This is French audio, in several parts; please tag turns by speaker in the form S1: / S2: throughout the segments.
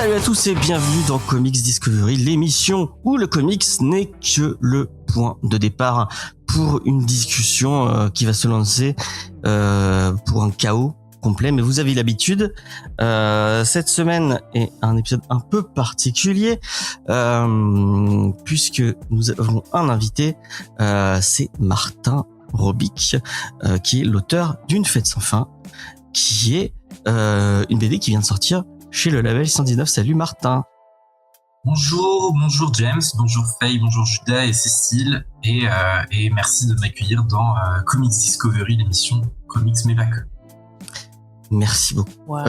S1: Salut à tous et bienvenue dans Comics Discovery, l'émission où le comics n'est que le point de départ pour une discussion qui va se lancer pour un chaos complet, mais vous avez l'habitude. Cette semaine est un épisode un peu particulier puisque nous avons un invité, c'est Martin Robic, qui est l'auteur d'une Fête sans fin, qui est une BD qui vient de sortir chez le label 119. Salut Martin.
S2: Bonjour James, bonjour Faye, bonjour Judas et Cécile, et merci de m'accueillir dans Comics Discovery, l'émission Comics mais pas que.
S1: Merci beaucoup. Ouais.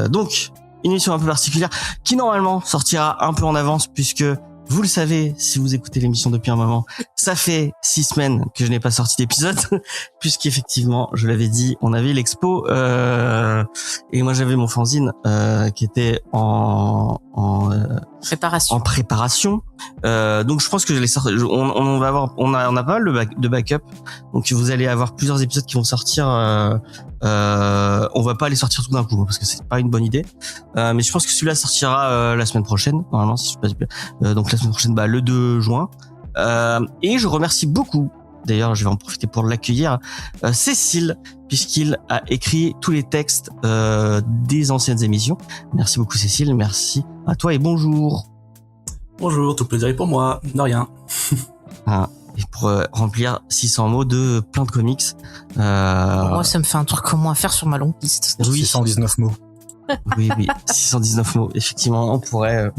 S1: Donc, une émission un peu particulière qui normalement sortira un peu en avance puisque vous le savez, si vous écoutez l'émission depuis un moment, ça fait 6 semaines que je n'ai pas sorti d'épisode, puisqu'effectivement, je l'avais dit, on avait l'expo, et moi j'avais mon fanzine, qui était en préparation. Donc je pense que je les sors, on va avoir, on a pas mal de backup. Donc vous allez avoir plusieurs épisodes qui vont sortir, on va pas les sortir tout d'un coup, parce que c'est pas une bonne idée. Mais je pense que celui-là sortira, la semaine prochaine, normalement, si je passe bien. Donc la semaine prochaine, le 2 juin. Et je remercie beaucoup, d'ailleurs je vais en profiter pour l'accueillir, Cécile, puisqu'il a écrit tous les textes des anciennes émissions. Merci beaucoup Cécile, merci à toi et bonjour.
S3: Bonjour, tout plaisir pour moi, de rien.
S1: Et pour remplir 600 mots de plein de comics.
S4: Moi ça me fait un truc en moins à faire sur ma longue liste.
S3: Oui, 619 mots.
S1: Oui, 619 mots, effectivement, on pourrait.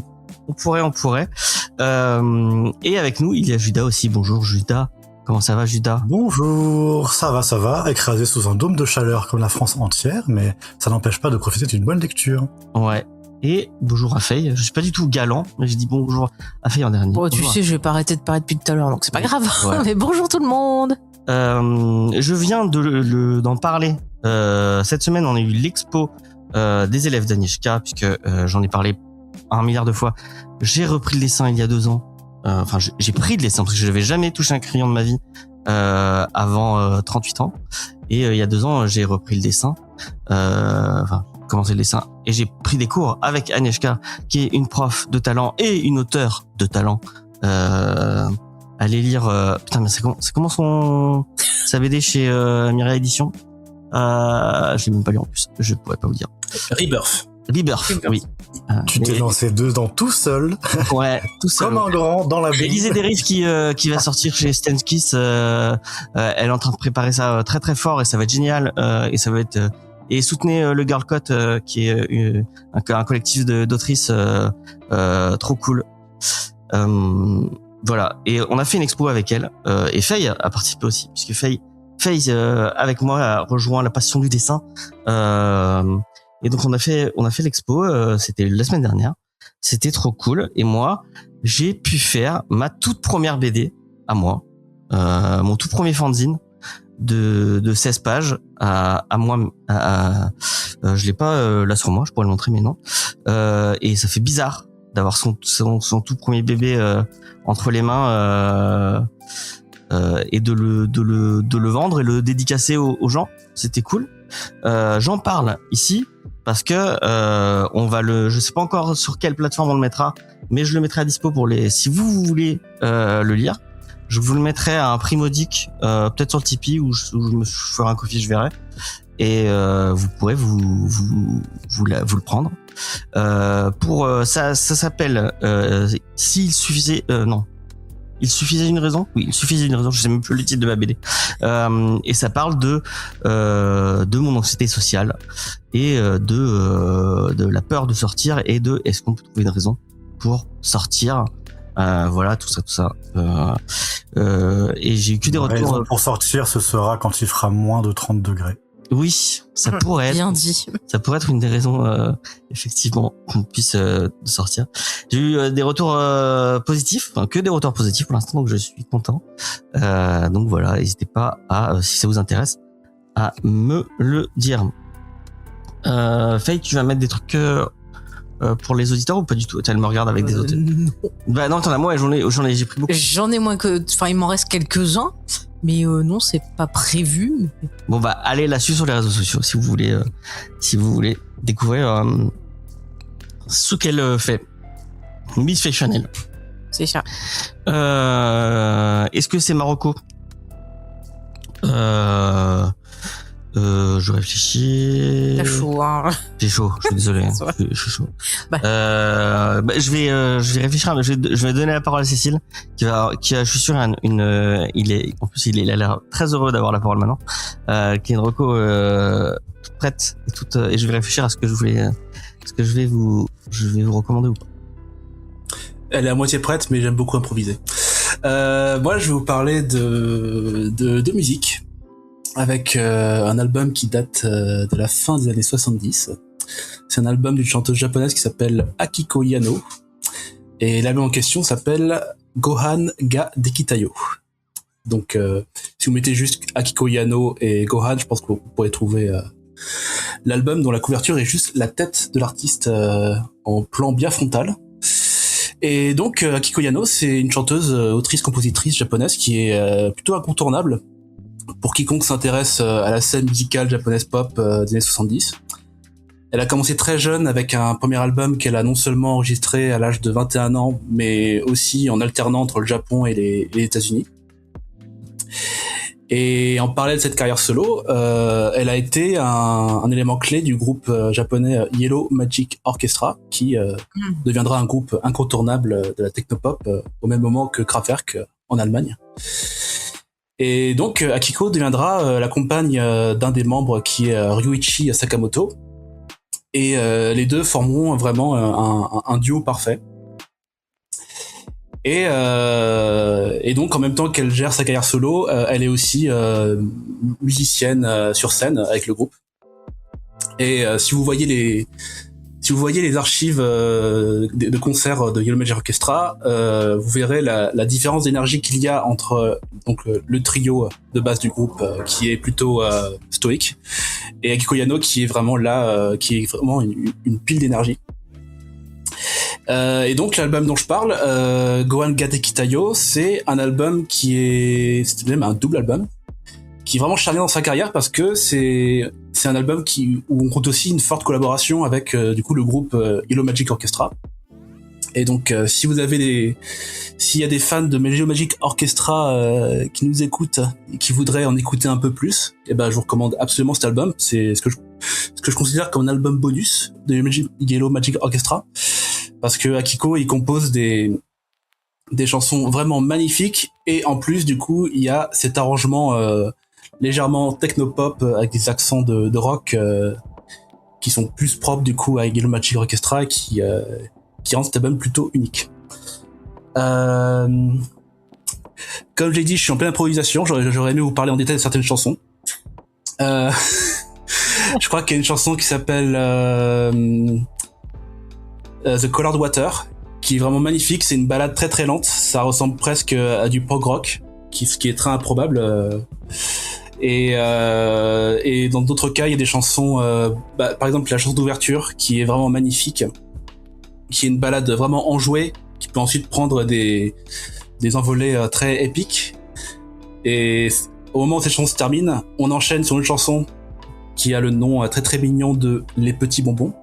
S1: Et avec nous, il y a Judas aussi. Bonjour Judas. Comment ça va Judas?
S3: Bonjour, ça va, écrasé sous un dôme de chaleur comme la France entière, mais ça n'empêche pas de profiter d'une bonne lecture.
S1: Ouais. Et bonjour à Faye. Je suis pas du tout galant, mais j'ai dit bonjour à Faye en dernier.
S4: Bon, tu sais, je vais pas arrêter de parler depuis tout à l'heure, donc c'est pas grave. Ouais. Mais bonjour tout le monde.
S1: Je viens d'en parler. Cette semaine, on a eu l'expo des élèves d'Agnieszka, puisque j'en ai parlé 1 milliard de fois. J'ai repris le dessin il y a 2 ans. Enfin, j'ai pris le dessin parce que je n'avais jamais touché un crayon de ma vie avant 38 ans. Et il y a 2 ans, j'ai repris le dessin. Commencé le dessin. Et j'ai pris des cours avec Agnieszka, qui est une prof de talent et une auteure de talent. Allez lire... Putain, mais c'est comment sa BD chez Mireille Édition? Je l'ai même pas lu en plus. Je pourrais pas vous dire.
S3: Rebirth,
S1: oui.
S3: Tu t'es lancé dedans tout seul.
S1: Ouais, tout seul.
S3: Comme un grand dans la
S1: Élise Derive qui va sortir chez Stenskis. Elle est en train de préparer ça très très fort et ça va être génial. Et ça va être et soutenez le Girl Code qui est un collectif d'autrices trop cool. Voilà. Et on a fait une expo avec elle. Et Faye a participé aussi puisque Faye avec moi a rejoint la passion du dessin. Et donc on a fait l'expo, c'était la semaine dernière. C'était trop cool. Et moi, j'ai pu faire ma toute première BD à moi, mon tout premier fanzine de 16 pages à moi. Je l'ai pas là sur moi, je pourrais le montrer, mais non. Et ça fait bizarre d'avoir son tout premier bébé entre les mains et de le vendre et le dédicacer aux gens. C'était cool. J'en parle ici parce que je sais pas encore sur quelle plateforme on le mettra, mais je le mettrai à dispo si vous voulez le lire. Je vous le mettrai à un prix modique, peut-être sur le Tipeee où je me ferai un coffee, je verrai. Et vous pourrez vous le prendre. Ça s'appelle s'il suffisait non. Il suffisait d'une raison? Oui, il suffisait d'une raison. Je sais même plus le titre de ma BD. Et ça parle de mon anxiété sociale et de la peur de sortir et de est-ce qu'on peut trouver une raison pour sortir. Voilà, tout ça. Et j'ai eu que des retours.
S3: Pour sortir, ce sera quand il fera moins de 30 degrés.
S1: Oui, ça pourrait être.
S4: Bien dit.
S1: Ça pourrait être une des raisons, effectivement, qu'on puisse sortir. J'ai eu des retours positifs, enfin que des retours positifs pour l'instant, donc je suis content. Donc voilà, n'hésitez pas si ça vous intéresse, à me le dire. Faye, tu vas mettre des trucs pour les auditeurs ou pas du tout? Elle me regarde avec des auteurs. Bah non, t'en as moins, j'ai pris beaucoup.
S4: J'en ai moins enfin il m'en reste quelques-uns. Mais non, c'est pas prévu.
S1: Bon bah allez la suivre sur les réseaux sociaux si vous voulez découvrir Ce qu'elle fait. Miss Faye Chanel.
S4: C'est ça.
S1: Est-ce que c'est Marocco? Je réfléchis.
S4: T'as chaud, hein.
S1: J'ai chaud, je suis désolé.
S4: C'est vrai.
S1: Je suis chaud.
S4: Bah.
S1: Je vais réfléchir. Je vais donner la parole à Cécile, qui a, je suis sûr, il a l'air très heureux d'avoir la parole maintenant, qui est une reco, toute prête et toute, et je vais réfléchir à ce que je vais vous recommander ou pas.
S5: Elle est à moitié prête, mais j'aime beaucoup improviser. Moi, je vais vous parler de musique, avec un album qui date de la fin des années 70. C'est un album d'une chanteuse japonaise qui s'appelle Akiko Yano. Et l'album en question s'appelle Gohan ga Dekitayo. Donc, si vous mettez juste Akiko Yano et Gohan, je pense que vous pourrez trouver l'album dont la couverture est juste la tête de l'artiste en plan bien frontal. Et donc, Akiko Yano, c'est une chanteuse, autrice-compositrice japonaise qui est plutôt incontournable pour quiconque s'intéresse à la scène musicale japonaise pop des années 70. Elle a commencé très jeune avec un premier album qu'elle a non seulement enregistré à l'âge de 21 ans, mais aussi en alternant entre le Japon et les États-Unis. Et en parallèle de cette carrière solo, elle a été un élément clé du groupe japonais Yellow Magic Orchestra, qui deviendra un groupe incontournable de la technopop au même moment que Kraftwerk en Allemagne. Et donc Akiko deviendra la compagne d'un des membres qui est Ryuichi Sakamoto, et les deux formeront vraiment un duo parfait. Et donc en même temps qu'elle gère sa carrière solo, elle est aussi musicienne sur scène avec le groupe. Et si vous voyez les archives de concerts de Yellow Magic Orchestra, vous verrez la différence d'énergie qu'il y a entre donc le trio de base du groupe qui est plutôt stoïque, et Akiko Yano qui est vraiment là, qui est vraiment une pile d'énergie. Et donc l'album dont je parle, Gohan ga Dekitayo, c'est un album c'est même un double album qui est vraiment charnière dans sa carrière, parce que c'est un album où on compte aussi une forte collaboration avec du coup le groupe Yellow Magic Orchestra. Et donc s'il y a des fans de Yellow Magic Orchestra qui nous écoutent et qui voudraient en écouter un peu plus, et ben je vous recommande absolument cet album. C'est ce que je considère comme un album bonus de Yellow Magic Orchestra, parce que Akiko il compose des chansons vraiment magnifiques, et en plus du coup il y a cet arrangement légèrement technopop avec des accents de rock qui sont plus propres du coup à Yellow Magic Orchestra, qui rend cet album plutôt unique. Comme j'ai dit, je suis en pleine improvisation, j'aurais aimé vous parler en détail de certaines chansons. Je crois qu'il y a une chanson qui s'appelle The Colored Water, qui est vraiment magnifique. C'est une ballade très très lente, ça ressemble presque à du prog rock, ce qui est très improbable. Et dans d'autres cas, il y a des chansons, par exemple la chanson d'ouverture qui est vraiment magnifique, qui est une ballade vraiment enjouée, qui peut ensuite prendre des envolées très épiques. Et au moment où cette chanson se termine, on enchaîne sur une chanson qui a le nom très très mignon de Les Petits Bonbons,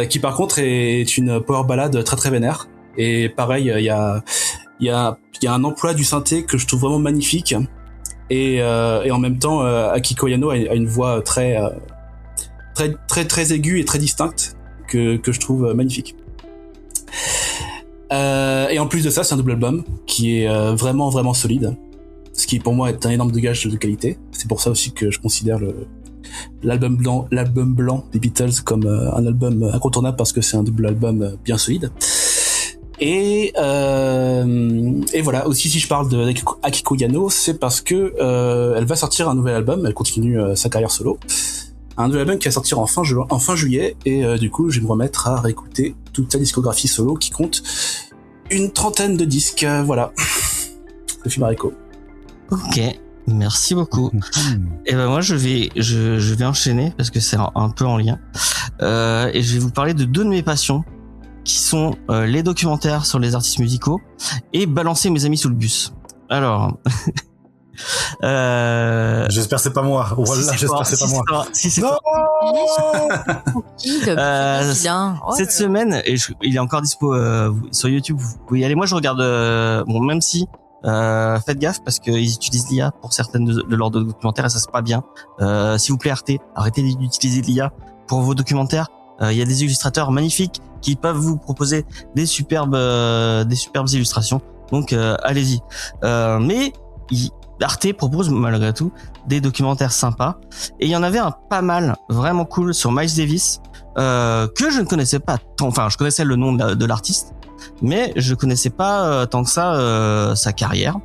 S5: qui par contre est une power ballade très très vénère. Et pareil, il y a un emploi du synthé que je trouve vraiment magnifique. Et en même temps, Akiko Yano a une voix très aiguë et très distincte que je trouve magnifique. Et en plus de ça, c'est un double album qui est vraiment vraiment solide, ce qui pour moi est un énorme gage de qualité. C'est pour ça aussi que je considère l'album blanc des Beatles comme un album incontournable, parce que c'est un double album bien solide. Et voilà, aussi si je parle de Akiko Yano, c'est parce que elle va sortir un nouvel album, elle continue sa carrière solo. Un nouvel album qui va sortir en fin juillet, et du coup je vais me remettre à réécouter toute sa discographie solo qui compte une trentaine de disques. Voilà. Le film Mariko.
S1: Ok, merci beaucoup. Et ben moi je vais enchaîner parce que c'est un peu en lien, et je vais vous parler de deux de mes passions, qui sont les documentaires sur les artistes musicaux et balancer mes amis sous le bus. Alors
S3: J'espère que c'est pas moi. Voilà, j'espère que c'est pas moi.
S1: Si c'est
S3: Non.
S1: cette semaine, et il est encore dispo sur YouTube, vous pouvez y aller. Moi, je regarde, bon, même si, faites gaffe parce qu'ils utilisent l'IA pour certaines de leurs documentaires et ça c'est pas bien. S'il vous plaît, arrêtez d'utiliser l'IA pour vos documentaires. Il y a des illustrateurs magnifiques qui peuvent vous proposer des superbes illustrations. Donc, allez-y. Mais Arte propose malgré tout des documentaires sympas et il y en avait un pas mal vraiment cool sur Miles Davis que je ne connaissais pas tant, enfin je connaissais le nom de l'artiste mais je connaissais pas tant que ça sa carrière.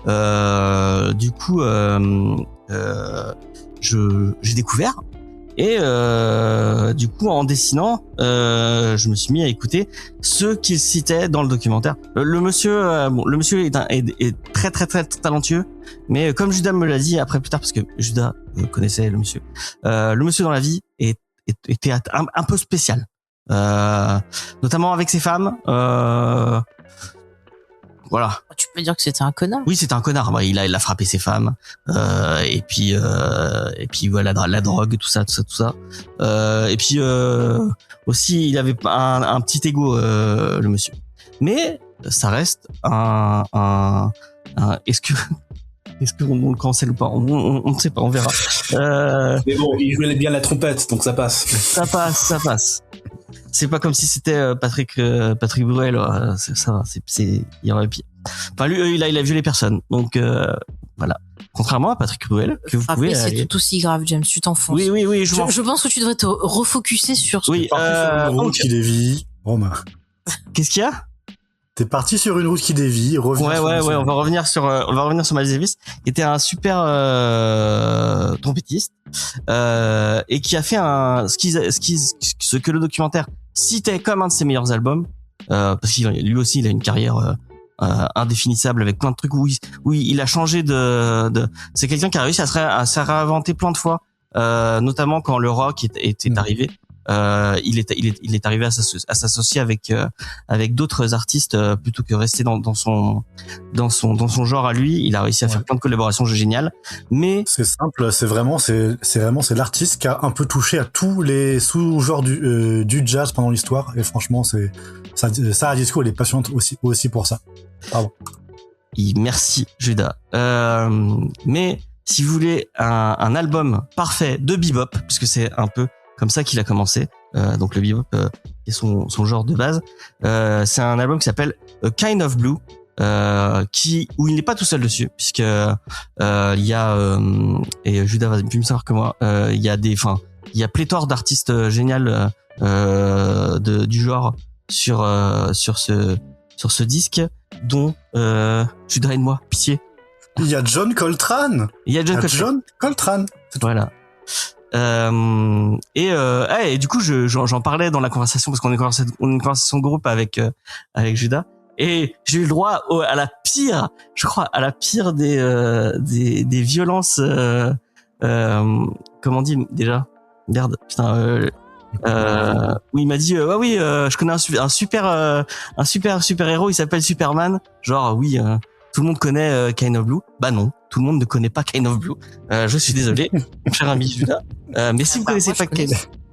S1: Du coup j'ai découvert et du coup en dessinant je me suis mis à écouter ce qu'il citait dans le documentaire. Le monsieur est très très très talentueux, mais comme Judas me l'a dit après plus tard parce que Judas connaissait le monsieur dans la vie était un peu spécial, notamment avec ses femmes. Voilà.
S4: Tu peux dire que c'était un connard.
S1: Oui, c'était un connard. Bah, il a frappé ses femmes. Et puis voilà, la drogue, tout ça. Et puis aussi, il avait un petit ego, le monsieur. Mais ça reste est-ce qu'on le cancelle ou pas? On ne sait pas, on verra.
S5: Mais bon, il jouait bien la trompette, donc ça passe.
S1: Ça passe. C'est pas comme si c'était Patrick Bruel, ça va, il y aurait pire. Enfin lui il a violé personne. Donc voilà. Contrairement à Patrick Bruel que vous pouvez
S4: c'est tout aussi grave, James, tu t'enfonces.
S1: Oui,
S4: je pense que tu devrais te refocuser sur ce
S3: T'es parti sur une route qui dévie. Romain.
S1: Qu'est-ce qu'il y a?
S3: T'es parti sur une route qui dévie,
S1: Ouais, on va revenir sur Miles Davis, qui était un super trompettiste et qui a fait ce que le documentaire citait comme un de ses meilleurs albums, parce qu'il lui aussi il a une carrière indéfinissable avec plein de trucs où il a changé c'est quelqu'un qui a réussi à se réinventer plein de fois, notamment quand le rock était arrivé. Il est arrivé à s'associer avec d'autres artistes plutôt que rester dans son genre à lui. Il a réussi à faire plein de collaborations géniales. Mais
S3: c'est simple, c'est vraiment l'artiste qui a un peu touché à tous les sous-genres du jazz pendant l'histoire. Et franchement, Sarah Disco, elle est passionnante aussi pour ça. Pardon.
S1: Merci Judas. Mais si vous voulez un album parfait de bebop, puisque c'est un peu comme ça qu'il a commencé, donc le bebop est son genre de base. C'est un album qui s'appelle A Kind of Blue, où il n'est pas tout seul dessus, puisque il y a et Judas va plus me savoir que moi, il y a pléthore d'artistes géniaux du genre sur ce disque, dont Judas aide-moi, pitié.
S3: Il y a John Coltrane.
S1: Voilà. Et du coup j'en parlais dans la conversation parce qu'on est une conversation de groupe avec Judas, et j'ai eu le droit à la pire des violences, comment on dit déjà, merde, putain, où il m'a dit je connais un super héros, il s'appelle Superman, genre oui, tout le monde connaît Kind of Blue. Bah non, tout le monde ne connaît pas Kind of Blue. Je suis désolé, mon cher ami Judas. Mais si vous connaissez pas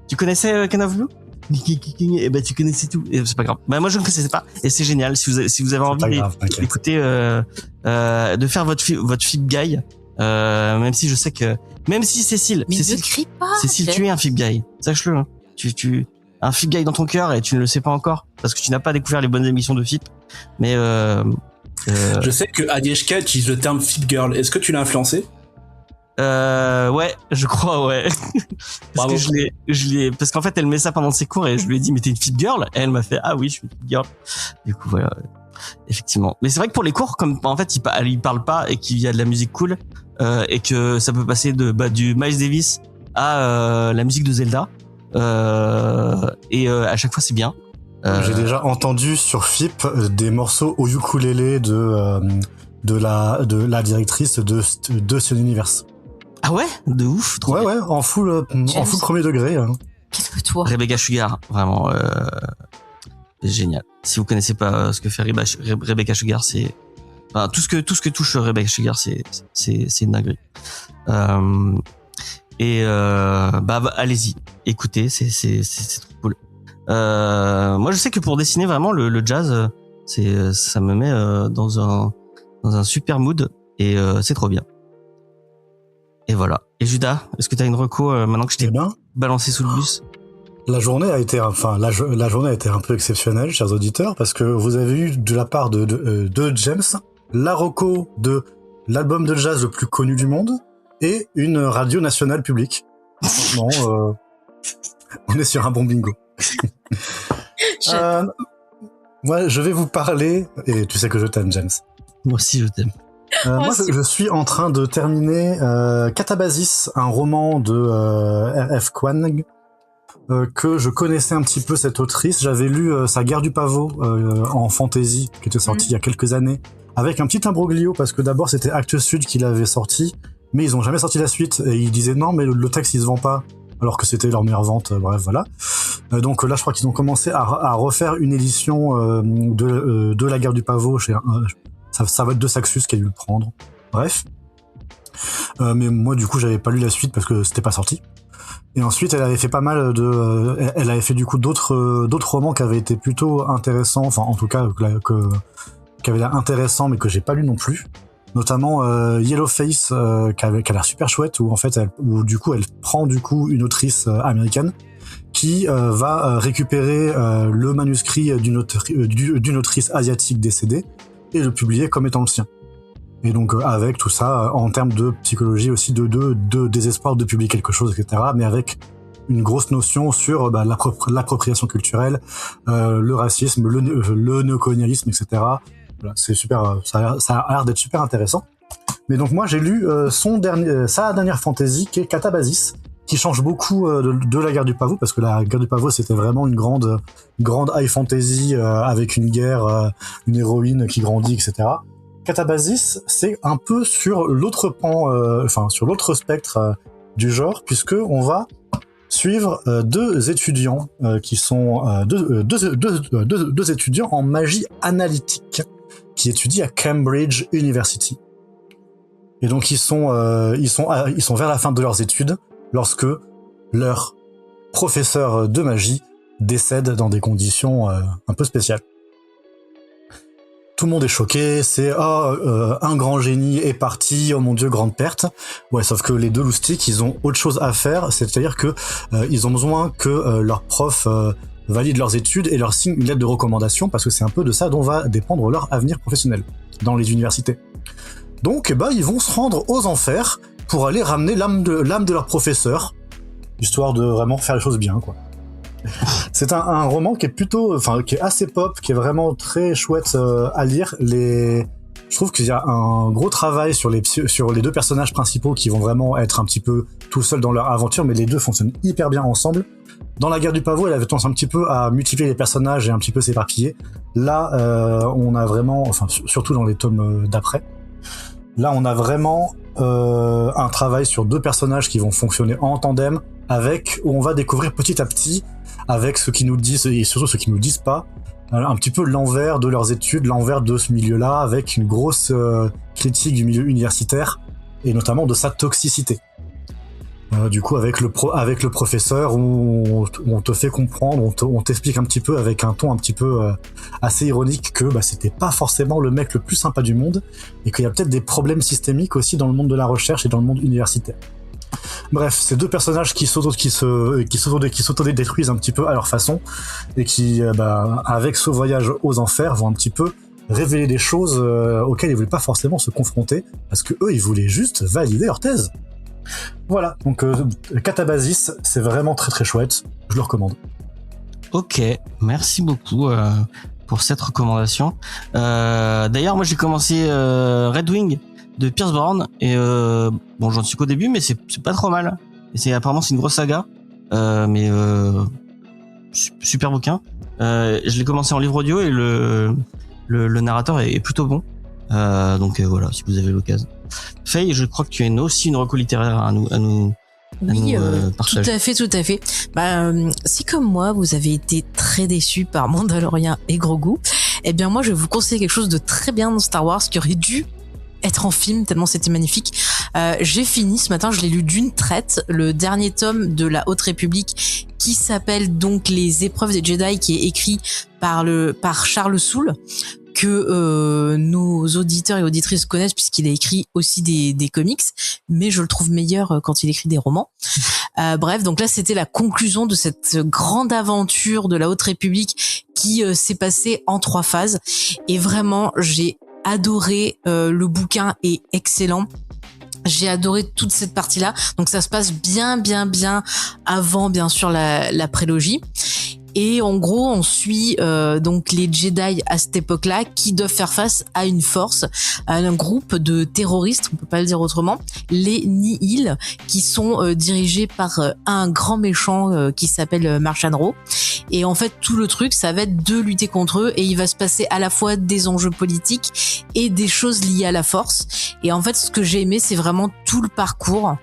S1: tu connaissais Kind of Blue? Eh ben tu connaissais tout. Et c'est pas grave. Bah moi je ne connaissais pas et c'est génial. Si vous avez envie d'écouter, de faire votre Flip Guy, même si je sais que Cécile,
S4: ne crie pas.
S1: Cécile, tu es un Flip Guy. Sache-le. Hein. Tu un Flip Guy dans ton cœur et tu ne le sais pas encore parce que tu n'as pas découvert les bonnes émissions de Flip. Mais
S5: je sais que Agnieszka utilise le terme Flip Girl. Est-ce que tu l'as influencé?
S1: Ouais, je crois, ouais. Parce que parce qu'en fait, elle met ça pendant ses cours et je lui ai dit, mais t'es une Flip Girl? Et elle m'a fait, ah oui, je suis une Flip Girl. Du coup, voilà. Effectivement. Mais c'est vrai que pour les cours, comme, en fait, il parle pas et qu'il y a de la musique cool, et que ça peut passer du Miles Davis à, la musique de Zelda, et à chaque fois, c'est bien.
S3: J'ai déjà entendu sur FIP des morceaux au ukulélé de la directrice de Sion Universe.
S1: Ah ouais, de ouf.
S3: Trop bien. En full premier degré. Hein.
S4: Calme-toi.
S1: Rebecca Sugar, vraiment, c'est génial. Si vous connaissez pas ce que fait Rebecca Sugar, c'est Enfin, tout ce que touche Rebecca Sugar, c'est une dinguerie. Allez-y, écoutez, c'est trop cool. Moi, je sais que pour dessiner vraiment le jazz, ça me met dans un super mood et c'est trop bien. Et voilà. Et Judas, est-ce que t'as une reco maintenant que je t'ai balancé sous le bus?
S3: La journée a été un peu exceptionnelle, chers auditeurs, parce que vous avez eu de la part de James la reco de l'album de jazz le plus connu du monde et une radio nationale publique. Franchement, on est sur un bon bingo. Moi, je vais vous parler, et tu sais que je t'aime, James.
S1: Moi aussi, je t'aime.
S3: Moi, je suis en train de terminer Catabasis, un roman de R.F. Kuang, que je connaissais un petit peu, cette autrice. J'avais lu sa Guerre du Pavot en fantasy, qui était sortie il y a quelques années, avec un petit imbroglio, parce que d'abord c'était Actes Sud qui l'avait sorti, mais ils ont jamais sorti la suite, et ils disaient non, mais le texte il se vend pas, alors que c'était leur meilleure vente, bref, voilà. Donc là, je crois qu'ils ont commencé à refaire une édition de la Guerre du Pavot chez ça va être de Saxus qui a dû le prendre. Bref. Mais moi, du coup, j'avais pas lu la suite parce que c'était pas sorti. Et ensuite, elle avait fait pas mal elle avait fait du coup d'autres romans qui avaient été plutôt intéressants, enfin, en tout cas, qui avaient l'air intéressants, mais que j'ai pas lu non plus. Notamment Yellowface, qui a l'air super chouette, où en fait, elle prend du coup une autrice américaine qui va récupérer le manuscrit d'une autrice asiatique décédée et le publier comme étant le sien. Et donc avec tout ça, en termes de psychologie aussi, de désespoir de publier quelque chose, etc., mais avec une grosse notion sur l'appropriation culturelle, le racisme, le néocolonialisme, etc. Voilà, c'est super, ça a l'air d'être super intéressant. Mais donc moi j'ai lu sa dernière fantasy, qui est Catabasis, qui change beaucoup de la Guerre du Pavot, parce que la Guerre du Pavot c'était vraiment une grande high fantasy avec une guerre, une héroïne qui grandit, etc. Catabasis, c'est un peu sur l'autre sur l'autre spectre du genre, puisque on va suivre deux étudiants qui sont deux étudiants en magie analytique qui étudient à Cambridge University. Et donc ils sont vers la fin de leurs études lorsque leur professeur de magie décède dans des conditions un peu spéciales. Tout le monde est choqué, c'est un grand génie est parti, oh mon dieu, grande perte. Ouais, sauf que les deux loustiques, ils ont autre chose à faire, c'est-à-dire que ils ont besoin que leur prof valide leurs études et leur signe une lettre de recommandation, parce que c'est un peu de ça dont va dépendre leur avenir professionnel dans les universités. Donc ils vont se rendre aux enfers pour aller ramener l'âme de leur professeur, histoire de vraiment faire les choses bien, quoi. C'est un roman qui est assez pop, qui est vraiment très chouette à lire. Je trouve qu'il y a un gros travail sur les deux personnages principaux qui vont vraiment être un petit peu tout seuls dans leur aventure, mais les deux fonctionnent hyper bien ensemble. Dans la Guerre du Pavot, elle avait tendance un petit peu à multiplier les personnages et un petit peu s'éparpiller. Là, on a vraiment, surtout dans les tomes d'après, là on a vraiment un travail sur deux personnages qui vont fonctionner en tandem, où on va découvrir petit à petit, avec ce qu'ils nous disent et surtout ce qu'ils nous disent pas, un petit peu l'envers de leurs études, l'envers de ce milieu-là, avec une grosse critique du milieu universitaire et notamment de sa toxicité. Du coup, avec le professeur, où on te fait comprendre, on t'explique un petit peu avec un ton un petit peu assez ironique que c'était pas forcément le mec le plus sympa du monde et qu'il y a peut-être des problèmes systémiques aussi dans le monde de la recherche et dans le monde universitaire. Bref, ces deux personnages qui s'auto-détruisent un petit peu à leur façon et qui, avec ce voyage aux enfers, vont un petit peu révéler des choses auxquelles ils voulaient pas forcément se confronter, parce que eux, ils voulaient juste valider leur thèse. Voilà, donc Catabasis, c'est vraiment très très chouette, je le recommande.
S1: Ok, merci beaucoup pour cette recommandation. D'ailleurs, moi j'ai commencé Red Wing de Pierce Brown et j'en suis qu'au début, mais c'est pas trop mal. Et apparemment c'est une grosse saga, mais super bouquin. Je l'ai commencé en livre audio et le narrateur est plutôt bon. Donc voilà, si vous avez l'occasion. Faye, je crois que tu as aussi une reco littéraire à nous partager.
S4: Tout à fait. Si comme moi, vous avez été très déçus par Mandalorian et Grogu, Eh bien moi je vais vous conseiller quelque chose de très bien dans Star Wars qui aurait dû être en film tellement c'était magnifique. J'ai fini ce matin, je l'ai lu d'une traite, le dernier tome de la Haute République qui s'appelle donc Les Épreuves des Jedi, qui est écrit par Charles Soule, que nos auditeurs et auditrices connaissent puisqu'il a écrit aussi des comics, mais je le trouve meilleur quand il écrit des romans. Bref, donc là c'était la conclusion de cette grande aventure de la Haute République qui s'est passée en 3 phases, et vraiment j'ai adoré, le bouquin est excellent. J'ai adoré toute cette partie-là. Donc ça se passe bien avant, bien sûr, la prélogie. Et en gros, on suit donc les Jedi à cette époque-là qui doivent faire face à une force, à un groupe de terroristes, on peut pas le dire autrement, les Nihil, qui sont dirigés par un grand méchant qui s'appelle Marchandro. Et en fait, tout le truc, ça va être de lutter contre eux, et il va se passer à la fois des enjeux politiques et des choses liées à la force. Et en fait, ce que j'ai aimé, c'est vraiment tout le parcours.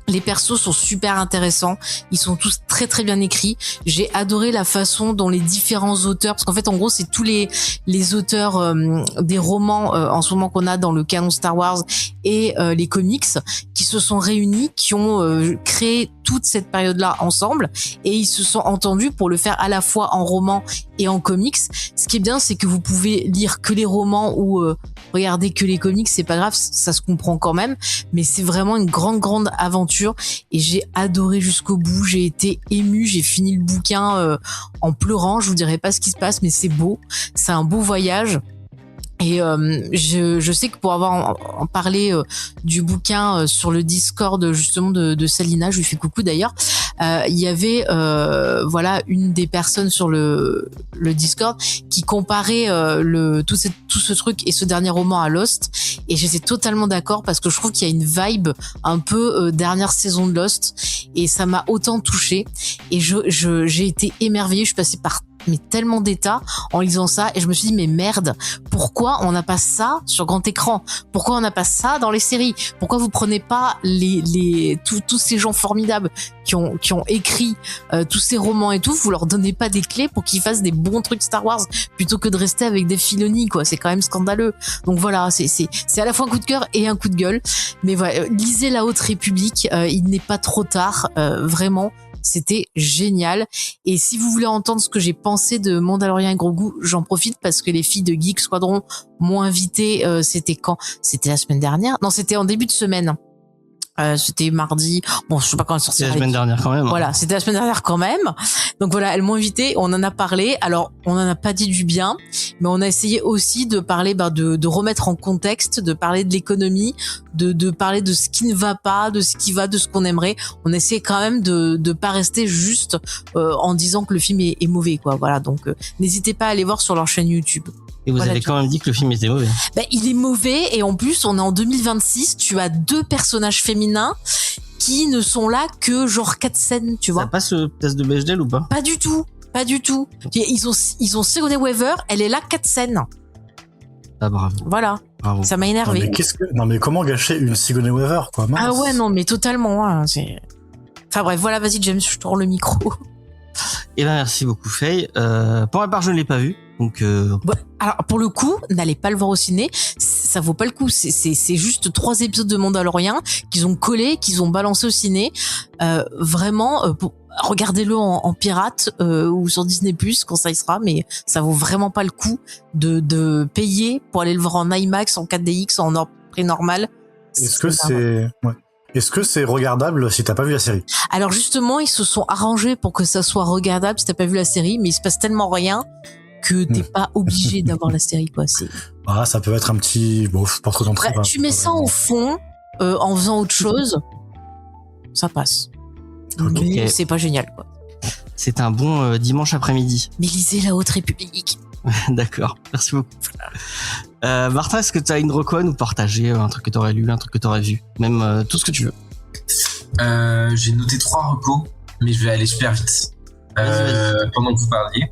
S4: Les persos sont super intéressants, ils sont tous très très bien écrits. J'ai adoré la façon dont les différents auteurs, parce qu'en fait en gros c'est tous les auteurs des romans en ce moment qu'on a dans le canon Star Wars et les comics qui se sont réunis, qui ont créé toute cette période-là ensemble, et ils se sont entendus pour le faire à la fois en roman et en comics. Ce qui est bien, c'est que vous pouvez lire que les romans ou regarder que les comics, c'est pas grave, ça se comprend quand même, mais c'est vraiment une grande aventure, et j'ai adoré jusqu'au bout. J'ai été émue, j'ai fini le bouquin en pleurant. Je vous dirai pas ce qui se passe, mais c'est beau, c'est un beau voyage. Et je sais que pour avoir en parlé du bouquin sur le Discord justement de Salina, je lui fais coucou d'ailleurs, il y avait voilà une des personnes sur le Discord qui comparait tout ce truc et ce dernier roman à Lost, et j'étais totalement d'accord parce que je trouve qu'il y a une vibe un peu dernière saison de Lost, et ça m'a autant touchée, et j'ai été émerveillée. Je suis passée par tellement d'états en lisant ça, et je me suis dit mais merde, pourquoi on n'a pas ça sur grand écran, pourquoi on n'a pas ça dans les séries, pourquoi vous prenez pas tous ces gens formidables qui ont écrit tous ces romans et tout, vous leur donnez pas des clés pour qu'ils fassent des bons trucs Star Wars plutôt que de rester avec des Filoni, quoi. C'est quand même scandaleux. Donc voilà, c'est à la fois un coup de cœur et un coup de gueule, mais voilà, lisez la Haute République, il n'est pas trop tard, vraiment. C'était génial. Et si vous voulez entendre ce que j'ai pensé de Mandalorian et Grogu, j'en profite parce que les filles de Geek Squadron m'ont invité. C'était quand ? C'était la semaine dernière ? Non, c'était en début de semaine. C'était mardi. Bon, je sais pas quand elle sortira.
S1: C'était la semaine dernière quand même.
S4: Voilà, c'était la semaine dernière quand même. Donc voilà, elles m'ont invité, on en a parlé. Alors, on en a pas dit du bien, mais on a essayé aussi de parler, de remettre en contexte, de parler de l'économie, de parler de ce qui ne va pas, de ce qui va, de ce qu'on aimerait. On essaie quand même de pas rester juste en disant que le film est mauvais, quoi. Voilà, donc n'hésitez pas à aller voir sur leur chaîne YouTube.
S1: Et vous avez quand même dit que le film était mauvais.
S4: Ben, il est mauvais, et en plus, on est en 2026, tu as 2 personnages féminins qui ne sont là que genre 4 scènes, tu vois.
S1: Ça passe le test de Bechdel ou pas ?
S4: Pas du tout. Ils ont Sigourney Weaver, elle est là 4 scènes.
S1: Ah bravo.
S4: Voilà.
S1: Bravo.
S4: Ça m'a énervé.
S3: Non mais comment gâcher une Sigourney Weaver, quoi, mince.
S4: Ah ouais, non mais totalement. Hein, enfin bref, voilà, vas-y James, je te rends le micro.
S1: Eh ben merci beaucoup Faye. Pour ma part, je ne l'ai pas vu. Donc
S4: Ouais, alors pour le coup, n'allez pas le voir au ciné, ça vaut pas le coup. C'est juste 3 épisodes de Mandalorian qu'ils ont collé, qu'ils ont balancé au ciné. Vraiment, regardez-le en pirate ou sur Disney+ quand ça y sera, mais ça vaut vraiment pas le coup de payer pour aller le voir en IMAX, en 4DX, en prix normal.
S3: Est-ce que c'est regardable si t'as pas vu la série ?
S4: Alors justement, ils se sont arrangés pour que ça soit regardable si t'as pas vu la série, mais il se passe tellement rien que t'es pas obligé d'avoir la série, quoi.
S3: Ah, ça peut être un petit... Bon, pas trop d'entrée.
S4: Tu mets ça au fond, en faisant autre chose, ça passe.
S1: Okay.
S4: Mais c'est pas génial, quoi.
S1: C'est un bon dimanche après-midi.
S4: Mais lisez la Haute République.
S1: D'accord, merci beaucoup. Martin, est-ce que tu as une reco à nous partager, un truc que tu aurais lu, un truc que tu aurais vu, même tout ce que tu veux?
S2: J'ai noté 3 recos, mais je vais aller super vite pendant que vous parliez.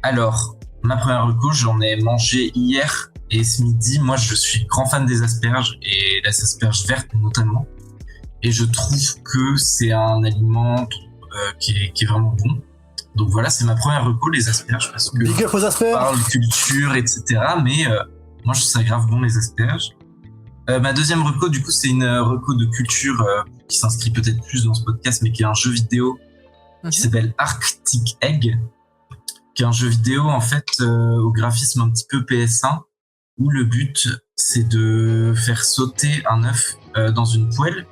S2: Alors, ma première reco, j'en ai mangé hier et ce midi. Moi, je suis grand fan des asperges et les asperges vertes notamment. Et je trouve que c'est un aliment qui est vraiment bon. Donc voilà, c'est ma première reco, les asperges, parce que
S3: Big up aux
S2: on
S3: asperges.
S2: parle culture, etc. Mais moi, je trouve ça grave bon, les asperges. Ma deuxième reco, du coup, c'est une reco de culture qui s'inscrit peut-être plus dans ce podcast, mais qui est un jeu vidéo qui s'appelle Arctic Egg, qui est un jeu vidéo, en fait, au graphisme un petit peu PS1, où le but, c'est de faire sauter un œuf dans une poêle.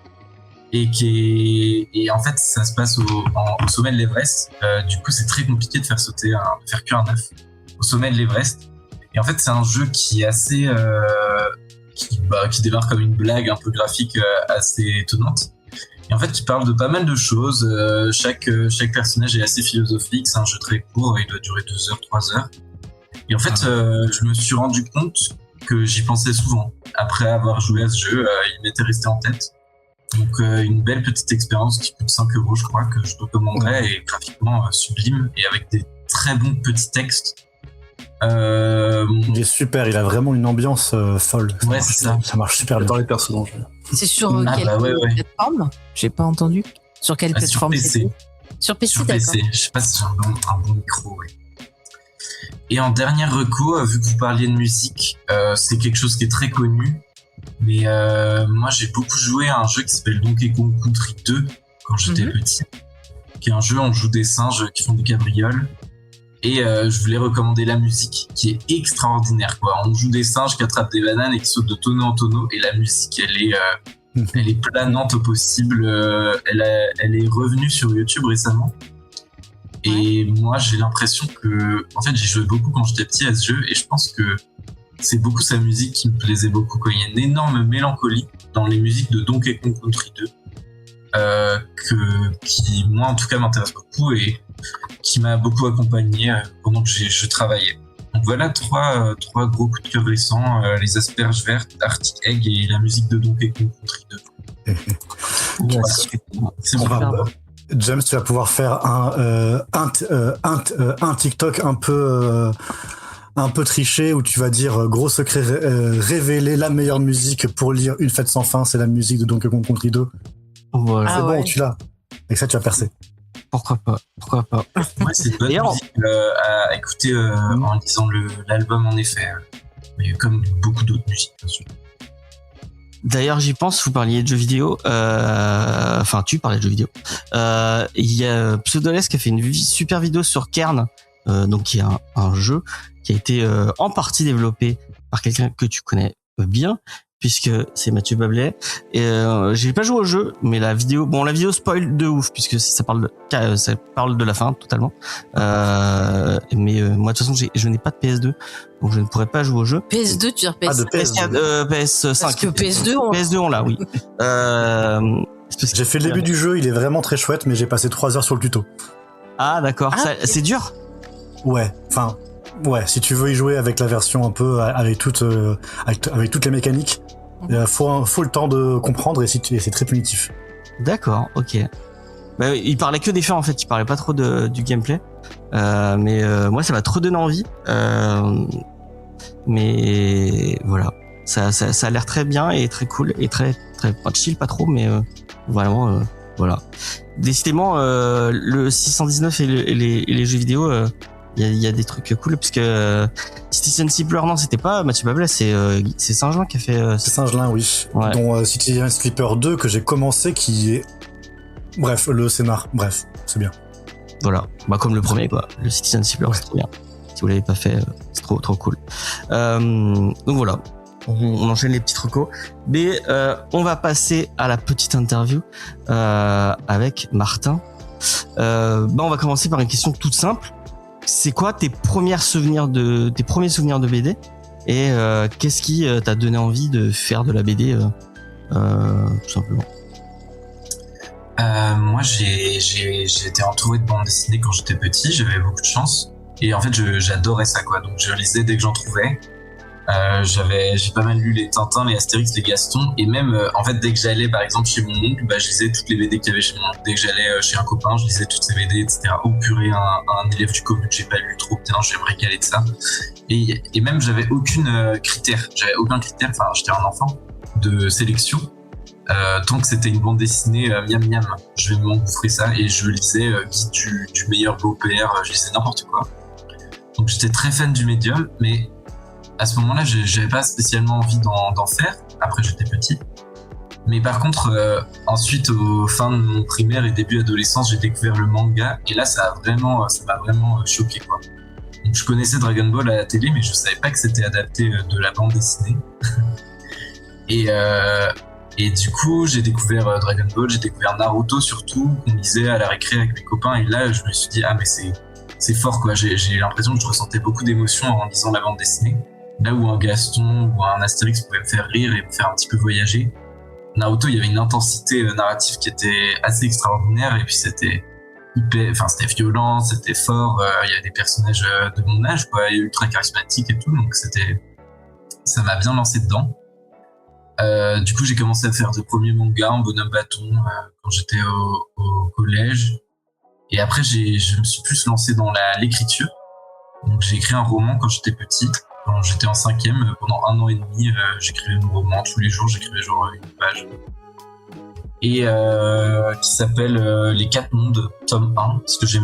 S2: Et en fait, ça se passe au sommet de l'Everest. Du coup, c'est très compliqué de faire cuire un œuf au sommet de l'Everest. Et en fait, c'est un jeu qui est assez, qui démarre comme une blague un peu graphique, assez étonnante. Et en fait, qui parle de pas mal de choses. Chaque personnage est assez philosophique. C'est un jeu très court. Il doit durer 2 heures, 3 heures. Et en fait, je me suis rendu compte que j'y pensais souvent. Après avoir joué à ce jeu, il m'était resté en tête. Donc une belle petite expérience qui coûte 5 €, je crois, que je recommanderais, et graphiquement sublime, et avec des très bons petits textes.
S3: Il est super, il a vraiment une ambiance folle.
S2: Ouais, c'est ça.
S3: Ça marche super bien.
S5: Dans les personnages.
S4: C'est sur quelle
S2: ouais.
S4: plateforme? J'ai pas entendu. Sur quelle plateforme?
S2: Sur PC.
S4: Sur PC,
S2: Sur
S4: d'accord.
S2: PC. Je sais pas si j'ai un bon micro, ouais. Et en dernière reco, vu que vous parliez de musique, c'est quelque chose qui est très connu. Mais moi, j'ai beaucoup joué à un jeu qui s'appelle Donkey Kong Country 2 quand j'étais petit, qui est un jeu où on joue des singes qui font des cabrioles. Et je voulais recommander la musique, qui est extraordinaire, quoi. On joue des singes qui attrapent des bananes et qui sautent de tonneau en tonneau, et la musique, elle est planante au possible. Elle est revenue sur YouTube récemment. Et moi, j'ai l'impression que, en fait, j'ai joué beaucoup quand j'étais petit à ce jeu, et je pense que c'est beaucoup sa musique qui me plaisait beaucoup, quoi. Il y a une énorme mélancolie dans les musiques de Donkey Kong Country 2 qui, moi, en tout cas, m'intéresse beaucoup et qui m'a beaucoup accompagné pendant que je travaillais. Donc voilà trois gros coups de cœur récents, les asperges vertes, Arctic Egg et la musique de Donkey Kong Country 2. Voilà. C'est bon.
S3: James, tu vas pouvoir faire un TikTok un peu triché où tu vas dire gros secret révéler la meilleure musique pour lire Une fête sans fin, c'est la musique de Donkey Kong Country 2.
S1: Voilà.
S3: C'est bon, tu l'as. Avec ça, tu vas percer.
S1: Pourquoi pas.
S2: Ouais, c'est une bonne musique à écouter en lisant l'album, en effet. Mais comme beaucoup d'autres musiques, bien sûr.
S1: D'ailleurs, j'y pense, vous parliez de jeux vidéo. Enfin, tu parlais de jeux vidéo. Il y a Pseudoless qui a fait une super vidéo sur Kern, donc qui est un jeu qui a été en partie développé par quelqu'un que tu connais bien, puisque c'est Mathieu Bablet. Et j'ai pas joué au jeu, mais la vidéo spoil de ouf, puisque ça parle de la fin totalement. Mais moi de toute façon, je n'ai pas de PS2, donc je ne pourrais pas jouer au jeu.
S4: PS2, tu veux dire PS2?
S1: PS5.
S4: Parce que PS2,
S1: on l'a, oui.
S3: J'ai fait le début du jeu, il est vraiment très chouette, mais j'ai passé 3 heures sur le tuto.
S1: Ah d'accord, c'est dur.
S3: Ouais, enfin, ouais, si tu veux y jouer avec la version un peu avec toutes les mécaniques, faut le temps de comprendre et c'est très punitif.
S1: D'accord, ok. Bah, il parlait que des fins en fait, il parlait pas trop du gameplay. Mais moi ça m'a trop donné envie. Mais voilà, ça a l'air très bien et très cool et très pas chill, pas trop, mais vraiment voilà. Décidément le 619 et les jeux vidéo, il y a des trucs cool, parce que Citizen Sleeper, non, c'était pas Mathieu Bablet, c'est Saint-Gelin qui a fait
S3: c'est Saint-Gelin, oui.
S1: Ouais.
S3: Dont Citizen Sleeper 2 que j'ai commencé, qui est bref, le scénar, bref, c'est bien.
S1: Voilà, bah comme le premier quoi, le Citizen Sleeper, c'est trop bien. Si vous l'avez pas fait, c'est trop cool. Donc voilà, on enchaîne les petites recos. Mais on va passer à la petite interview avec Martin. On va commencer par une question toute simple. C'est quoi tes premiers souvenirs de BD, et qu'est-ce qui t'a donné envie de faire de la BD tout simplement?
S2: Moi, j'ai été entouré de bandes dessinées quand j'étais petit, j'avais beaucoup de chance. Et en fait, j'adorais ça, quoi. Donc, je lisais dès que j'en trouvais. J'ai pas mal lu les Tintins, les Astérix, les Gaston. Et même, en fait, dès que j'allais, par exemple, chez mon oncle, je lisais toutes les BD qu'il y avait chez mon oncle. Dès que j'allais chez un copain, je lisais toutes ces BD, etc. Oh purée, un élève du commun que j'ai pas lu, trop bien, j'aimerais caler de ça. Et même, j'avais aucun critère. Enfin, j'étais un enfant de sélection. tant que c'était une bande dessinée miam miam, je vais m'engouffrer ça, et je lisais guide du meilleur beau-père, je lisais n'importe quoi. Donc j'étais très fan du médium, mais à ce moment-là, j'avais pas spécialement envie d'en faire. Après, j'étais petit. Mais par contre, ensuite, au fin de mon primaire et début adolescence, j'ai découvert le manga, et là, ça m'a vraiment choqué, quoi. Donc je connaissais Dragon Ball à la télé, mais je savais pas que c'était adapté de la bande dessinée. Et du coup, j'ai découvert Dragon Ball, j'ai découvert Naruto surtout, qu'on lisait à la récré avec mes copains, et là, je me suis dit, ah mais c'est fort, quoi. J'ai l'impression que je ressentais beaucoup d'émotions en lisant la bande dessinée. Là où un Gaston ou un Astérix pouvait me faire rire et me faire un petit peu voyager, Naruto, il y avait une intensité narrative qui était assez extraordinaire, et puis c'était violent, c'était fort, il y avait des personnages de mon âge, quoi, ultra charismatiques et tout, donc ça m'a bien lancé dedans. Du coup, j'ai commencé à faire de premiers mangas en bonhomme bâton quand j'étais au collège. Et après, je me suis plus lancé dans l'écriture. Donc, j'ai écrit un roman quand j'étais petit. Quand j'étais en 5e, pendant 1 an et demi, j'écrivais mon roman. Tous les jours, j'écrivais genre une page. Et qui s'appelle Les 4 mondes, tome 1. Parce que j'ai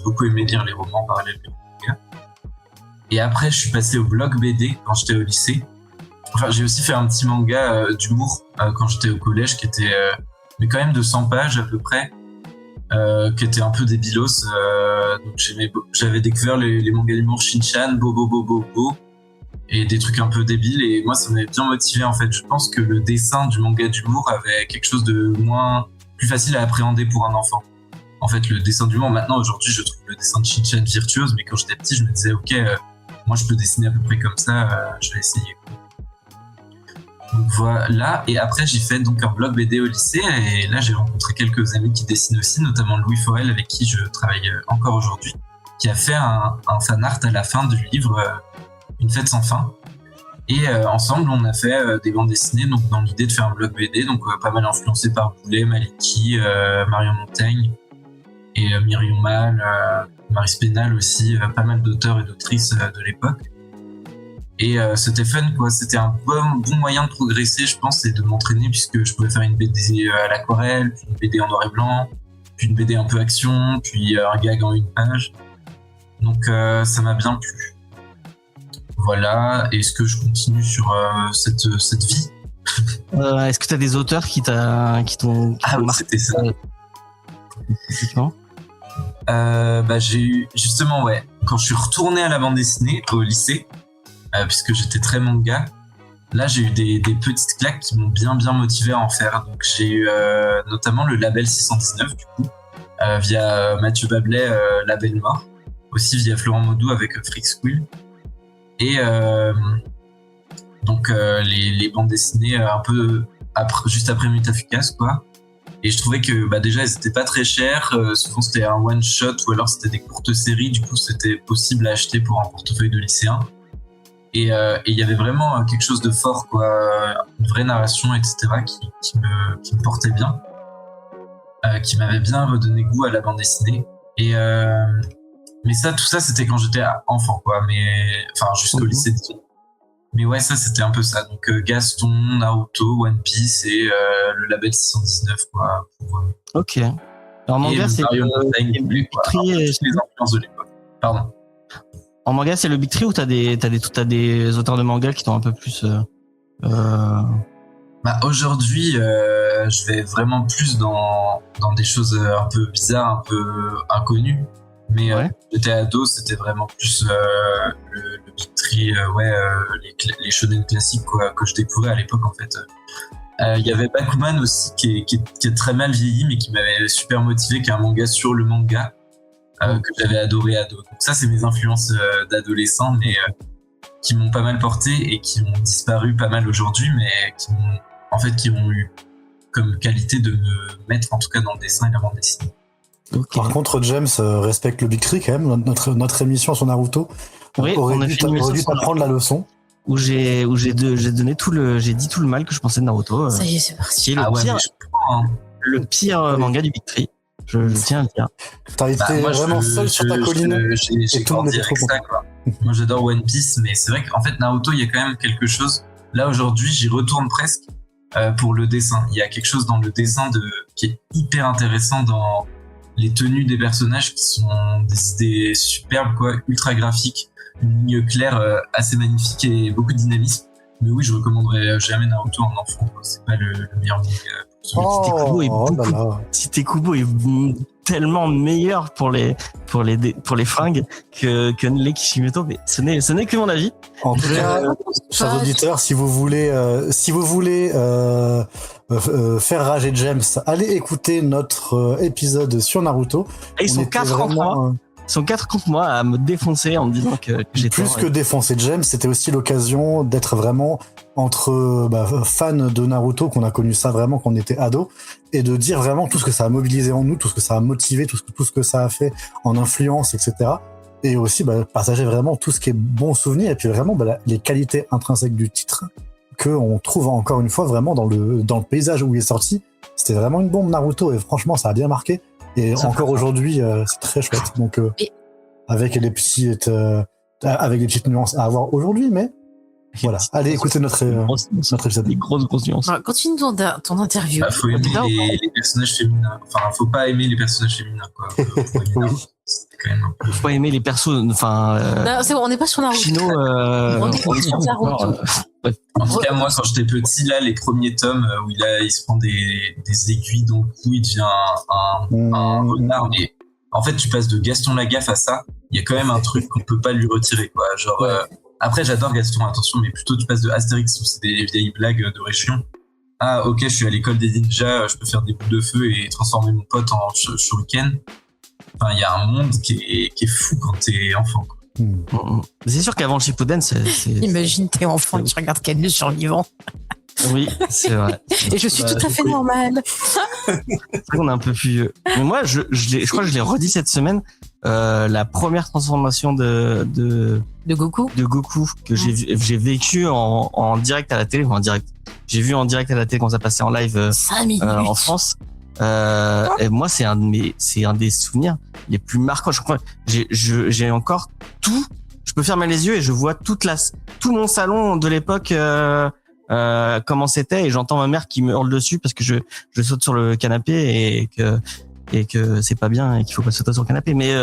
S2: beaucoup aimé lire les romans parallèles aux mangas. Et après, je suis passé au blog BD quand j'étais au lycée. Enfin, j'ai aussi fait un petit manga d'humour quand j'étais au collège qui était mais quand même de 100 pages à peu près, qui était un peu débilos. Donc j'avais découvert les mangas d'humour Shin-chan, Bo, et des trucs un peu débiles, et moi ça m'avait bien motivé en fait. Je pense que le dessin du manga d'humour avait quelque chose de plus facile à appréhender pour un enfant. En fait, le dessin d'humour, maintenant aujourd'hui je trouve le dessin de Shin-chan virtuose, mais quand j'étais petit je me disais ok, moi je peux dessiner à peu près comme ça, je vais essayer. Donc voilà, et après j'ai fait donc un blog BD au lycée, et là j'ai rencontré quelques amis qui dessinent aussi, notamment Louis Forel avec qui je travaille encore aujourd'hui, qui a fait un fan art à la fin du livre Une fête sans fin, et ensemble on a fait des bandes dessinées, donc dans l'idée de faire un blog BD, donc pas mal influencé par Boulet, Maliki, Marion Montaigne et Myrion Mal, Marie Spénal aussi, pas mal d'auteurs et d'autrices de l'époque. Et c'était fun, quoi. C'était un bon moyen de progresser, je pense, et de m'entraîner, puisque je pouvais faire une BD à l'aquarelle, puis une BD en noir et blanc, puis une BD un peu action, puis un gag en 1 page. Donc ça m'a bien plu. Voilà. Est-ce que je continue sur cette vie?
S1: Est-ce que tu as des auteurs qui t'ont marqué?
S2: C'était ça. J'ai eu, justement, ouais, quand je suis retourné à la bande dessinée au lycée, puisque j'étais très manga, là j'ai eu des petites claques qui m'ont bien motivé à en faire. Donc j'ai eu notamment le label 619 du coup, via Mathieu Bablet, Label Mort, aussi via Florent Maudou avec Freak Squill, et donc les bandes dessinées un peu juste après Mutafukas, quoi. Et je trouvais que déjà elles étaient pas très chères, souvent c'était un one shot ou alors c'était des courtes séries, du coup c'était possible à acheter pour un portefeuille de lycéen. Et il y avait vraiment quelque chose de fort, quoi, une vraie narration, etc., qui me portait bien, qui m'avait bien redonné goût à la bande dessinée. Et mais tout ça c'était quand j'étais enfant, quoi, enfin jusqu'au lycée, disons. Mais ouais, ça c'était un peu ça. Donc Gaston, Naruto, One Piece et le label 619, quoi.
S1: Ok. Alors manga c'est le Big Tree,
S2: les influences de l'époque. Pardon.
S1: En manga, c'est le Big Tree ou t'as des auteurs de manga qui t'ont un peu plus
S2: aujourd'hui, je vais vraiment plus dans des choses un peu bizarres, un peu inconnues. Mais
S1: ouais.
S2: J'étais ado, c'était vraiment plus le Big Tree, les shonen classiques, quoi, que je découvrais à l'époque en fait. Il y avait Bakuman aussi qui est très mal vieilli, mais qui m'avait super motivé, qui est un manga sur le manga. Que j'avais adoré ado. Donc ça, c'est mes influences d'adolescent, mais qui m'ont pas mal porté et qui ont disparu pas mal aujourd'hui, mais qui ont eu comme qualité de me mettre en tout cas dans le dessin et la bande dessinée.
S1: Okay.
S3: Par contre, James respecte le Big Tree quand même. Notre émission sur Naruto aurait dû t'apprendre la leçon.
S1: Où j'ai dit tout le mal que je pensais de Naruto.
S4: Ça y est, c'est parti.
S1: Qui est le pire manga du Big Tree. Je tiens à le dire.
S3: T'as été vraiment seul sur ta colline.
S2: J'ai grandi avec ça, quoi. Moi, j'adore One Piece, mais c'est vrai qu'en fait, Naruto, il y a quand même quelque chose. Là, aujourd'hui, j'y retourne presque. pour le dessin. Il y a quelque chose dans le dessin qui est hyper intéressant dans les tenues des personnages qui sont des idées superbes, quoi, ultra graphiques, une ligne claire assez magnifique et beaucoup de dynamisme. Mais oui, je recommanderais jamais Naruto en enfant, quoi. C'est pas le meilleur manga.
S1: Tite Kubo est tellement meilleur pour les fringues que les Kishimoto, mais ce n'est que mon avis.
S3: En tout cas, chers auditeurs, si vous voulez faire rager James, allez écouter notre épisode sur Naruto.
S1: Et ils sont 4 contre moi. Ils sont 4 contre moi à me défoncer en me disant que j'ai
S3: plus que défoncer James, c'était aussi l'occasion d'être vraiment entre fans de Naruto, qu'on a connu ça vraiment quand on était ado, et de dire vraiment tout ce que ça a mobilisé en nous, tout ce que ça a motivé, tout ce que ça a fait en influence, etc. Et aussi partager vraiment tout ce qui est bon souvenir, et puis vraiment les qualités intrinsèques du titre que on trouve encore une fois vraiment dans le paysage où il est sorti. C'était vraiment une bombe Naruto, et franchement ça a bien marqué. Et ça encore aujourd'hui, c'est très chouette. Donc, avec des petites nuances à avoir aujourd'hui, mais voilà. Allez écouter notre épisode.
S1: Des grosses nuances.
S4: Alors, continue ton interview.
S2: Faut aimer les personnages féminins. Enfin, faut pas aimer les personnages féminins, quoi.
S1: Faut aimer les persos. Enfin.
S4: Non, c'est bon, on n'est pas sur Naruto.
S1: Chino.
S4: On est sur Naruto.
S2: En tout cas, moi, quand j'étais petit, là, les premiers tomes où il se prend des aiguilles dans le cou, il devient un renard. Mais en fait, tu passes de Gaston Lagaffe à ça. Il y a quand même un truc qu'on peut pas lui retirer, quoi. Genre, après, j'adore Gaston, attention, mais plutôt tu passes de Astérix où c'est des vieilles blagues de région. Ah, ok, je suis à l'école des ninjas, je peux faire des boules de feu et transformer mon pote en shuriken. Enfin, il y a un monde qui est fou quand t'es enfant, quoi.
S1: C'est sûr qu'avant Shippuden,
S4: Imagine t'es enfant et tu regardes Ken le survivant.
S1: Oui, c'est vrai.
S4: Et je suis tout à fait normale.
S1: C'est vrai qu'on est un peu plus vieux. Mais moi, je crois que je l'ai redit cette semaine. La première transformation de
S4: Goku.
S1: De Goku que j'ai vécu en direct à la télé, en direct. J'ai vu en direct à la télé quand ça passait en live
S4: 5 minutes.
S1: En France. Et moi, c'est un des souvenirs les plus marquants. Je crois, j'ai encore tout. Je peux fermer les yeux et je vois tout mon salon de l'époque, comment c'était, et j'entends ma mère qui me hurle dessus parce que je saute sur le canapé et que c'est pas bien et qu'il faut pas sauter sur le canapé. Mais,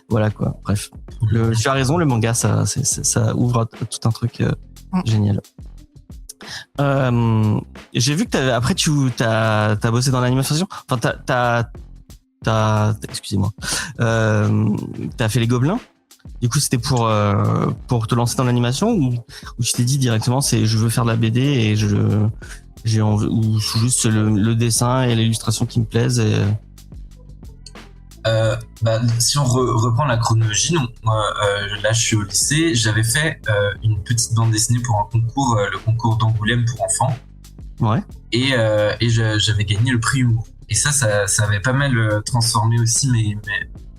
S1: voilà, quoi. Bref. Tu as raison, le manga, ça ouvre tout un truc, génial. J'ai vu que après t'as bossé dans l'animation. Enfin, excusez-moi. T'as fait les Gobelins. Du coup, c'était pour te lancer dans l'animation ou tu t'es dit directement je veux faire de la BD et j'ai envie, ou juste le dessin et l'illustration qui me plaisent et...
S2: si on reprend la chronologie, là je suis au lycée, j'avais fait une petite bande dessinée pour un concours, le concours d'Angoulême pour enfants.
S1: Ouais.
S2: Et j'avais gagné le prix humour. Et ça avait pas mal transformé aussi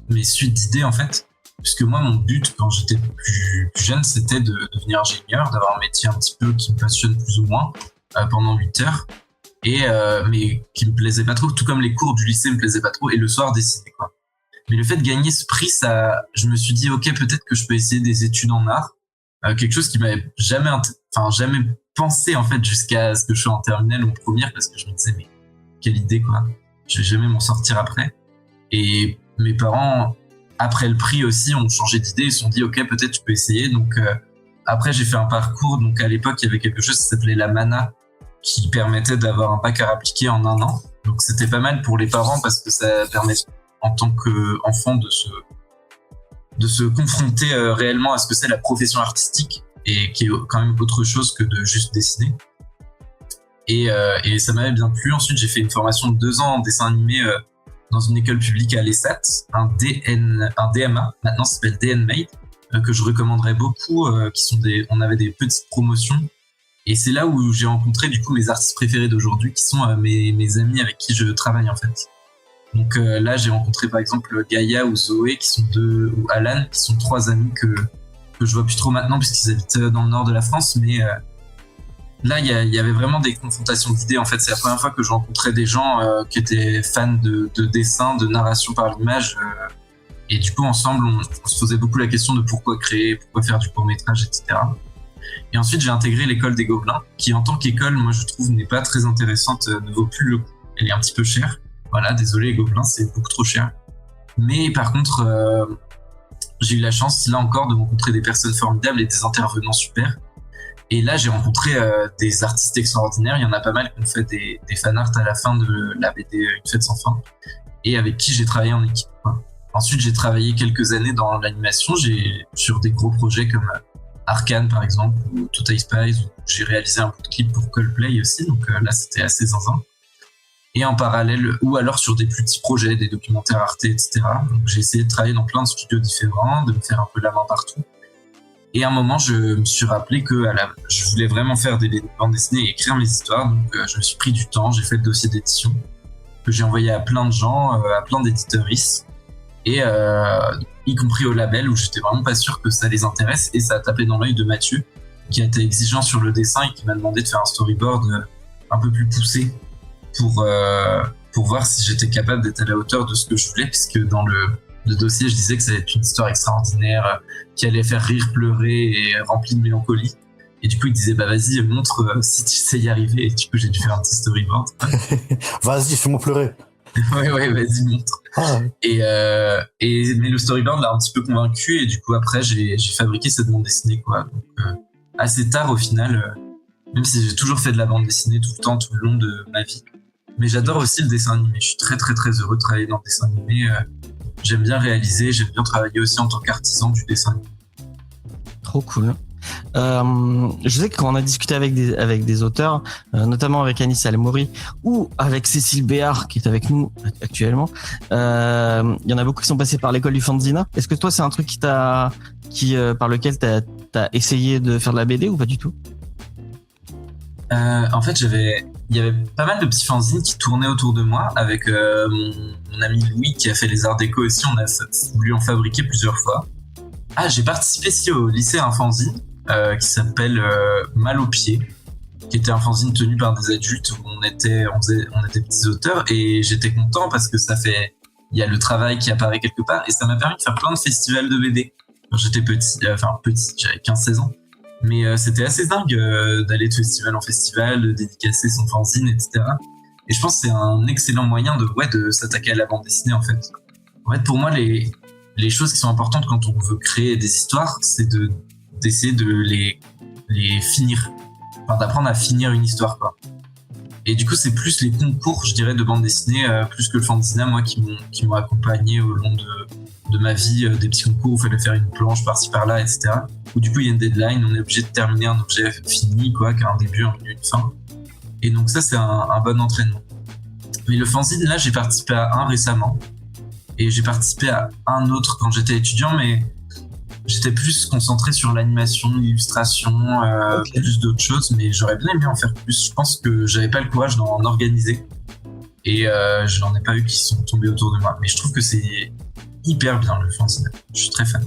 S2: mes suites d'idées en fait. Puisque moi, mon but quand j'étais plus jeune, c'était de devenir ingénieur, d'avoir un métier un petit peu qui me passionne plus ou moins pendant 8 heures. Mais qui me plaisait pas trop, tout comme les cours du lycée me plaisaient pas trop, et le soir dessiner, quoi. Mais le fait de gagner ce prix, je me suis dit, ok, peut-être que je peux essayer des études en art, quelque chose qui m'avait jamais pensé en fait jusqu'à ce que je sois en terminale ou en première, parce que je me disais, mais quelle idée, quoi. Je vais jamais m'en sortir après. Et mes parents, après le prix aussi, ont changé d'idée, ils se sont dit, ok, peut-être je peux essayer. Donc après, j'ai fait un parcours. Donc à l'époque, il y avait quelque chose qui s'appelait la MANA, qui permettait d'avoir un bac à appliquer en 1 an. Donc c'était pas mal pour les parents parce que ça permet en tant qu'enfant de se confronter réellement à ce que c'est la profession artistique et qui est quand même autre chose que de juste dessiner. Et ça m'avait bien plu. Ensuite, j'ai fait une formation de 2 ans en dessin animé dans une école publique à l'ESAT, un DMA, maintenant ça s'appelle DNMade, que je recommanderais beaucoup, on avait des petites promotions. Et c'est là où j'ai rencontré du coup mes artistes préférés d'aujourd'hui, qui sont mes amis avec qui je travaille en fait. Donc là, j'ai rencontré par exemple Gaïa ou Zoé, ou Alan, qui sont 3 amis que je vois plus trop maintenant puisqu'ils habitent dans le nord de la France. Mais là, il y avait vraiment des confrontations d'idées. En fait, c'est la première fois que je rencontrais des gens qui étaient fans de dessin, de narration par l'image. Et du coup, ensemble, on se posait beaucoup la question de pourquoi créer, pourquoi faire du court-métrage, etc. Et ensuite, j'ai intégré l'école des Gobelins, qui en tant qu'école, moi je trouve, n'est pas très intéressante, ne vaut plus le coup. Elle est un petit peu chère. Voilà, désolé les Gobelins, c'est beaucoup trop cher. Mais par contre, j'ai eu la chance, là encore, de rencontrer des personnes formidables et des intervenants super. Et là, j'ai rencontré des artistes extraordinaires. Il y en a pas mal qui ont fait des fanarts à la fin de la BD Une fête sans fin, et avec qui j'ai travaillé en équipe, quoi. Ensuite, j'ai travaillé quelques années dans l'animation, sur des gros projets comme Arcane, par exemple, ou Total Spies, où j'ai réalisé un bout de clip pour Coldplay aussi, donc là, c'était assez zinzin. Et en parallèle, ou alors sur des plus petits projets, des documentaires Arte, etc. Donc j'ai essayé de travailler dans plein de studios différents, de me faire un peu la main partout. Et à un moment, je me suis rappelé que je voulais vraiment faire des bandes dessinées et écrire mes histoires. Donc je me suis pris du temps, j'ai fait le dossier d'édition que j'ai envoyé à plein de gens, à plein d'éditeuristes, et y compris au label où j'étais vraiment pas sûr que ça les intéresse. Et ça a tapé dans l'œil de Mathieu, qui a été exigeant sur le dessin et qui m'a demandé de faire un storyboard un peu plus poussé pour voir si j'étais capable d'être à la hauteur de ce que je voulais, puisque dans le dossier, je disais que ça allait être une histoire extraordinaire, qui allait faire rire, pleurer et remplie de mélancolie. Et du coup, il disait, bah vas-y, montre si tu sais y arriver. Et du coup, j'ai dû faire un petit storyboard.
S3: Vas-y, fais-moi pleurer.
S2: ouais, vas-y, montre.
S3: Ah.
S2: Mais le storyboard l'a un petit peu convaincu, et du coup, après, j'ai fabriqué cette bande dessinée, quoi. Donc, assez tard, au final, même si j'ai toujours fait de la bande dessinée tout le temps, tout le long de ma vie. Mais j'adore aussi le dessin animé. Je suis très, très, très heureux de travailler dans le dessin animé. J'aime bien réaliser, j'aime bien travailler aussi en tant qu'artisan du dessin animé.
S1: Trop cool. Je sais que quand on a discuté avec des auteurs, notamment avec Anis Al-Mouri ou avec Cécile Béard qui est avec nous actuellement, il y en a beaucoup qui sont passés par l'école du fanzina. Est-ce que toi c'est un truc par lequel t'as essayé de faire de la BD ou pas du tout?
S2: En fait, il y avait pas mal de petits fanzines qui tournaient autour de moi avec mon ami Louis qui a fait les arts déco aussi. On a voulu en fabriquer plusieurs fois. J'ai participé ici au lycée à un fanzine qui s'appelle Mal aux pieds, qui était un fanzine tenu par des adultes où on était petits auteurs, et j'étais content parce que il y a le travail qui apparaît quelque part, et ça m'a permis de faire plein de festivals de BD. Quand j'étais petit, j'avais 15-16 ans. Mais c'était assez dingue d'aller de festival en festival, de dédicacer son fanzine, etc. Et je pense que c'est un excellent moyen de s'attaquer à la bande dessinée, en fait. En fait, pour moi, les choses qui sont importantes quand on veut créer des histoires, c'est d'essayer de les finir. Enfin, d'apprendre à finir une histoire, quoi. Et du coup, c'est plus les concours, je dirais, de bande dessinée, plus que le fanzina, moi, qui m'ont accompagné au long de ma vie, des petits concours où il fallait faire une planche par-ci par-là, etc. Où du coup il y a une deadline, on est obligé de terminer un objet fini, quoi, qui a un début, un milieu, une fin. Et donc ça, c'est un bon entraînement. Mais le fanzine, là, j'ai participé à un récemment, et j'ai participé à un autre quand j'étais étudiant, mais j'étais plus concentré sur l'animation, l'illustration, plus d'autres choses, mais j'aurais bien aimé en faire plus. Je pense que j'avais pas le courage d'en organiser, et je n'en ai pas eu qui sont tombés autour de moi. Mais je trouve que c'est hyper bien le fanzine. Je suis très fan.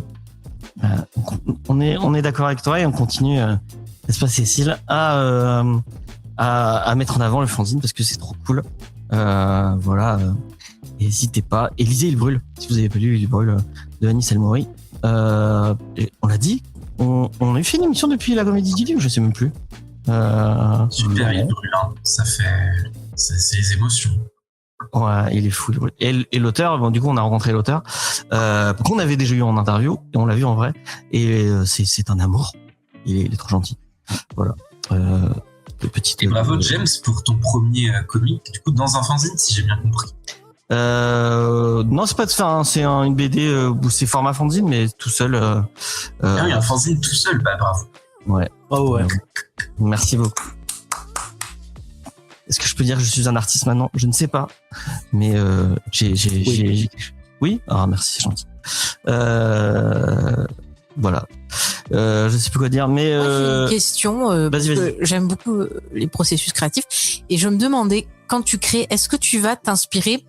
S1: On est d'accord avec toi, et on continue, n'est-ce pas Cécile, à mettre en avant le fanzine parce que c'est trop cool. Voilà. Et n'hésitez pas. Et lisez Il brûle. Si vous avez pas lu Il brûle de Anis Al-Mouri. On l'a dit. On a fait une émission depuis la Comédie du Livre, je sais même plus.
S2: Super, Il brûle. Hein. C'est les émotions.
S1: Ouais, il est fou. Et l'auteur, bon, du coup, on a rencontré l'auteur, qu'on avait déjà eu en interview, et on l'a vu en vrai. Et c'est un amour. Il est trop gentil. Voilà.
S2: Et bravo James pour ton premier comic, du coup, dans un fanzine, si j'ai bien compris.
S1: Non, c'est pas de faire, c'est une BD où c'est format fanzine, mais tout seul.
S2: Il y a un fanzine tout seul, bah bravo.
S1: Ouais.
S5: Oh ouais.
S1: Merci beaucoup. Est-ce que je peux dire que je suis un artiste maintenant? Je ne sais pas, mais j'ai. Oui. Ah merci, c'est gentil. Voilà. Je sais plus quoi dire, mais.
S4: Moi, j'ai une question.
S1: Vas-y.
S4: J'aime beaucoup les processus créatifs, et je me demandais, quand tu crées, est-ce que tu vas t'inspirer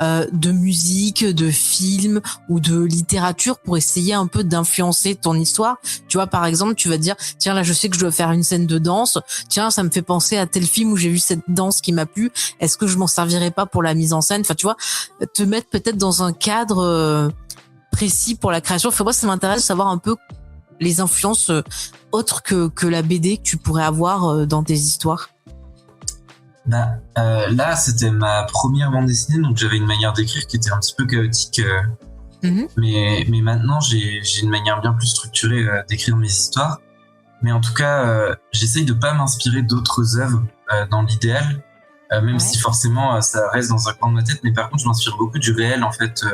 S4: de musique, de films ou de littérature pour essayer un peu d'influencer ton histoire? Tu vois, par exemple, tu vas te dire, tiens, là, je sais que je dois faire une scène de danse. Tiens, ça me fait penser à tel film où j'ai vu cette danse qui m'a plu. Est-ce que je m'en servirais pas pour la mise en scène? Enfin, tu vois, te mettre peut-être dans un cadre précis pour la création. Enfin, moi, ça m'intéresse de savoir un peu les influences autres que la BD que tu pourrais avoir dans tes histoires?
S2: Là, c'était ma première bande dessinée, donc j'avais une manière d'écrire qui était un petit peu chaotique. Mais maintenant, j'ai une manière bien plus structurée d'écrire mes histoires. Mais en tout cas, j'essaye de pas m'inspirer d'autres œuvres dans l'idéal, même si forcément ça reste dans un coin de ma tête. Mais par contre, je m'inspire beaucoup du réel, en fait,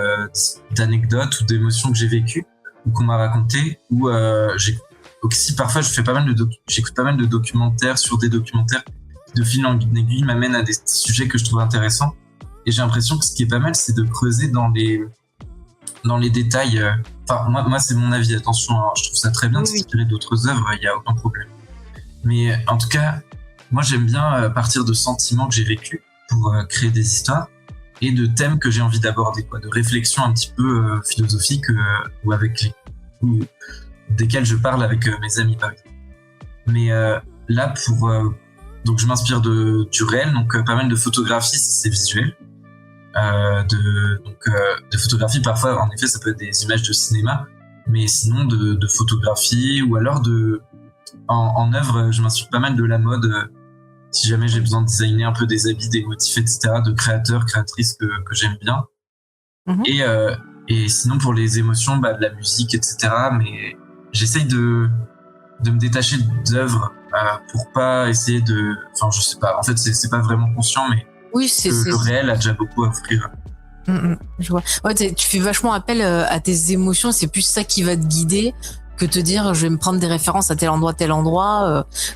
S2: d'anecdotes ou d'émotions que j'ai vécues ou qu'on m'a racontées. Ou j'ai aussi parfois, j'écoute pas mal de documentaires sur des documentaires qui, de fil en aiguille, m'amènent à des sujets que je trouve intéressants. Et j'ai l'impression que ce qui est pas mal, c'est de creuser dans les détails. Enfin, moi, c'est mon avis. Attention, hein, je trouve ça très bien de s'inspirer d'autres œuvres. Il y a aucun problème. Mais en tout cas, moi, j'aime bien partir de sentiments que j'ai vécus pour créer des histoires et de thèmes que j'ai envie d'aborder, quoi, de réflexions un petit peu philosophiques ou desquelles je parle avec mes amis, par exemple. Mais là, donc, je m'inspire du réel, donc pas mal de photographies si c'est visuel. De photographie, parfois en effet ça peut être des images de cinéma, mais sinon de photographie, ou alors en œuvre, je m'inspire pas mal de la mode, si jamais j'ai besoin de designer un peu des habits, des motifs, etc., de créateurs, créatrices que j'aime bien. Et sinon pour les émotions, de la musique, etc., mais j'essaye de me détacher d'œuvres pour pas essayer enfin je sais pas, en fait c'est pas vraiment conscient, mais
S4: oui,
S2: le réel a déjà beaucoup à offrir.
S4: Je vois. Ouais, tu fais vachement appel à tes émotions. C'est plus ça qui va te guider que te dire je vais me prendre des références à tel endroit.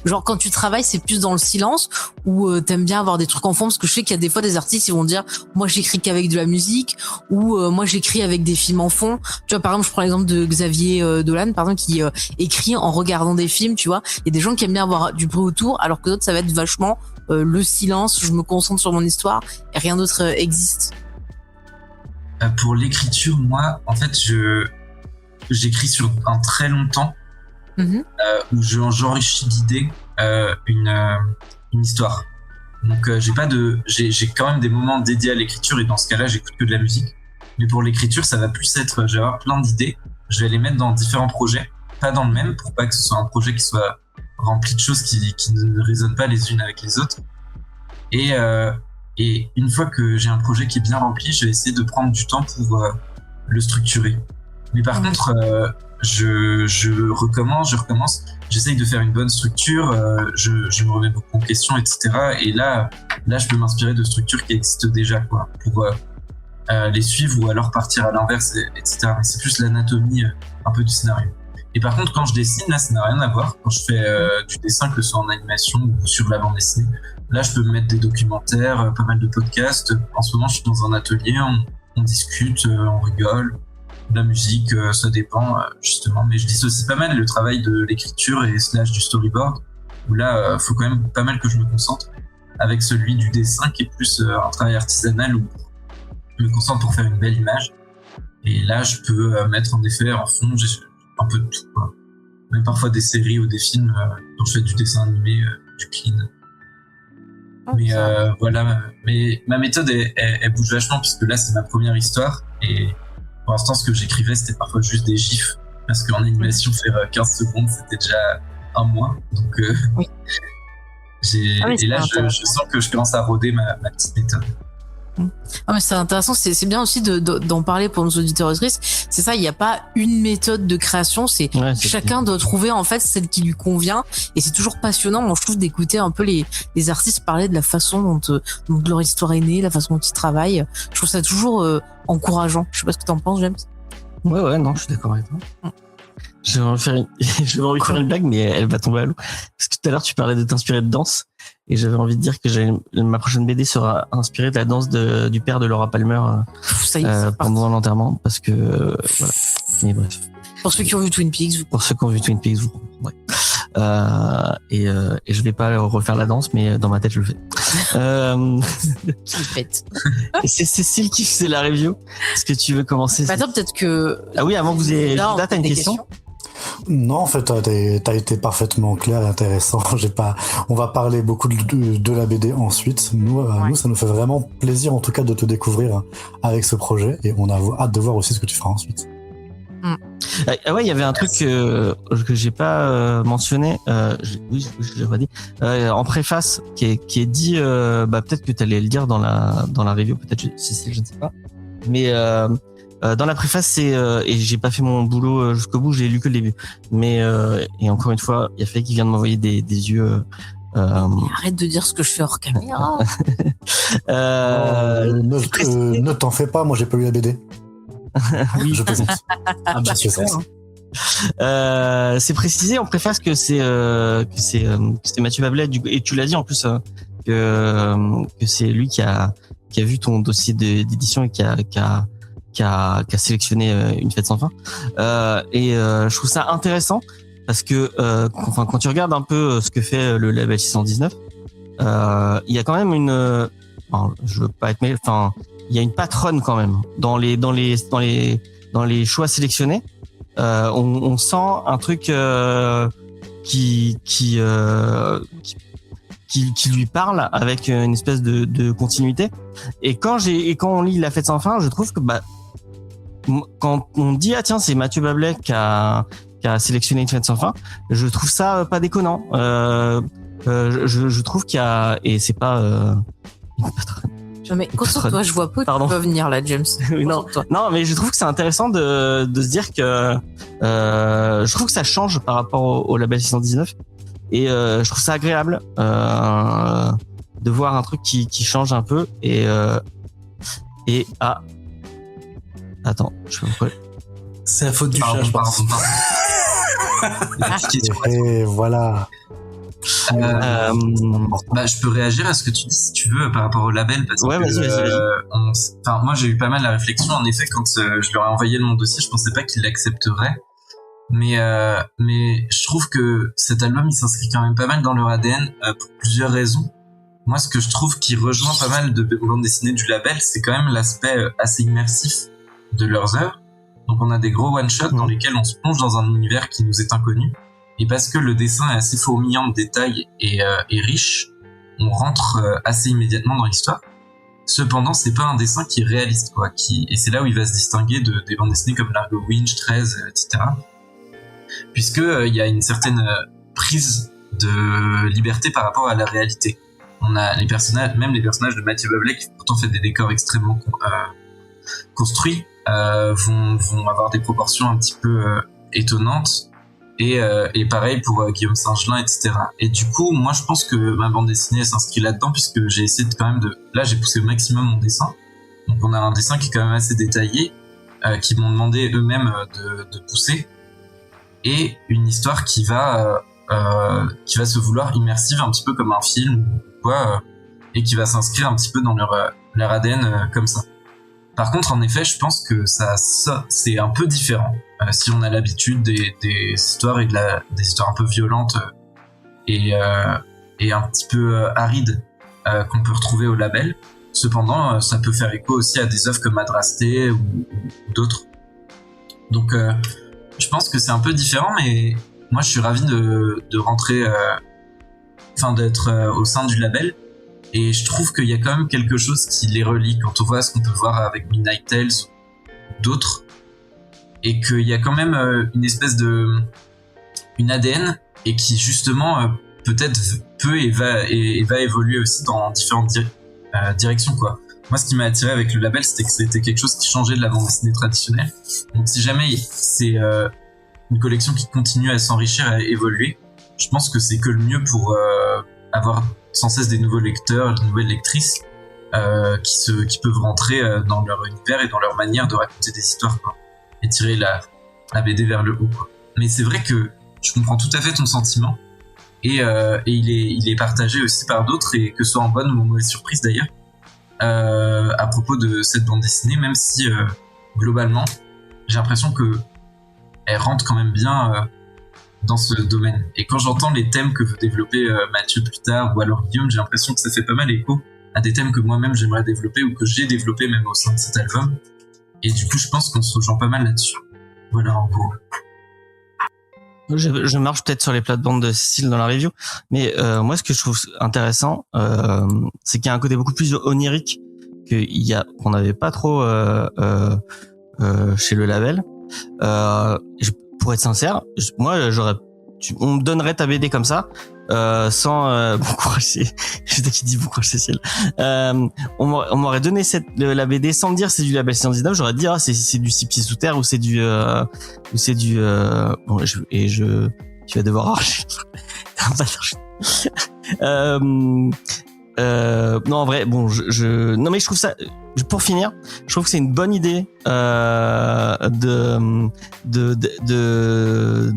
S4: Genre quand tu travailles, c'est plus dans le silence ou t'aimes bien avoir des trucs en fond, parce que je sais qu'il y a des fois des artistes ils vont dire moi j'écris qu'avec de la musique, ou moi j'écris avec des films en fond. Tu vois, par exemple, je prends l'exemple de Xavier Dolan par exemple, qui écrit en regardant des films. Tu vois, il y a des gens qui aiment bien avoir du bruit autour, alors que d'autres ça va être vachement le silence, je me concentre sur mon histoire et rien d'autre existe.
S2: Pour l'écriture, moi, en fait, j'écris sur un très long temps où j'enrichis d'idées une histoire. Donc, j'ai quand même des moments dédiés à l'écriture, et dans ce cas-là, j'écoute que de la musique. Mais pour l'écriture, ça va plus être, je vais avoir plein d'idées, je vais les mettre dans différents projets, pas dans le même, pour pas que ce soit un projet qui soit rempli de choses qui ne résonnent pas les unes avec les autres. Et une fois que j'ai un projet qui est bien rempli, je vais essayer de prendre du temps pour le structurer. Mais par contre, je recommence, j'essaye de faire une bonne structure, je me remets beaucoup en question, etc. Et là, je peux m'inspirer de structures qui existent déjà, quoi, pour les suivre, ou alors partir à l'inverse, etc. Mais c'est plus l'anatomie un peu du scénario. Et par contre, quand je dessine, là, ça n'a rien à voir. Quand je fais du dessin, que ce soit en animation ou sur la bande dessinée, là, je peux me mettre des documentaires, pas mal de podcasts. En ce moment, je suis dans un atelier, on discute, on rigole. La musique, ça dépend, justement. Mais je dissocie pas mal le travail de l'écriture et / du storyboard, où là, faut quand même pas mal que je me concentre, avec celui du dessin qui est plus un travail artisanal, où je me concentre pour faire une belle image. Et là, je peux mettre en effet en fond un peu de tout, quoi. Même parfois des séries ou des films dont je fais du dessin animé, du clean. Mais voilà, mais ma méthode elle bouge vachement, puisque là c'est ma première histoire, et pour l'instant ce que j'écrivais c'était parfois juste des gifs, parce qu'en animation faire 15 secondes c'était déjà un mois, donc et là je sens que je commence à roder ma petite méthode.
S4: Ah, mais c'est intéressant, c'est bien aussi d'en parler pour nos auditeurs et auditrices. C'est ça, il n'y a pas une méthode de création, chacun doit trouver en fait celle qui lui convient, et c'est toujours passionnant, moi je trouve, d'écouter un peu les artistes parler de la façon dont leur histoire est née, la façon dont ils travaillent. Je trouve ça toujours encourageant. Je sais pas ce que t'en penses, James.
S1: Ouais, non, je suis d'accord avec toi. Je vais envie de faire une blague, mais elle va tomber à l'eau. Parce que tout à l'heure, tu parlais de t'inspirer de danse. Et j'avais envie de dire que ma prochaine BD sera inspirée de la danse du père de Laura Palmer pendant l'enterrement. Parce que, voilà. Mais bref.
S4: Pour ceux qui ont vu Twin Peaks.
S1: Vous comprendrez. Et je vais pas refaire la danse, mais dans ma tête, je le fais.
S4: Tu le faites.
S1: Et c'est Cécile qui faisait la review. Est-ce que tu veux commencer?
S4: Attends, peut-être que...
S1: Ah oui, avant que vous ayez... Là, t'as une question?
S3: Non, en fait, t'as été parfaitement clair et intéressant. On va parler beaucoup de la BD ensuite. Nous, ça nous fait vraiment plaisir, en tout cas, de te découvrir avec ce projet, et on a hâte de voir aussi ce que tu feras ensuite.
S1: Ah ouais, il y avait un truc que j'ai pas mentionné. Oui, je l'ai pas dit. En préface, qui est dit. Peut-être que tu allais le dire dans la review, peut-être si je ne sais pas. Mais dans la préface, c'est et j'ai pas fait mon boulot jusqu'au bout. J'ai lu que le début. Mais et encore une fois, il y a Faye qui vient de m'envoyer des yeux.
S4: Arrête de dire ce que je fais hors caméra.
S3: Ne t'en fais pas, moi j'ai pas lu la BD.
S1: Oui,
S3: je plaisante.
S1: C'est précisé en préface que c'est Mathieu Bablet et tu l'as dit en plus que c'est lui qui a vu ton dossier d'édition et qui a sélectionné Une fête sans fin. Je trouve ça intéressant parce que quand tu regardes un peu ce que fait le label 619, il y a quand même je veux pas être il y a une patronne quand même dans les choix sélectionnés. On sent un truc qui lui parle avec une espèce de continuité. Et quand on lit La Fête sans fin, je trouve que quand on dit tiens, c'est Mathieu Bablet qui a sélectionné Une Fête sans fin, je trouve ça pas déconnant. Je trouve qu'il y a, et c'est pas une patronne.
S4: Non mais concentre-toi, je vois pas où tu vas venir là, James.
S1: Non, mais je trouve que c'est intéressant de se dire que je trouve que ça change par rapport au label 619 et je trouve ça agréable de voir un truc qui change un peu attends, je sais pas pourquoi.
S5: C'est la faute du chat, je pense.
S3: Et voilà.
S2: Je peux réagir à ce que tu dis si tu veux par rapport au label parce
S1: ouais,
S2: que
S1: vas-y.
S2: moi j'ai eu pas mal la réflexion en effet quand je leur ai envoyé mon dossier, je pensais pas qu'ils l'accepteraient, mais je trouve que cet album il s'inscrit quand même pas mal dans leur ADN pour plusieurs raisons. Moi ce que je trouve qui rejoint pas mal de bandes dessinées du label, c'est quand même l'aspect assez immersif de leurs œuvres. Donc on a des gros one shot dans lesquels on se plonge dans un univers qui nous est inconnu. Et parce que le dessin est assez fourmillant de détails et riche, on rentre assez immédiatement dans l'histoire. Cependant, c'est pas un dessin qui est réaliste, quoi. Et c'est là où il va se distinguer des bandes dessinées comme Largo Winch, 13, etc. Puisque il y a une certaine prise de liberté par rapport à la réalité. On a les personnages de Mathieu Bablet, qui pourtant fait des décors extrêmement construits, vont avoir des proportions un petit peu étonnantes. Et pareil pour Guillaume Singelin, etc. Et du coup, moi, je pense que ma bande dessinée, elle s'inscrit là-dedans, puisque j'ai essayé là, j'ai poussé au maximum mon dessin. Donc, on a un dessin qui est quand même assez détaillé, qui m'ont demandé eux-mêmes de pousser. Et une histoire qui va se vouloir immersive, un petit peu comme un film, ou quoi, et qui va s'inscrire un petit peu dans leur ADN, comme ça. Par contre, en effet, je pense que ça c'est un peu différent. Si on a l'habitude des histoires et des histoires un peu violentes et un petit peu arides qu'on peut retrouver au label. Cependant, ça peut faire écho aussi à des œuvres comme Adrasté ou d'autres. Donc, je pense que c'est un peu différent, mais moi, je suis ravi de rentrer, d'être au sein du label. Et je trouve qu'il y a quand même quelque chose qui les relie quand on voit ce qu'on peut voir avec Midnight Tales ou d'autres. Et qu'il y a quand même une espèce une ADN et qui justement peut-être peut et va évoluer aussi dans différentes directions, quoi. Moi, ce qui m'a attiré avec le label, c'était que c'était quelque chose qui changeait de la bande dessinée traditionnelle. Donc si jamais c'est une collection qui continue à s'enrichir, à évoluer, je pense que c'est que le mieux pour avoir sans cesse des nouveaux lecteurs, de nouvelles lectrices qui peuvent rentrer dans leur univers et dans leur manière de raconter des histoires, quoi, et tirer la BD vers le haut, quoi. Mais c'est vrai que je comprends tout à fait ton sentiment et il est partagé aussi par d'autres, et que ce soit en bonne ou en mauvaise surprise d'ailleurs, à propos de cette bande dessinée, même si globalement j'ai l'impression que elle rentre quand même bien dans ce domaine. Et quand j'entends les thèmes que veut développer Mathieu plus tard, ou alors Guillaume, j'ai l'impression que ça fait pas mal écho à des thèmes que moi-même j'aimerais développer, ou que j'ai développé même au sein de cet album. Et du coup, je pense qu'on se rejoint pas mal là-dessus. Voilà, en gros.
S1: Je marche peut-être sur les plates-bandes de Cécile dans la review, mais moi, ce que je trouve intéressant, c'est qu'il y a un côté beaucoup plus onirique qu'on n'avait pas trop chez le label. Pour être sincère, moi on me donnerait ta BD comme ça, sans bon courage, je sais qui dit bon courage Cécile. On m'aurait donné la BD sans me dire c'est du label 619, j'aurais dit c'est du 6 pieds sous terre ou c'est du bon, tu vas devoir arracher. Non, en vrai, bon, non, mais je trouve ça, pour finir, je trouve que c'est une bonne idée, de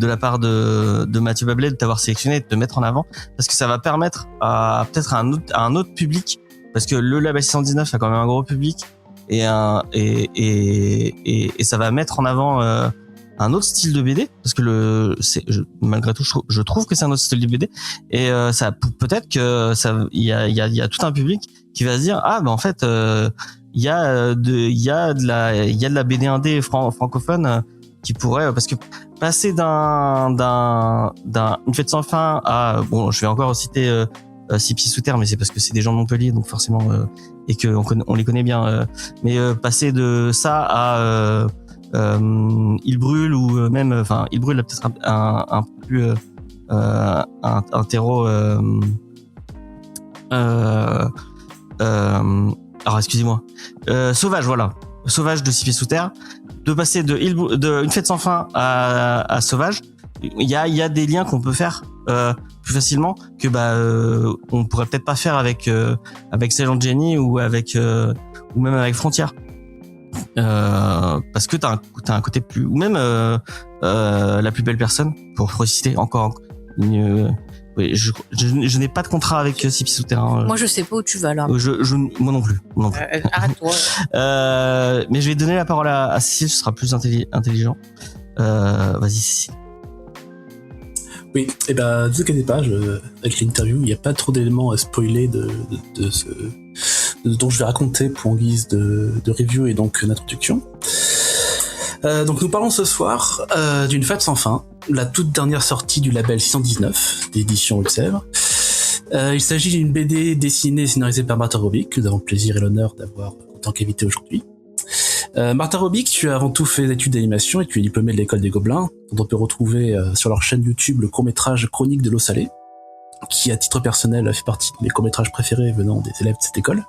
S1: la part de Mathieu Bablet de t'avoir sélectionné et de te mettre en avant, parce que ça va permettre à peut-être à un autre public, parce que le label 619 a quand même un gros public et ça va mettre en avant, un autre style de BD, parce que malgré tout je trouve que c'est un autre style de BD, et ça peut-être que ça il y a tout un public qui va se dire en fait il y a de la BD indé francophone qui pourrait, parce que passer d'une fête sans fin à, bon, je vais encore citer 6 pieds sous terre, mais c'est parce que c'est des gens de Montpellier, donc forcément et que on les connaît bien, mais passer de ça à Il brûle, ou même, enfin, Il brûle a peut-être un peu plus un terreau alors excusez-moi, Sauvage, voilà, Sauvage de 6 pieds sous terre, de passer de Une fête sans fin à Sauvage, il y a des liens qu'on peut faire plus facilement que on pourrait peut-être pas faire avec Silent Jenny ou même avec Frontières. Parce que t'as un côté plus, ou même La plus belle personne, pour citer encore oui, je n'ai pas de contrat avec 6 pieds sous terre.
S4: Moi je sais pas où tu vas là.
S1: Moi non plus.
S4: Arrête-toi.
S1: Mais je vais donner la parole à Cécile, ce sera plus intelligent. Vas-y Cécile.
S5: Oui, et ne vous inquiétez pas, avec l'interview, il n'y a pas trop d'éléments à spoiler dont je vais raconter pour en guise de review et donc d'introduction. Donc nous parlons ce soir d'une fête sans fin, la toute dernière sortie du label 619 d'édition Haute-Sèvres. Il s'agit d'une BD dessinée et scénarisée par Martin Robic, que nous avons le plaisir et l'honneur d'avoir en tant qu'invité aujourd'hui. Martin Robic, tu as avant tout fait des études d'animation et tu es diplômé de l'école des Gobelins, dont on peut retrouver sur leur chaîne YouTube le court-métrage Chronique de l'eau salée, qui à titre personnel fait partie de mes courts-métrages préférés venant des élèves de cette école.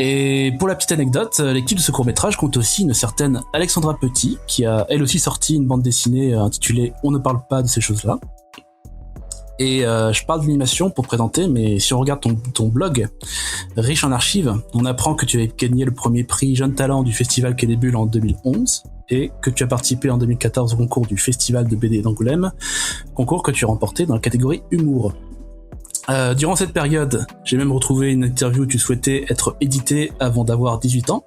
S5: Et pour la petite anecdote, l'équipe de ce court-métrage compte aussi une certaine Alexandra Petit, qui a elle aussi sorti une bande dessinée intitulée On ne parle pas de ces choses-là. Et je parle d'animation pour te présenter, mais si on regarde ton blog, riche en archives, on apprend que tu as gagné le premier prix Jeune Talent du Festival Quai des Bulles en 2011, et que tu as participé en 2014 au concours du Festival de BD d'Angoulême, concours que tu as remporté dans la catégorie Humour. Durant cette période, j'ai même retrouvé une interview où tu souhaitais être édité avant d'avoir 18 ans.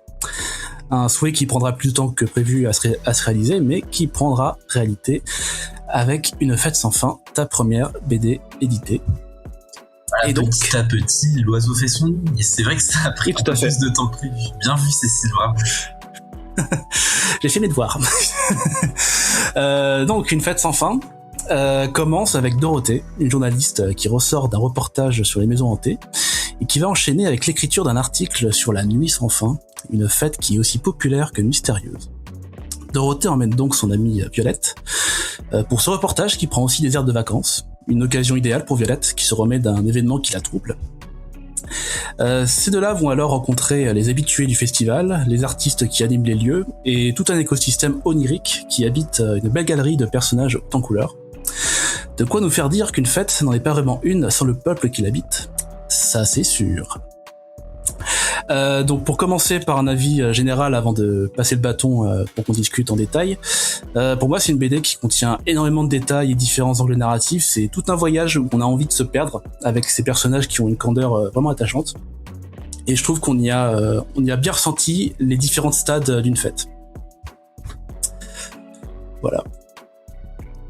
S5: Un souhait qui prendra plus de temps que prévu à se réaliser, mais qui prendra réalité avec Une fête sans fin, ta première BD éditée.
S2: Voilà,
S5: et donc,
S2: petit à petit, l'oiseau fait son nid. Et c'est vrai que ça a pris
S5: tout à fait
S2: plus de temps que prévu. Bien vu, Cécile, bravo.
S5: J'ai fait mes devoirs. Donc, Une fête sans fin commence avec Dorothée, une journaliste qui ressort d'un reportage sur les maisons hantées et qui va enchaîner avec l'écriture d'un article sur la nuit sans fin, une fête qui est aussi populaire que mystérieuse. Dorothée emmène donc son amie Violette pour ce reportage qui prend aussi des airs de vacances, une occasion idéale pour Violette qui se remet d'un événement qui la trouble. Ces deux-là vont alors rencontrer les habitués du festival, les artistes qui animent les lieux et tout un écosystème onirique qui habite une belle galerie de personnages en couleurs. De quoi nous faire dire qu'une fête n'en est pas vraiment une sans le peuple qui l'habite. Ça c'est sûr. Donc pour commencer par un avis général avant de passer le bâton pour qu'on discute en détail, pour moi c'est une BD qui contient énormément de détails et différents angles narratifs, c'est tout un voyage où on a envie de se perdre avec ces personnages qui ont une candeur vraiment attachante, et je trouve qu'on y a bien ressenti les différents stades d'une fête. Voilà.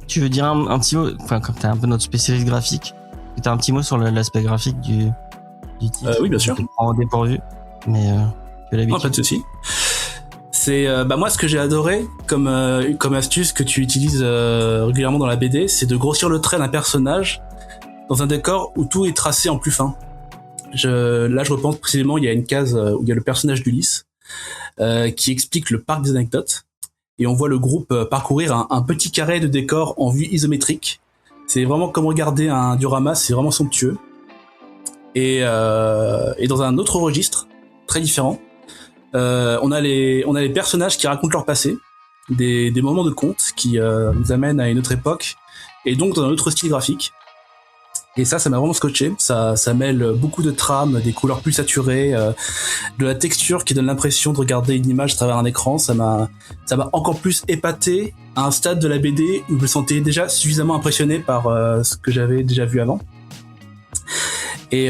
S1: Tu veux dire un petit mot, enfin comme t'es un peu notre spécialiste graphique, t'as un petit mot sur l'aspect graphique du titre?
S5: Oui bien sûr.
S1: Je te prends au dépourvu, mais tu as l'habitude.
S5: Non, pas de souci. C'est moi ce que j'ai adoré comme astuce que tu utilises régulièrement dans la BD, c'est de grossir le trait d'un personnage dans un décor où tout est tracé en plus fin. Là je repense précisément, il y a une case où il y a le personnage d'Ulysse qui explique le parc des anecdotes, et on voit le groupe parcourir un petit carré de décor en vue isométrique. C'est vraiment comme regarder un diorama, c'est vraiment somptueux. Et dans un autre registre, très différent, on a les personnages qui racontent leur passé, des moments de conte qui nous amènent à une autre époque, et donc dans un autre style graphique. Et ça m'a vraiment scotché. Ça mêle beaucoup de trames, des couleurs plus saturées, de la texture qui donne l'impression de regarder une image à travers un écran. Ça m'a encore plus épaté à un stade de la BD où je me sentais déjà suffisamment impressionné par ce que j'avais déjà vu avant. Et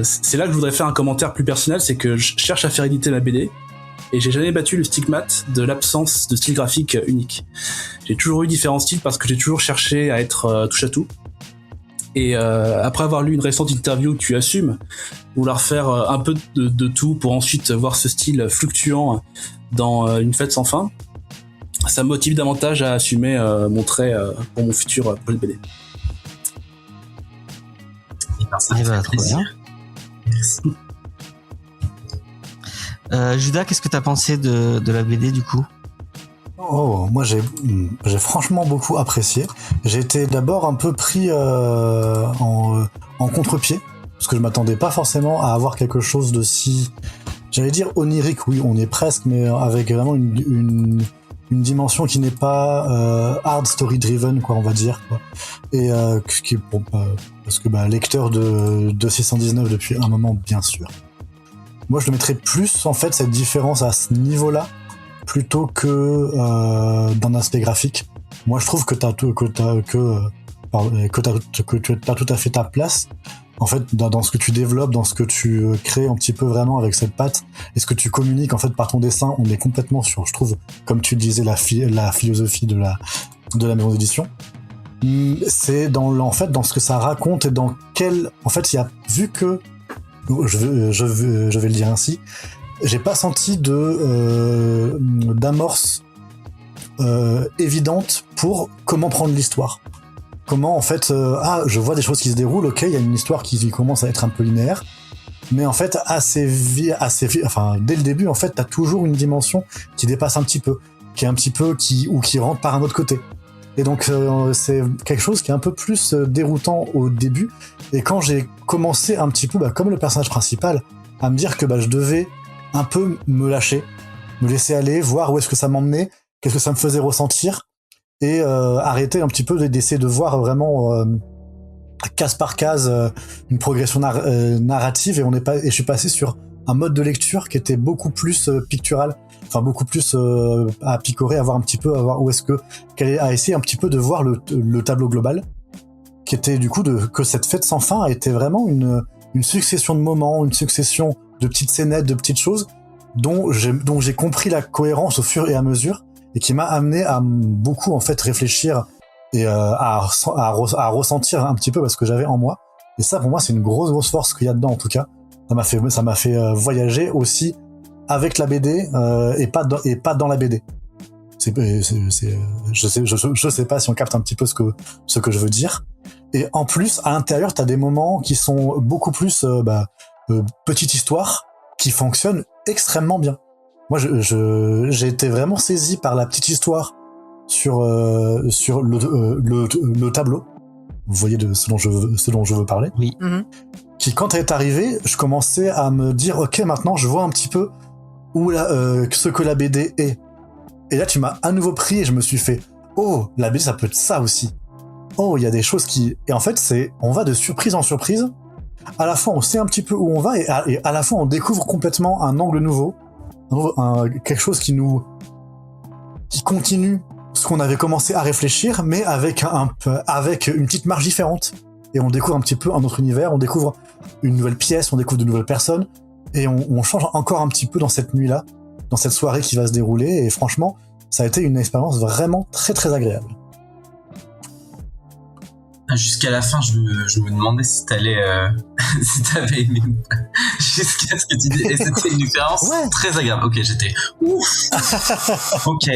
S5: c'est là que je voudrais faire un commentaire plus personnel, c'est que je cherche à faire éditer ma BD et j'ai jamais battu le stigmate de l'absence de style graphique unique. J'ai toujours eu différents styles parce que j'ai toujours cherché à être touche à tout. Et après avoir lu une récente interview où tu assumes vouloir faire un peu de tout pour ensuite voir ce style fluctuant dans une fête sans fin, ça me motive davantage à assumer mon trait pour mon futur projet de BD.
S2: Ça fait
S1: trop
S2: plaisir.
S1: bien. Judas, qu'est-ce que t'as pensé de la BD du coup?
S3: Oh, moi j'ai franchement beaucoup apprécié. J'ai été d'abord un peu pris en contre-pied, parce que je m'attendais pas forcément à avoir quelque chose de si, j'allais dire onirique, oui, on y est presque, mais avec vraiment une dimension qui n'est pas hard story driven, quoi, on va dire, quoi. Et qui bon, parce que lecteur de 619 depuis un moment, bien sûr. Moi, je le mettrais plus en fait cette différence à ce niveau-là, plutôt que d'un aspect graphique. Moi, je trouve que tu as tout à fait ta place. En fait, dans ce que tu développes, dans ce que tu crées un petit peu vraiment avec cette patte, et ce que tu communiques en fait par ton dessin, on est complètement sur, je trouve, comme tu le disais, la philosophie de la maison d'édition. C'est dans ce que ça raconte et dans quel, en fait, il y a vu que, je vais le dire ainsi, j'ai pas senti d'amorce évidente pour comment prendre l'histoire. Comment en fait, je vois des choses qui se déroulent, ok, il y a une histoire qui commence à être un peu linéaire, mais en fait dès le début en fait t'as toujours une dimension qui dépasse un petit peu, qui rentre par un autre côté. Et donc c'est quelque chose qui est un peu plus déroutant au début. Et quand j'ai commencé un petit peu, comme le personnage principal, à me dire que je devais un peu me lâcher, me laisser aller, voir où est-ce que ça m'emmenait, qu'est-ce que ça me faisait ressentir, et arrêter un petit peu d'essayer de voir vraiment case par case une progression narrative, et je suis passé sur un mode de lecture qui était beaucoup plus pictural, enfin beaucoup plus à picorer, à voir où est-ce que, à essayer un petit peu de voir le tableau global, qui était du coup que cette fête sans fin a été vraiment une succession de moments, une succession de petites scénettes, de petites choses dont j'ai compris la cohérence au fur et à mesure, et qui m'a amené à beaucoup en fait réfléchir et à ressentir un petit peu ce que j'avais en moi. Et ça, pour moi, c'est une grosse force qu'il y a dedans, en tout cas. Ça m'a fait voyager aussi avec la BD et pas dans la BD. Je sais pas si on capte un petit peu ce que je veux dire. Et en plus, à l'intérieur, t'as des moments qui sont beaucoup plus petite histoire, qui fonctionnent extrêmement bien. Moi, j'ai été vraiment saisi par la petite histoire sur le tableau. Vous voyez ce dont je veux parler.
S1: Oui.
S4: Mm-hmm.
S3: Qui, quand elle est arrivée, je commençais à me dire, ok, maintenant je vois un petit peu ce que la BD est. Et là, tu m'as à nouveau pris et je me suis fait, oh, la BD, ça peut être ça aussi. Oh, il y a des choses qui... Et en fait, on va de surprise en surprise. À la fois, on sait un petit peu où on va, et à la fois, on découvre complètement un angle nouveau, quelque chose qui continue ce qu'on avait commencé à réfléchir, mais avec une petite marge différente. Et on découvre un petit peu un autre univers, on découvre une nouvelle pièce, on découvre de nouvelles personnes, et on change encore un petit peu dans cette nuit-là, dans cette soirée qui va se dérouler, et franchement, ça a été une expérience vraiment très très agréable.
S2: Jusqu'à la fin, je me demandais si t'avais aimé ou pas. Jusqu'à ce que tu dis. Et c'était une expérience très agréable. Ok, j'étais ouf. Ok,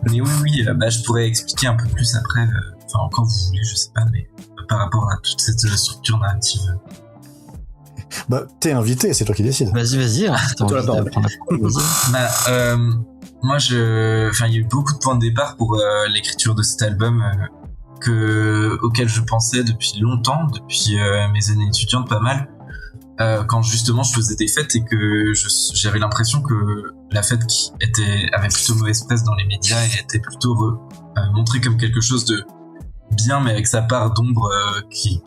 S2: mais oui, je pourrais expliquer un peu plus après. Quand vous voulez, je sais pas, mais par rapport à toute cette structure narrative.
S3: Bah, t'es invité, c'est toi qui décides.
S1: Vas-y, hein, si t'as
S3: Toi,
S1: envie
S3: la parole.
S1: de prendre la parole, vas-y.
S2: Moi, il y a eu beaucoup de points de départ pour l'écriture de cet album auquel je pensais depuis longtemps, depuis mes années étudiantes pas mal, quand justement je faisais des fêtes et que j'avais l'impression que la fête avait plutôt mauvaise presse dans les médias et était plutôt montrée comme quelque chose de bien, mais avec sa part d'ombre qui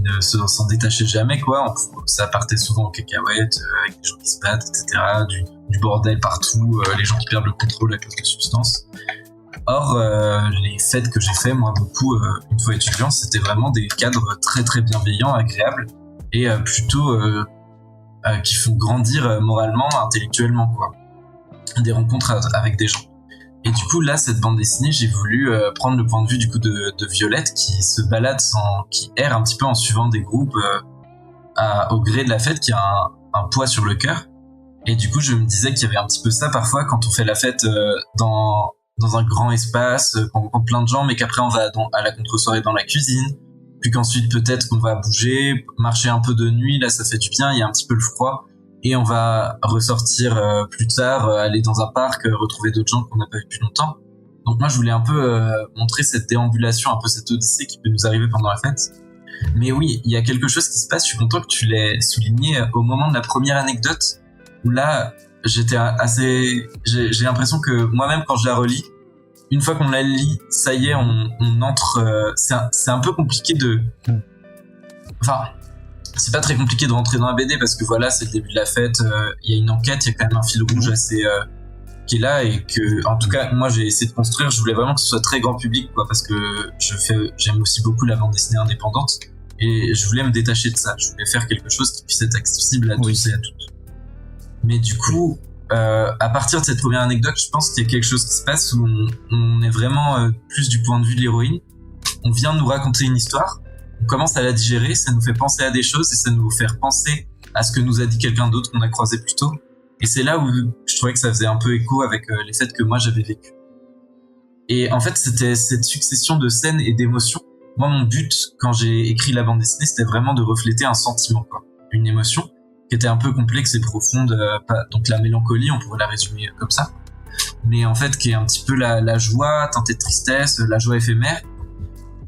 S2: ne s'en détachait jamais, quoi. Ça partait souvent en cacahuètes, avec des gens qui se battent, etc., du bordel partout, les gens qui perdent le contrôle à cause de substances. Or, les fêtes que j'ai fait, moi, beaucoup, une fois étudiant, c'était vraiment des cadres très très bienveillants, agréables, et plutôt qui font grandir moralement, intellectuellement, quoi. Des rencontres avec des gens. Et du coup, là, cette bande dessinée, j'ai voulu prendre le point de vue du coup de Violette qui se balade, qui erre un petit peu en suivant des groupes au gré de la fête, qui a un poids sur le cœur. Et du coup, je me disais qu'il y avait un petit peu ça parfois quand on fait la fête dans un grand espace, qu'on rencontre plein de gens, mais qu'après on va à la contre-soirée dans la cuisine, puis qu'ensuite peut-être qu'on va bouger, marcher un peu de nuit, là ça fait du bien, il y a un petit peu le froid, et on va ressortir plus tard, aller dans un parc, retrouver d'autres gens qu'on n'a pas vu depuis longtemps. Donc moi je voulais un peu montrer cette déambulation, un peu cette odyssée qui peut nous arriver pendant la fête. Mais oui, il y a quelque chose qui se passe, je suis content que tu l'aies souligné au moment de la première anecdote, où là j'étais j'ai l'impression que moi-même quand je la relis, une fois qu'on la lit, ça y est, on entre, c'est un peu compliqué enfin, c'est pas très compliqué de rentrer dans la BD parce que voilà, c'est le début de la fête, il y a une enquête, il y a quand même un fil rouge assez, qui est là et que, en tout cas, moi j'ai essayé de construire, je voulais vraiment que ce soit très grand public, quoi, parce que j'aime aussi beaucoup la bande dessinée indépendante et je voulais me détacher de ça, je voulais faire quelque chose qui puisse être accessible à tous et à toutes. Mais du coup, à partir de cette première anecdote, je pense qu'il y a quelque chose qui se passe où on est vraiment plus du point de vue de l'héroïne. On vient nous raconter une histoire, on commence à la digérer, ça nous fait penser à des choses et ça nous fait penser à ce que nous a dit quelqu'un d'autre qu'on a croisé plus tôt. Et c'est là où je trouvais que ça faisait un peu écho avec les fêtes que moi j'avais vécues. Et en fait, c'était cette succession de scènes et d'émotions. Moi, mon but, quand j'ai écrit la bande dessinée, c'était vraiment de refléter un sentiment, quoi, une émotion qui était un peu complexe et profonde. Donc la mélancolie, on pourrait la résumer comme ça. Mais en fait, qui est un petit peu la joie teintée de tristesse, la joie éphémère.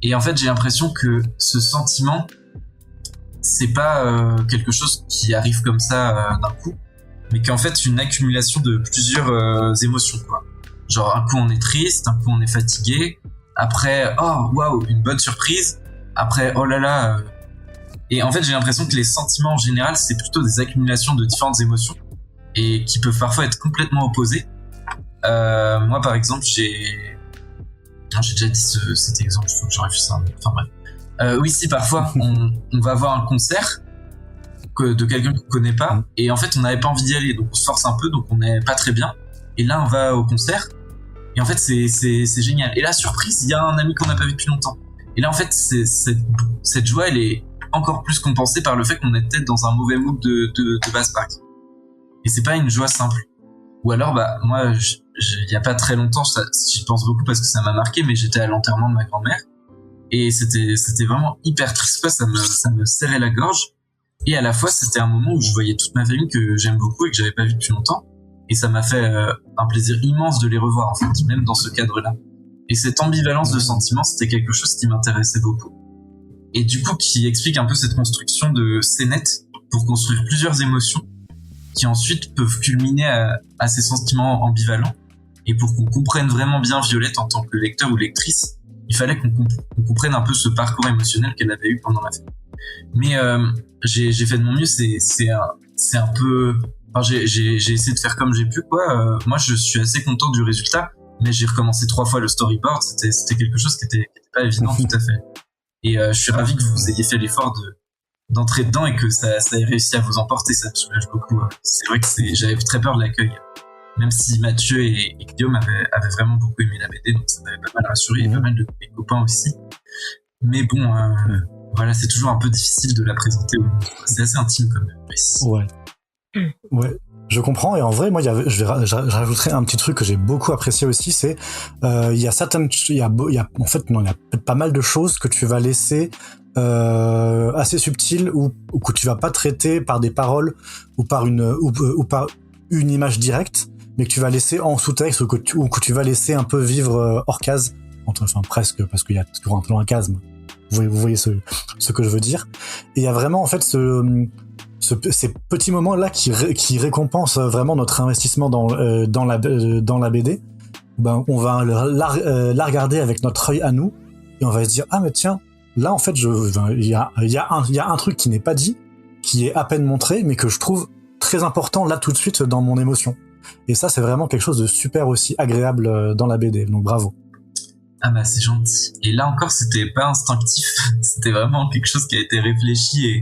S2: Et en fait, j'ai l'impression que ce sentiment, c'est pas quelque chose qui arrive comme ça d'un coup, mais qu'en fait, une accumulation de plusieurs émotions, quoi. Genre, un coup, on est triste, un coup, on est fatigué. Après, oh, waouh, une bonne surprise. Après, oh là là. Et en fait, j'ai l'impression que les sentiments en général, c'est plutôt des accumulations de différentes émotions et qui peuvent parfois être complètement opposées. Moi, par exemple, j'ai déjà dit cet exemple, il faut que je réfléchisse. Enfin bref. Oui, si parfois on va voir un concert de quelqu'un qu'on connaît pas et en fait on n'avait pas envie d'y aller, donc on se force un peu, donc on n'est pas très bien. Et là, on va au concert et en fait c'est génial. Et là, surprise, il y a un ami qu'on n'a pas vu depuis longtemps. Et là, en fait, cette joie, elle est encore plus compensée par le fait qu'on est peut-être dans un mauvais mood de base, par exemple. Et c'est pas une joie simple. Ou alors, bah, moi, il y a pas très longtemps, j'y pense beaucoup parce que ça m'a marqué, mais j'étais à l'enterrement de ma grand-mère. Et c'était vraiment hyper triste, quoi. Ça me serrait la gorge. Et à la fois, c'était un moment où je voyais toute ma famille que j'aime beaucoup et que j'avais pas vu depuis longtemps. Et ça m'a fait un plaisir immense de les revoir, en fait, même dans ce cadre-là. Et cette ambivalence de sentiments, c'était quelque chose qui m'intéressait beaucoup. Et du coup, qui explique un peu cette construction de scénettes pour construire plusieurs émotions qui ensuite peuvent culminer à ces sentiments ambivalents. Et pour qu'on comprenne vraiment bien Violette en tant que lecteur ou lectrice, il fallait qu'on comprenne un peu ce parcours émotionnel qu'elle avait eu pendant la fête. Mais j'ai fait de mon mieux, c'est un peu... Enfin, j'ai essayé de faire comme j'ai pu, quoi. Moi, je suis assez content du résultat, mais j'ai recommencé 3 fois le storyboard. C'était quelque chose qui était pas évident, tout à fait. Et je suis ravi que vous ayez fait l'effort d'entrer dedans et que ça ait réussi à vous emporter. Ça me soulage beaucoup. C'est vrai que j'avais très peur de l'accueil, même si Mathieu et Guillaume avaient vraiment beaucoup aimé la BD, donc ça m'avait pas mal rassuré, et pas mal de mes copains aussi. Mais bon, voilà, c'est toujours un peu difficile de la présenter au monde. C'est assez intime comme récit.
S3: Ouais. Je comprends, et en vrai, moi, je rajouterais un petit truc que j'ai beaucoup apprécié aussi, c'est il y a en fait, non, il y a pas mal de choses que tu vas laisser assez subtiles ou que tu vas pas traiter par des paroles ou par une image directe, mais que tu vas laisser en sous-texte ou que tu vas laisser un peu vivre hors case, enfin presque, parce qu'il y a toujours un peu un chasme. Vous voyez ce que je veux dire. Et il y a vraiment en fait ces petits moments là qui récompensent vraiment notre investissement dans la BD. Ben on va la regarder avec notre œil à nous et on va se dire ah mais tiens, là en fait il y a un truc qui n'est pas dit, qui est à peine montré, mais que je trouve très important là tout de suite dans mon émotion. Et ça c'est vraiment quelque chose de super aussi agréable dans la BD. Donc bravo.
S2: Ah bah c'est gentil. Et là encore c'était pas instinctif, c'était vraiment quelque chose qui a été réfléchi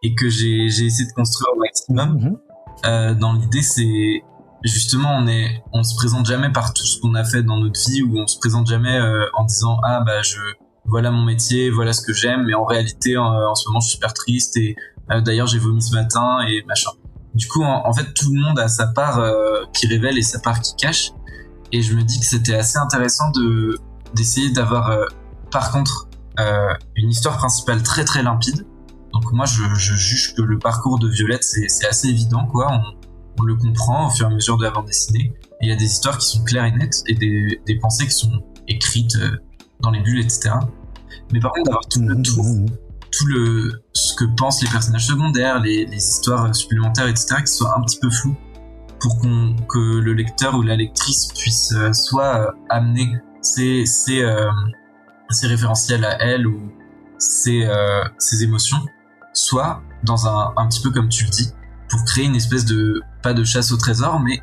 S2: et que j'ai essayé de construire au maximum. Dans l'idée, c'est justement on se présente jamais par tout ce qu'on a fait dans notre vie, ou on se présente jamais en disant ah bah voilà mon métier, voilà ce que j'aime, mais en réalité en ce moment je suis super triste et d'ailleurs j'ai vomi ce matin et machin. Du coup en fait tout le monde a sa part qui révèle et sa part qui cache, et je me dis que c'était assez intéressant d'essayer d'avoir par contre une histoire principale très très limpide. Donc moi je juge que le parcours de Violette c'est assez évident quoi, on le comprend au fur et à mesure de la bande dessinée, et il y a des histoires qui sont claires et nettes et des pensées qui sont écrites dans les bulles, etc. Mais par contre d'avoir tout le tour, ce que pensent les personnages secondaires, les histoires supplémentaires, etc., qui soient un petit peu floues pour que le lecteur ou la lectrice puisse soit amener ses référentiels à elle ou ses émotions, soit dans un petit peu comme tu le dis, pour créer une espèce de, pas de chasse au trésor, mais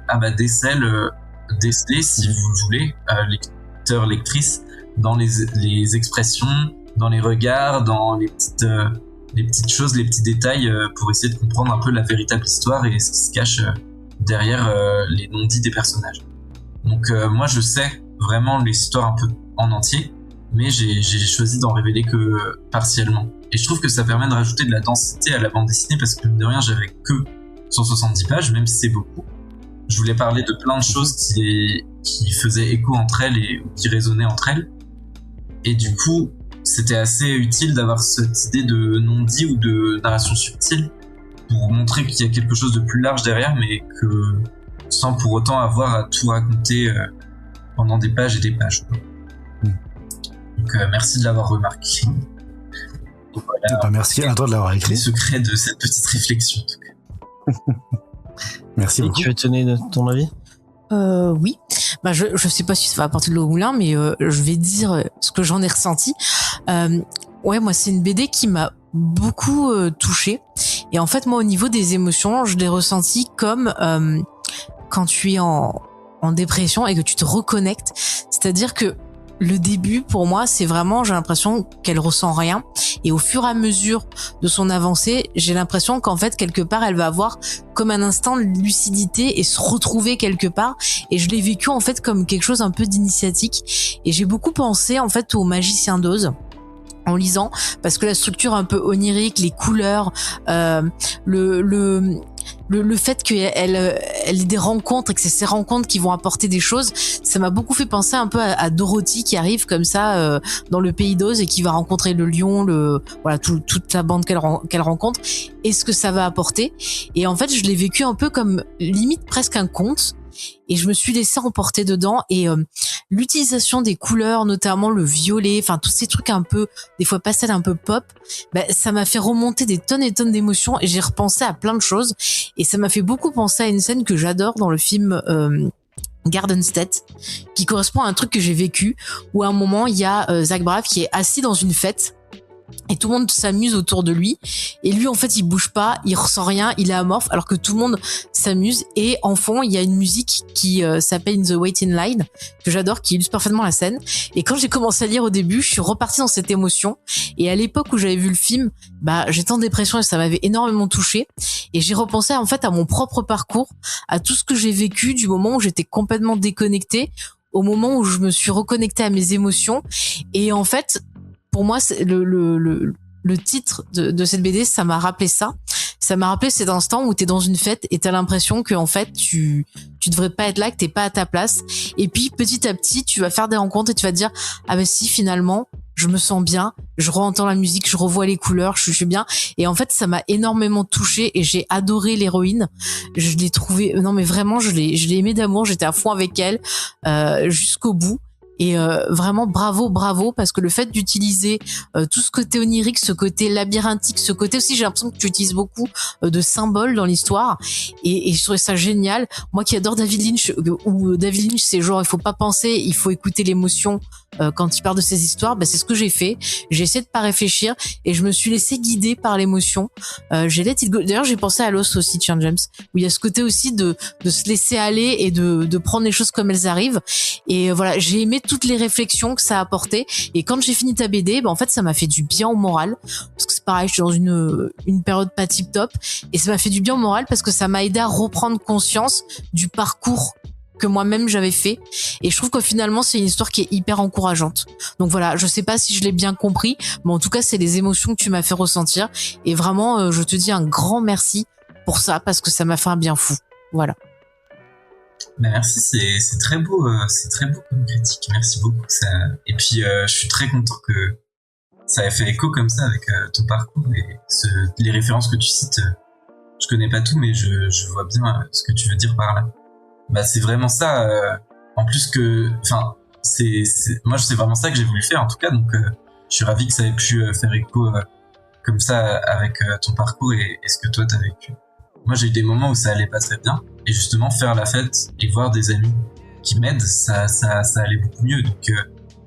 S2: déceler si vous le voulez, lecteur, lectrice, dans les expressions, dans les regards, dans les petites choses, les petits détails, pour essayer de comprendre un peu la véritable histoire et ce qui se cache derrière les non-dits des personnages. Donc moi je sais vraiment l'histoire un peu en entier, mais j'ai choisi d'en révéler que partiellement. Et je trouve que ça permet de rajouter de la densité à la bande dessinée, parce que de rien j'avais que 170 pages, même si c'est beaucoup. Je voulais parler de plein de choses qui faisaient écho entre elles et qui résonnaient entre elles. Et du coup, c'était assez utile d'avoir cette idée de non-dit ou de narration subtile pour montrer qu'il y a quelque chose de plus large derrière, mais que sans pour autant avoir à tout raconter pendant des pages et des pages. Donc merci de l'avoir remarqué. Donc, voilà,
S3: merci à toi de l'avoir écrit.
S2: Les secrets de cette petite réflexion.
S3: Merci beaucoup.
S1: Et tu veux te donner ton avis ?
S4: Oui. Bah je sais pas si ça va apporter de l'eau au moulin, mais je vais dire ce que j'en ai ressenti. Ouais, moi c'est une BD qui m'a beaucoup touchée. Et en fait moi au niveau des émotions, je l'ai ressenti comme quand tu es en dépression et que tu te reconnectes. C'est-à-dire que le début, pour moi, c'est vraiment, j'ai l'impression qu'elle ressent rien. Et au fur et à mesure de son avancée, j'ai l'impression qu'en fait, quelque part, elle va avoir comme un instant de lucidité et se retrouver quelque part. Et je l'ai vécu, en fait, comme quelque chose un peu d'initiatique. Et j'ai beaucoup pensé, en fait, au Magicien d'Oz en lisant, parce que la structure un peu onirique, les couleurs, le fait qu'elle ait des rencontres et que c'est ces rencontres qui vont apporter des choses, ça m'a beaucoup fait penser un peu à Dorothy qui arrive comme ça dans le pays d'Oz et qui va rencontrer le lion, voilà toute la bande qu'elle rencontre, et ce que ça va apporter. Et en fait, je l'ai vécu un peu comme limite presque un conte. Et je me suis laissée emporter dedans, et l'utilisation des couleurs, notamment le violet, enfin tous ces trucs un peu, des fois pastel, un peu pop, ça m'a fait remonter des tonnes et tonnes d'émotions, et j'ai repensé à plein de choses, et ça m'a fait beaucoup penser à une scène que j'adore dans le film Garden State, qui correspond à un truc que j'ai vécu, où à un moment il y a Zach Braff qui est assis dans une fête, et tout le monde s'amuse autour de lui, et lui en fait il bouge pas, il ressent rien, il est amorphe, alors que tout le monde s'amuse. Et en fond il y a une musique qui s'appelle In the Waiting Line, que j'adore, qui illustre parfaitement la scène. Et quand j'ai commencé à lire au début, je suis repartie dans cette émotion, et à l'époque où j'avais vu le film, j'étais en dépression et ça m'avait énormément touchée, et j'ai repensé en fait à mon propre parcours, à tout ce que j'ai vécu du moment où j'étais complètement déconnectée au moment où je me suis reconnectée à mes émotions. Et en fait, pour moi, le titre de cette BD, ça m'a rappelé ça. ça m'a rappelé cet instant où t'es dans une fête et t'as l'impression que en fait tu devrais pas être là, que t'es pas à ta place. Et puis petit à petit, tu vas faire des rencontres et tu vas te dire ah ben si finalement je me sens bien, je re-entends la musique, je revois les couleurs, je suis bien. Et en fait, ça m'a énormément touchée et j'ai adoré l'héroïne. Je l'ai trouvée, non mais vraiment, je l'ai aimée d'amour. J'étais à fond avec elle jusqu'au bout. Et vraiment bravo parce que le fait d'utiliser tout ce côté onirique, ce côté labyrinthique, ce côté aussi j'ai l'impression que tu utilises beaucoup de symboles dans l'histoire et je trouvais ça génial. Moi qui adore David Lynch, où David Lynch c'est genre il faut pas penser, il faut écouter l'émotion quand il parle de ses histoires, bah c'est ce que j'ai fait. J'ai essayé de pas réfléchir et je me suis laissé guider par l'émotion. J'ai let it go. D'ailleurs j'ai pensé à Lost aussi, tiens James, où il y a ce côté aussi de se laisser aller et de prendre les choses comme elles arrivent. Et voilà, j'ai aimé toutes les réflexions que ça a apporté. Et quand j'ai fini ta BD, en fait, ça m'a fait du bien au moral. Parce que c'est pareil, je suis dans une période pas tip top. Et ça m'a fait du bien au moral parce que ça m'a aidé à reprendre conscience du parcours que moi-même j'avais fait. Et je trouve que finalement, c'est une histoire qui est hyper encourageante. Donc voilà, je sais pas si je l'ai bien compris, mais en tout cas, c'est les émotions que tu m'as fait ressentir. Et vraiment, je te dis un grand merci pour ça parce que ça m'a fait un bien fou. Voilà.
S2: Bah merci, c'est très beau comme critique. Merci beaucoup. Ça... Et puis je suis très content que ça ait fait écho comme ça avec ton parcours et les références que tu cites. Je connais pas tout, mais je vois bien ce que tu veux dire par là. Bah c'est vraiment ça. En plus que, enfin, moi c'est vraiment ça que j'ai voulu faire en tout cas. Donc je suis ravi que ça ait pu faire écho comme ça avec ton parcours et ce que toi t'as vécu. Moi, j'ai eu des moments où ça allait pas très bien. Et justement, faire la fête et voir des amis qui m'aident, ça allait beaucoup mieux. Donc,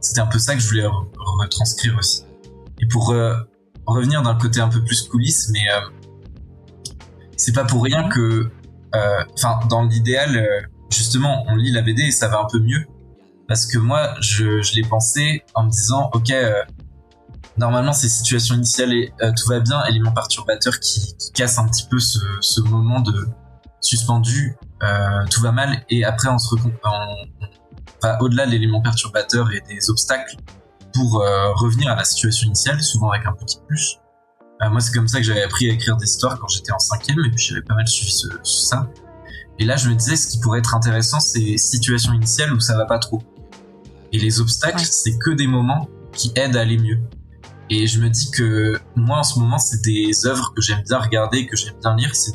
S2: c'était un peu ça que je voulais retranscrire aussi. Et pour revenir d'un côté un peu plus coulisses, mais c'est pas pour rien que, dans l'idéal, justement, on lit la BD et ça va un peu mieux. Parce que moi, je l'ai pensé en me disant, ok, normalement, ces situations initiales et tout va bien, élément perturbateur qui casse un petit peu ce moment de suspendu, tout va mal, et après on va au-delà de l'élément perturbateur et des obstacles pour revenir à la situation initiale, souvent avec un petit plus. Moi, c'est comme ça que j'avais appris à écrire des histoires quand j'étais en 5e, et puis j'avais pas mal suivi ça. Et là, je me disais, ce qui pourrait être intéressant, c'est les situations initiales où ça va pas trop. Et les obstacles, c'est que des moments qui aident à aller mieux. Et je me dis que moi, en ce moment, c'est des œuvres que j'aime bien regarder, que j'aime bien lire. C'est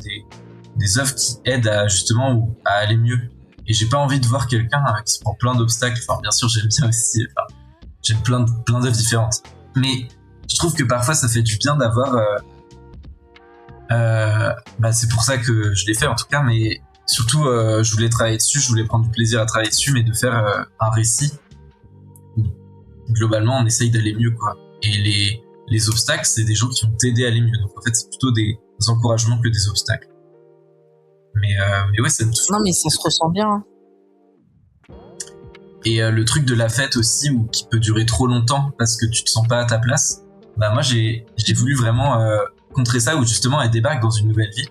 S2: des œuvres qui aident à aller mieux. Et j'ai pas envie de voir quelqu'un qui se prend plein d'obstacles. Enfin, bien sûr, j'aime bien aussi. J'aime plein d'œuvres différentes. Mais je trouve que parfois, ça fait du bien d'avoir. C'est pour ça que je l'ai fait en tout cas. Mais surtout, je voulais travailler dessus. Je voulais prendre du plaisir à travailler dessus, mais de faire un récit. Globalement, on essaye d'aller mieux, quoi. Et les obstacles, c'est des gens qui vont t'aider à aller mieux. Donc en fait, c'est plutôt des encouragements que des obstacles. Mais ouais, ça me touche.
S4: Non, mais ça se ressent bien. Hein.
S2: Et le truc de la fête aussi, qui peut durer trop longtemps parce que tu te sens pas à ta place. Bah moi, j'ai voulu vraiment contrer ça, où justement, elle débarque dans une nouvelle ville.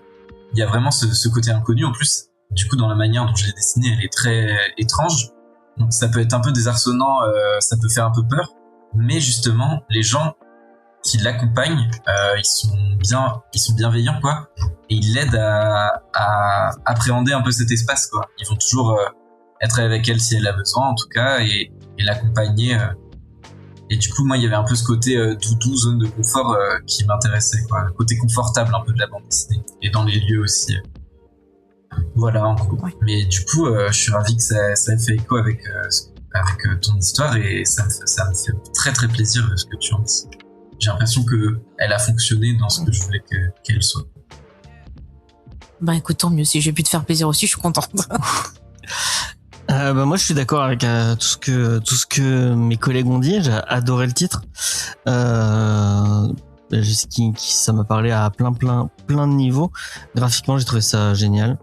S2: Il y a vraiment ce côté inconnu. En plus, du coup, dans la manière dont je l'ai dessinée, elle est très étrange. Donc ça peut être un peu désarçonnant, ça peut faire un peu peur. Mais justement, les gens qui l'accompagnent, ils sont bienveillants, quoi, et ils l'aident à appréhender un peu cet espace, quoi. Ils vont toujours être avec elle si elle a besoin, en tout cas, et l'accompagner. Et du coup, moi, il y avait un peu ce côté doudou, zone de confort qui m'intéressait, quoi, le côté confortable un peu de la bande dessinée, et dans les lieux aussi. Voilà, en gros. Ouais. Mais du coup, je suis ravi que ça ait fait écho avec ton histoire, et ça me fait très très plaisir ce que tu en dis. J'ai l'impression qu'elle a fonctionné dans ce que je voulais qu'elle soit.
S4: Bah écoute, tant mieux, si j'ai pu te faire plaisir aussi, je suis contente.
S1: Moi je suis d'accord avec tout ce que mes collègues ont dit. J'ai adoré le titre. Ça m'a parlé à plein de niveaux. Graphiquement, j'ai trouvé ça génial.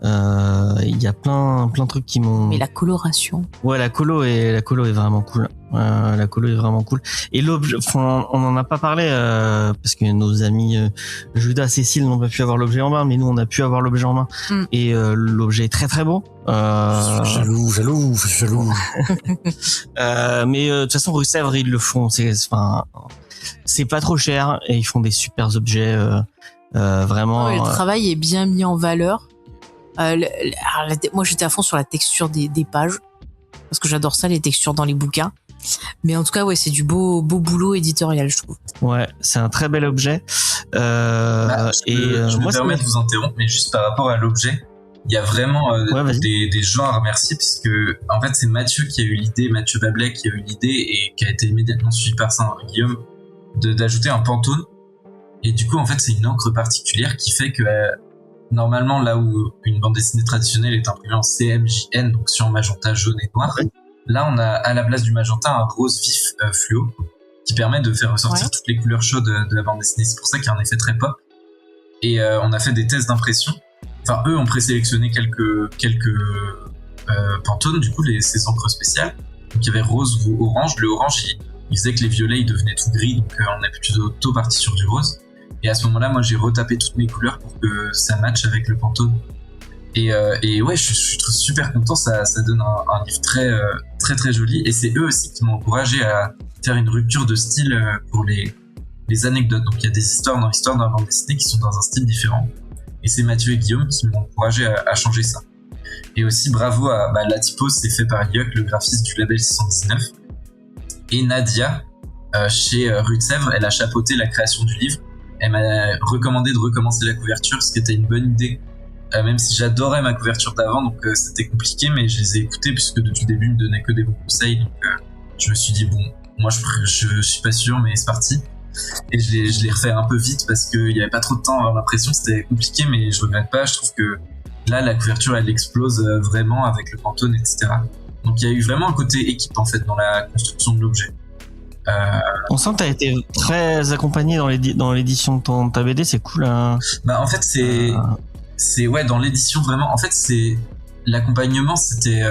S1: Il y a plein de trucs qui m'ont.
S4: Mais la coloration.
S1: Ouais, la colo est vraiment cool. La colo est vraiment cool. Et l'objet, on en a pas parlé parce que nos amis Judas, Cécile n'ont pas pu avoir l'objet en main, mais nous on a pu avoir l'objet en main. Et l'objet est très très beau.
S3: Jaloux.
S1: Mais de toute façon, rue Sèvres, ils le font. C'est pas trop cher et ils font des super objets. Vraiment.
S4: Le travail est bien mis en valeur. Moi, j'étais à fond sur la texture des pages parce que j'adore ça, les textures dans les bouquins. Mais en tout cas, ouais, c'est du beau boulot éditorial, je trouve.
S1: Ouais, c'est un très bel objet.
S2: Je me permets de vous interrompre, mais juste par rapport à l'objet, il y a vraiment des gens à remercier puisque en fait c'est Mathieu Bablet qui a eu l'idée et qui a été immédiatement suivi par Guillaume d'ajouter un Pantone. Et du coup, en fait, c'est une encre particulière qui fait que normalement, là où une bande dessinée traditionnelle est imprimée en CMJN, donc sur magenta, jaune et noir, là, on a à la place du magenta un rose vif fluo qui permet de faire ressortir toutes les couleurs chaudes de la bande dessinée. C'est pour ça qu'il y a un effet très pop. Et on a fait des tests d'impression. Enfin, eux ont présélectionné quelques Pantone, du coup, ces encres spéciales. Donc, il y avait rose ou orange. Le orange, il faisait que les violets, ils devenaient tout gris, donc on est plutôt parti sur du rose. Et à ce moment-là, moi, j'ai retapé toutes mes couleurs pour que ça matche avec le Pantone. Et ouais, je suis super content. Ça donne un livre très très joli. Et c'est eux aussi qui m'ont encouragé à faire une rupture de style pour les anecdotes. Donc il y a des histoires dans la bande dessinée qui sont dans un style différent. Et c'est Mathieu et Guillaume qui m'ont encouragé à changer ça. Et aussi bravo à la typo, c'est fait par Yuck, le graphiste du label 619. Et Nadia, chez Rue de Sèvres, elle a chapeauté la création du livre. Elle m'a recommandé de recommencer la couverture, ce qui était une bonne idée. Même si j'adorais ma couverture d'avant, donc c'était compliqué, mais je les ai écoutés puisque depuis le début, ils me donnaient que des bons conseils. Donc je me suis dit, bon, moi je suis pas sûr, mais c'est parti. Et je l'ai refait un peu vite parce qu'il y avait pas trop de temps avant l'impression, c'était compliqué, mais je regrette pas. Je trouve que là, la couverture, elle explose vraiment avec le Pantone, etc. Donc il y a eu vraiment un côté équipe en fait dans la construction de l'objet.
S1: On sent que t'as été très accompagné dans l'édition de ta BD, c'est cool. Hein.
S2: En fait, c'est ouais, dans l'édition vraiment. En fait, c'est l'accompagnement, c'était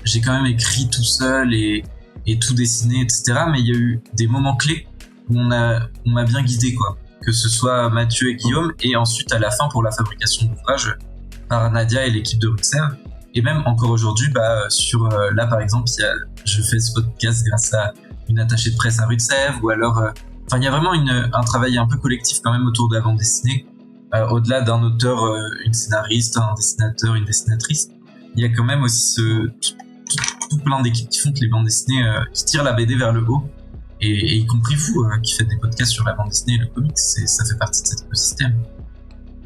S2: j'ai quand même écrit tout seul et tout dessiné, etc. Mais il y a eu des moments clés où on m'a bien guidé, quoi. Que ce soit Mathieu et Guillaume, et ensuite à la fin pour la fabrication de l'ouvrage par Nadia et l'équipe de Rue de Sèvres. Et même encore aujourd'hui, là par exemple, je fais ce podcast grâce à une attachée de presse à Rue de Sèvres, ou alors, il y a vraiment un travail un peu collectif quand même autour de la bande dessinée. Au-delà d'un auteur, une scénariste, un dessinateur, une dessinatrice, il y a quand même aussi tout plein d'équipes qui font que les bandes dessinées qui tirent la BD vers le haut, et y compris vous qui faites des podcasts sur la bande dessinée et le comics, ça fait partie de cet écosystème.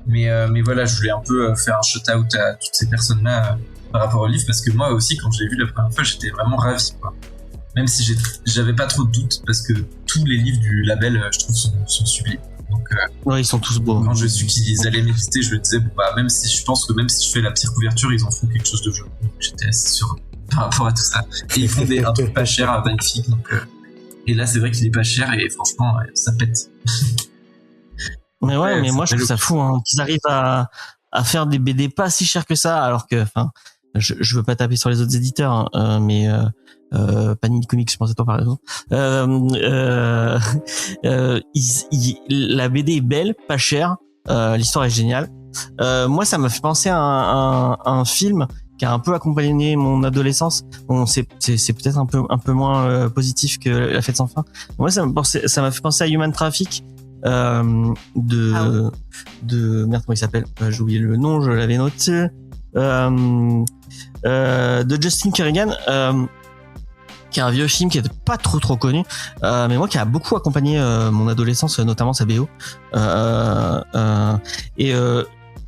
S2: Mais voilà, je voulais un peu faire un shout-out à toutes ces personnes-là par rapport au livre, parce que moi aussi, quand je l'ai vu la première fois, j'étais vraiment ravi, quoi. Même si j'avais pas trop de doutes, parce que tous les livres du label, je trouve, sont sublimes. Donc,
S1: ouais, ils sont tous beaux.
S2: Quand je suis qu'ils allaient m'éviter, je me disais, même si je fais la pire couverture, ils en font quelque chose de joli. Donc, j'étais assez sûr par rapport à tout ça. Et ils font un truc pas cher, magnifique. Donc, et là, c'est vrai qu'il est pas cher et franchement, ça pète.
S1: Mais ouais, mais moi, je trouve ça fou, hein, qu'ils arrivent à faire des BD pas si chers que ça, alors que, je veux pas taper sur les autres éditeurs, hein, mais Panini Comics, je pense à toi par exemple. La BD est belle, pas chère, l'histoire est géniale. Moi, ça m'a fait penser à un film qui a un peu accompagné mon adolescence. Bon, c'est peut-être un peu moins positif que La Fête sans fin. Moi, ça m'a fait penser à Human Traffic. De merde, comment il s'appelle, j'ai oublié le nom, je l'avais noté, de Justin Kerrigan, qui est un vieux film qui était pas trop connu, mais moi qui a beaucoup accompagné mon adolescence, notamment sa BO, et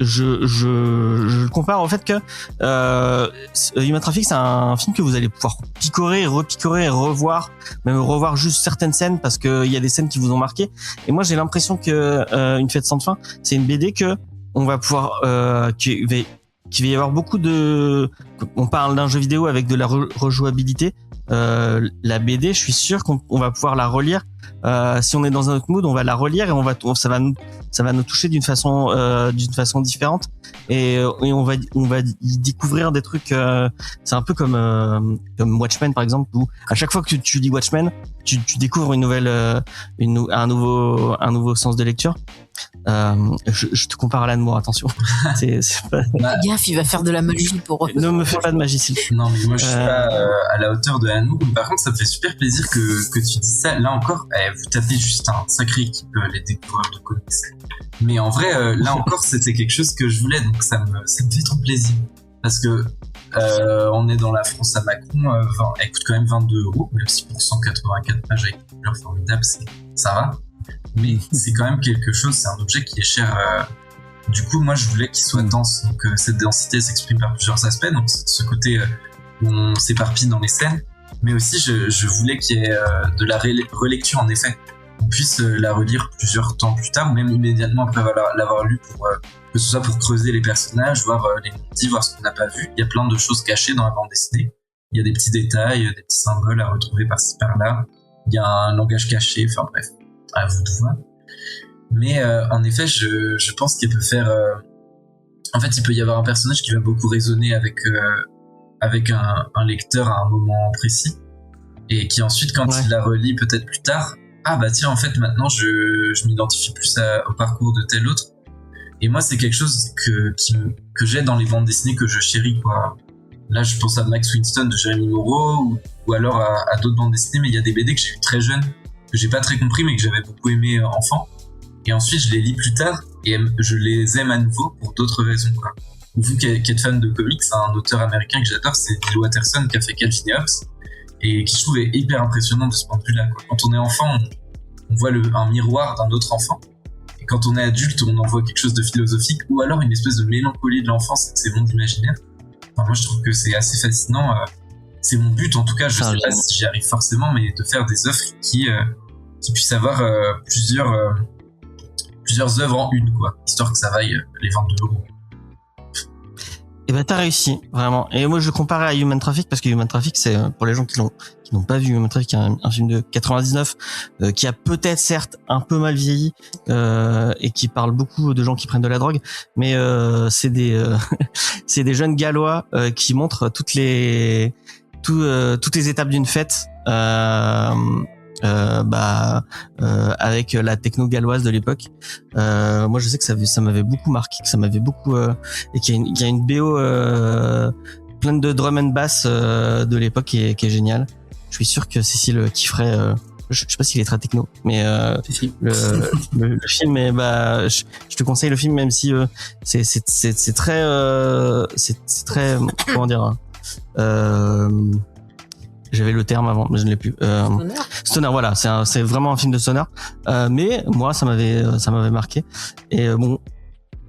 S1: je le compare au fait que Human Traffic, c'est un film que vous allez pouvoir picorer, repicorer et revoir, même revoir juste certaines scènes, parce que il y a des scènes qui vous ont marqué. Et moi, j'ai l'impression que Une Fête sans fin, c'est une BD que on va pouvoir qu'il va y avoir beaucoup de. On parle d'un jeu vidéo avec de la rejouabilité. La BD, je suis sûr qu'on va pouvoir la relire. Si on est dans un autre mood, on va la relire et ça va nous toucher d'une façon différente, et on va y découvrir des trucs. C'est un peu comme Watchmen par exemple, où à chaque fois que tu lis Watchmen, tu découvres une nouvelle, un nouveau sens de lecture. Je te compare à Alan Moore, attention. C'est pas...
S4: Fais gaffe, il va faire de la magie pour.
S1: Ne me fais pas de magie, s'il te plaît.
S2: Non, mais moi je suis pas à la hauteur de Alan Moore. Par contre, ça me fait super plaisir que tu dises ça. Là encore, vous tapez juste un sacré équipe, les découvreurs de comics. Mais en vrai, là encore, c'était quelque chose que je voulais, donc ça me fait trop plaisir. Parce que on est dans la France à Macron, elle coûte quand même 22€, même si pour 184 pages avec une couleur formidable, ça va. Mais c'est quand même quelque chose, c'est un objet qui est cher. Du coup, moi, je voulais qu'il soit dense. Donc, cette densité s'exprime par plusieurs aspects. Donc, ce côté où on s'éparpille dans les scènes. Mais aussi, je voulais qu'il y ait de la relecture, en effet. On puisse la relire plusieurs temps plus tard, ou même immédiatement après l'avoir lu, que ce soit pour creuser les personnages, voir les non-dits, voir ce qu'on n'a pas vu. Il y a plein de choses cachées dans la bande dessinée. Il y a des petits détails, des petits symboles à retrouver par-ci par-là. Il y a un langage caché, enfin bref, à vous de voir. Mais en effet, je pense qu'il peut faire... En fait, il peut y avoir un personnage qui va beaucoup résonner avec un lecteur à un moment précis, et qui ensuite, quand il la relit peut-être plus tard, ah bah tiens, en fait, maintenant, je m'identifie plus au parcours de tel autre. Et moi, c'est quelque chose que j'ai dans les bandes dessinées que je chéris, quoi. Là, je pense à Max Winston de Jérémy Moreau, ou alors à d'autres bandes dessinées, mais il y a des BD que j'ai eu très jeune, que j'ai pas très compris, mais que j'avais beaucoup aimé enfant. Et ensuite, je les lis plus tard, et je les aime à nouveau pour d'autres raisons, quoi. Vous qui êtes fan de comics, un auteur américain que j'adore, c'est Bill Watterson, qui a fait Calvin et Hobbes, et qui, je trouve, est hyper impressionnant de ce point de vue-là, quoi. Quand on est enfant, on voit un miroir d'un autre enfant, et quand on est adulte, on en voit quelque chose de philosophique, ou alors une espèce de mélancolie de l'enfance et de ses mondes imaginaires. Enfin, moi, je trouve que c'est assez fascinant. C'est mon but, en tout cas, je sais pas si j'y arrive forcément, mais de faire des œuvres qui puissent avoir plusieurs œuvres en une, quoi, histoire que ça vaille les 22€.
S1: Et ben t'as réussi, vraiment. Et moi je comparais à Human Traffic parce que Human Traffic, c'est pour les gens qui n'ont pas vu Human Traffic, un film de 99 qui a peut-être certes un peu mal vieilli et qui parle beaucoup de gens qui prennent de la drogue, mais c'est des c'est des jeunes Gallois qui montrent toutes les étapes d'une fête. Avec la techno galloise de l'époque. Moi je sais que ça m'avait beaucoup marqué, que ça m'avait beaucoup et qu'il y a une BO pleine de drum and bass de l'époque qui est géniale. Je suis sûr que Cécile kifferait. Je sais pas s'il est très techno, mais le film est je te conseille le film, même si c'est très comment dire, j'avais le terme avant, mais je ne l'ai plus. Stoner, voilà, c'est vraiment un film de stoner. Mais moi, ça m'avait marqué. Et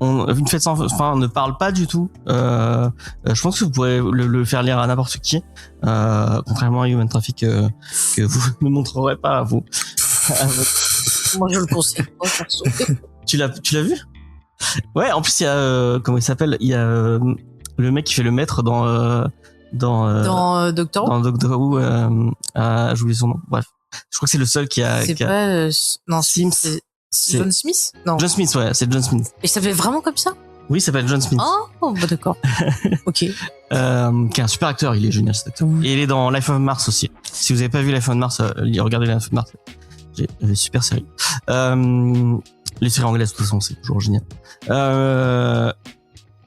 S1: Une fête sans fin ne parle pas du tout. Je pense que vous pourrez le faire lire à n'importe qui, contrairement à Human Traffic que vous ne montrerez pas à vous.
S4: Moi, je le conseille pas, perso.
S1: Tu l'as vu? Ouais. En plus, il y a comment il s'appelle? Il y a le mec qui fait le maître dans
S4: Doctor Who.
S1: Dans Doctor Who, j'ai oublié son nom. Bref, je crois que c'est le seul qui a.
S4: Non,
S1: Sims.
S4: C'est John Smith. Non.
S1: John Smith, ouais, c'est John Smith.
S4: Et ça fait vraiment comme ça?
S1: Oui, il s'appelle John Smith.
S4: Oh, bah d'accord. Ok.
S1: Qui est un super acteur, il est génial cet acteur. Et il est dans Life of Mars aussi. Si vous avez pas vu Life of Mars, regardez Life of Mars. Super série. Les séries anglaises, de toute façon, c'est toujours génial.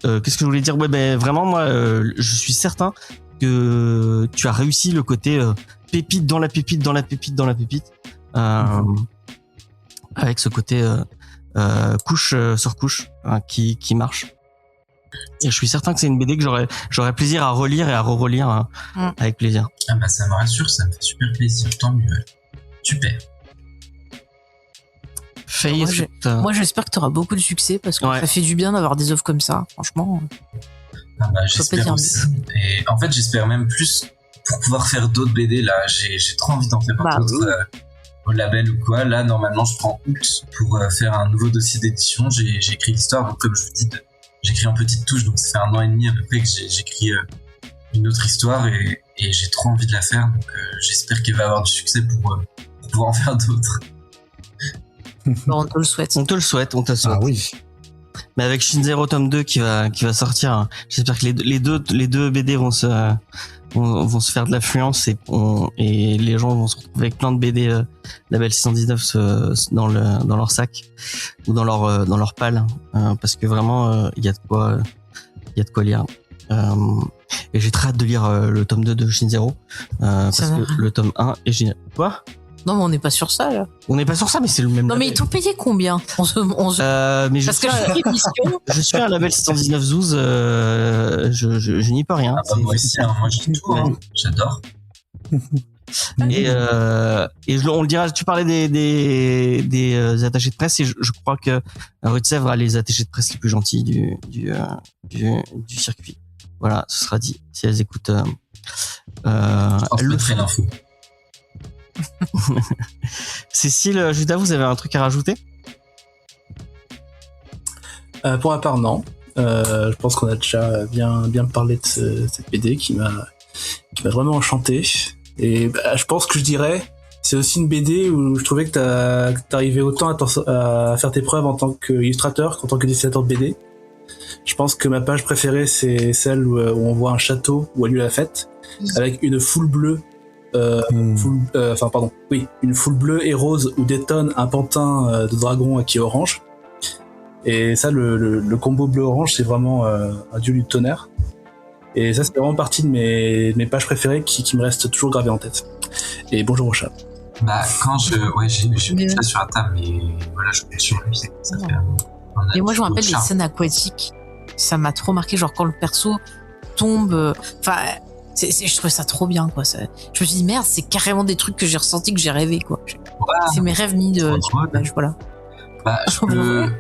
S1: Qu'est-ce que je voulais dire? Ouais, vraiment, moi, je suis certain que tu as réussi le côté pépite dans la pépite dans la pépite dans la pépite, avec ce côté couche sur couche qui marche. Et je suis certain que c'est une BD que j'aurais plaisir à relire et à re-relire avec plaisir.
S2: Ah bah ça me rassure, ça me fait super plaisir, tant mieux. Super.
S4: Moi, j'espère que tu auras beaucoup de succès parce que ça fait du bien d'avoir des offres comme ça, franchement.
S2: Ah bah, j'espère aussi. Et en fait, j'espère même plus pour pouvoir faire d'autres BD. Là, j'ai trop envie d'en faire d'autres au label ou quoi. Là, normalement, je prends août pour faire un nouveau dossier d'édition. J'ai écrit l'histoire, donc comme je vous dis, j'écris en petite touche, donc ça fait 1 an et demi à peu près que j'écris une autre histoire et j'ai trop envie de la faire. Donc j'espère qu'elle va avoir du succès pour pouvoir en faire d'autres.
S4: On te le souhaite.
S1: On te le souhaite.
S3: Ah oui.
S1: Mais avec Shin-Zero tome 2 qui va sortir, j'espère que les deux BD vont se faire de l'affluence et les gens vont se retrouver avec plein de BD label 619 dans leur sac ou dans leur palle, parce que vraiment il y a de quoi lire. Et j'ai très hâte de lire le tome 2 de Shin-Zero parce que le tome 1 est génial. Quoi?
S4: Non, mais on n'est pas sur ça, là.
S1: On n'est pas sur ça, mais c'est le même.
S4: Non, mais ils t'ont payé combien?
S1: Mais
S4: Parce que j'ai fait une mission.
S1: je suis un label 619 Zouz, je n'y peux rien.
S2: Ah, moi aussi, hein, moi j'ai tout, hein. J'adore.
S1: Et on le dira, tu parlais des attachés de presse, et je crois que Rue de Sèvres a les attachés de presse les plus gentils du circuit. Voilà, ce sera dit si elles écoutent.
S2: Le fait l'info.
S1: Cécile, Judas, vous avez un truc à rajouter?
S5: Pour ma part, non. Je pense qu'on a déjà bien parlé de cette BD qui m'a vraiment enchanté. Et je pense que je dirais, c'est aussi une BD où je trouvais que t'arrivais autant à faire tes preuves en tant qu'illustrateur qu'en tant que dessinateur de BD. Je pense que ma page préférée, c'est celle où on voit un château où a lieu la fête, avec une foule bleue, une foule bleue et rose où détonne un pantin de dragon qui est orange. Et ça, le combo bleu-orange, c'est vraiment un dieu du tonnerre. Et ça, c'est vraiment partie de mes pages préférées qui me restent toujours gravées en tête. Et bonjour au chat.
S2: Bah, quand j'ai mis ça sur la table, mais voilà, je suis sur lui, ça fait
S4: et moi, je me rappelle les scènes aquatiques. Ça m'a trop marqué, genre quand le perso tombe. Enfin, je trouvais ça trop bien, quoi. Je me suis dit, merde, c'est carrément des trucs que j'ai ressentis, que j'ai rêvé, quoi. C'est mes rêves mis de. Voilà.
S2: Bah,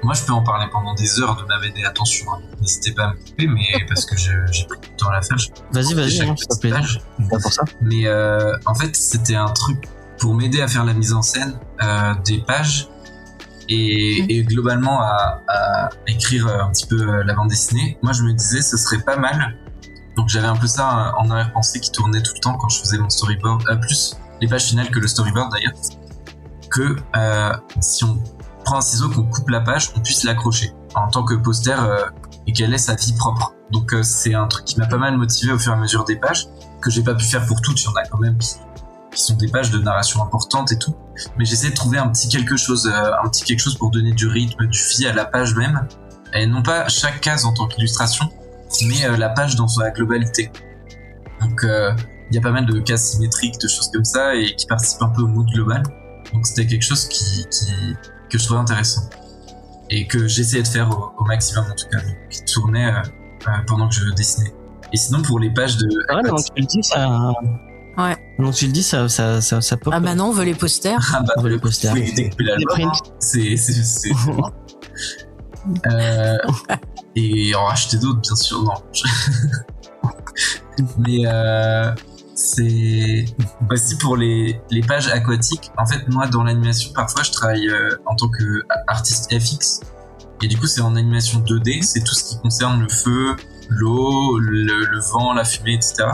S2: moi, je peux en parler pendant des heures de ma BD, attention, hein. N'hésitez pas à me couper, mais parce que j'ai pris du temps à la faire.
S1: Vas-y, ça te plaît. Pas pour ça.
S2: Mais en fait, c'était un truc pour m'aider à faire la mise en scène des pages et globalement à écrire un petit peu la bande dessinée. Moi, je me disais, ce serait pas mal. Donc, j'avais un peu ça en arrière-pensée qui tournait tout le temps quand je faisais mon storyboard, plus les pages finales que le storyboard d'ailleurs, que si on prend un ciseau, qu'on coupe la page, on puisse l'accrocher en tant que poster et qu'elle ait sa vie propre. Donc c'est un truc qui m'a pas mal motivé au fur et à mesure des pages, que j'ai pas pu faire pour toutes, il y en a quand même qui sont des pages de narration importantes et tout, mais j'essaie de trouver un petit quelque chose pour donner du rythme, du fil à la page même, et non pas chaque case en tant qu'illustration, mais la page dans sa globalité. Donc il y a pas mal de cases symétriques, de choses comme ça, et qui participent un peu au mood global. Donc c'était quelque chose que je trouvais intéressant et que j'essayais de faire au maximum, en tout cas, qui tournait pendant que je dessinais. Et sinon, pour les pages de...
S1: maintenant que tu le dis, ça...
S4: Ouais.
S1: Maintenant que tu le dis, ça peut...
S4: Ah bah non, on veut les posters.
S2: Ah bah,
S1: on veut les posters.
S2: Oui, découper l'album, c'est... et en racheter d'autres, bien sûr, non. Mais c'est aussi pour les pages aquatiques. En fait, moi, dans l'animation, parfois, je travaille en tant qu'artiste FX. Et du coup, c'est en animation 2D. C'est tout ce qui concerne le feu, l'eau, le vent, la fumée, etc.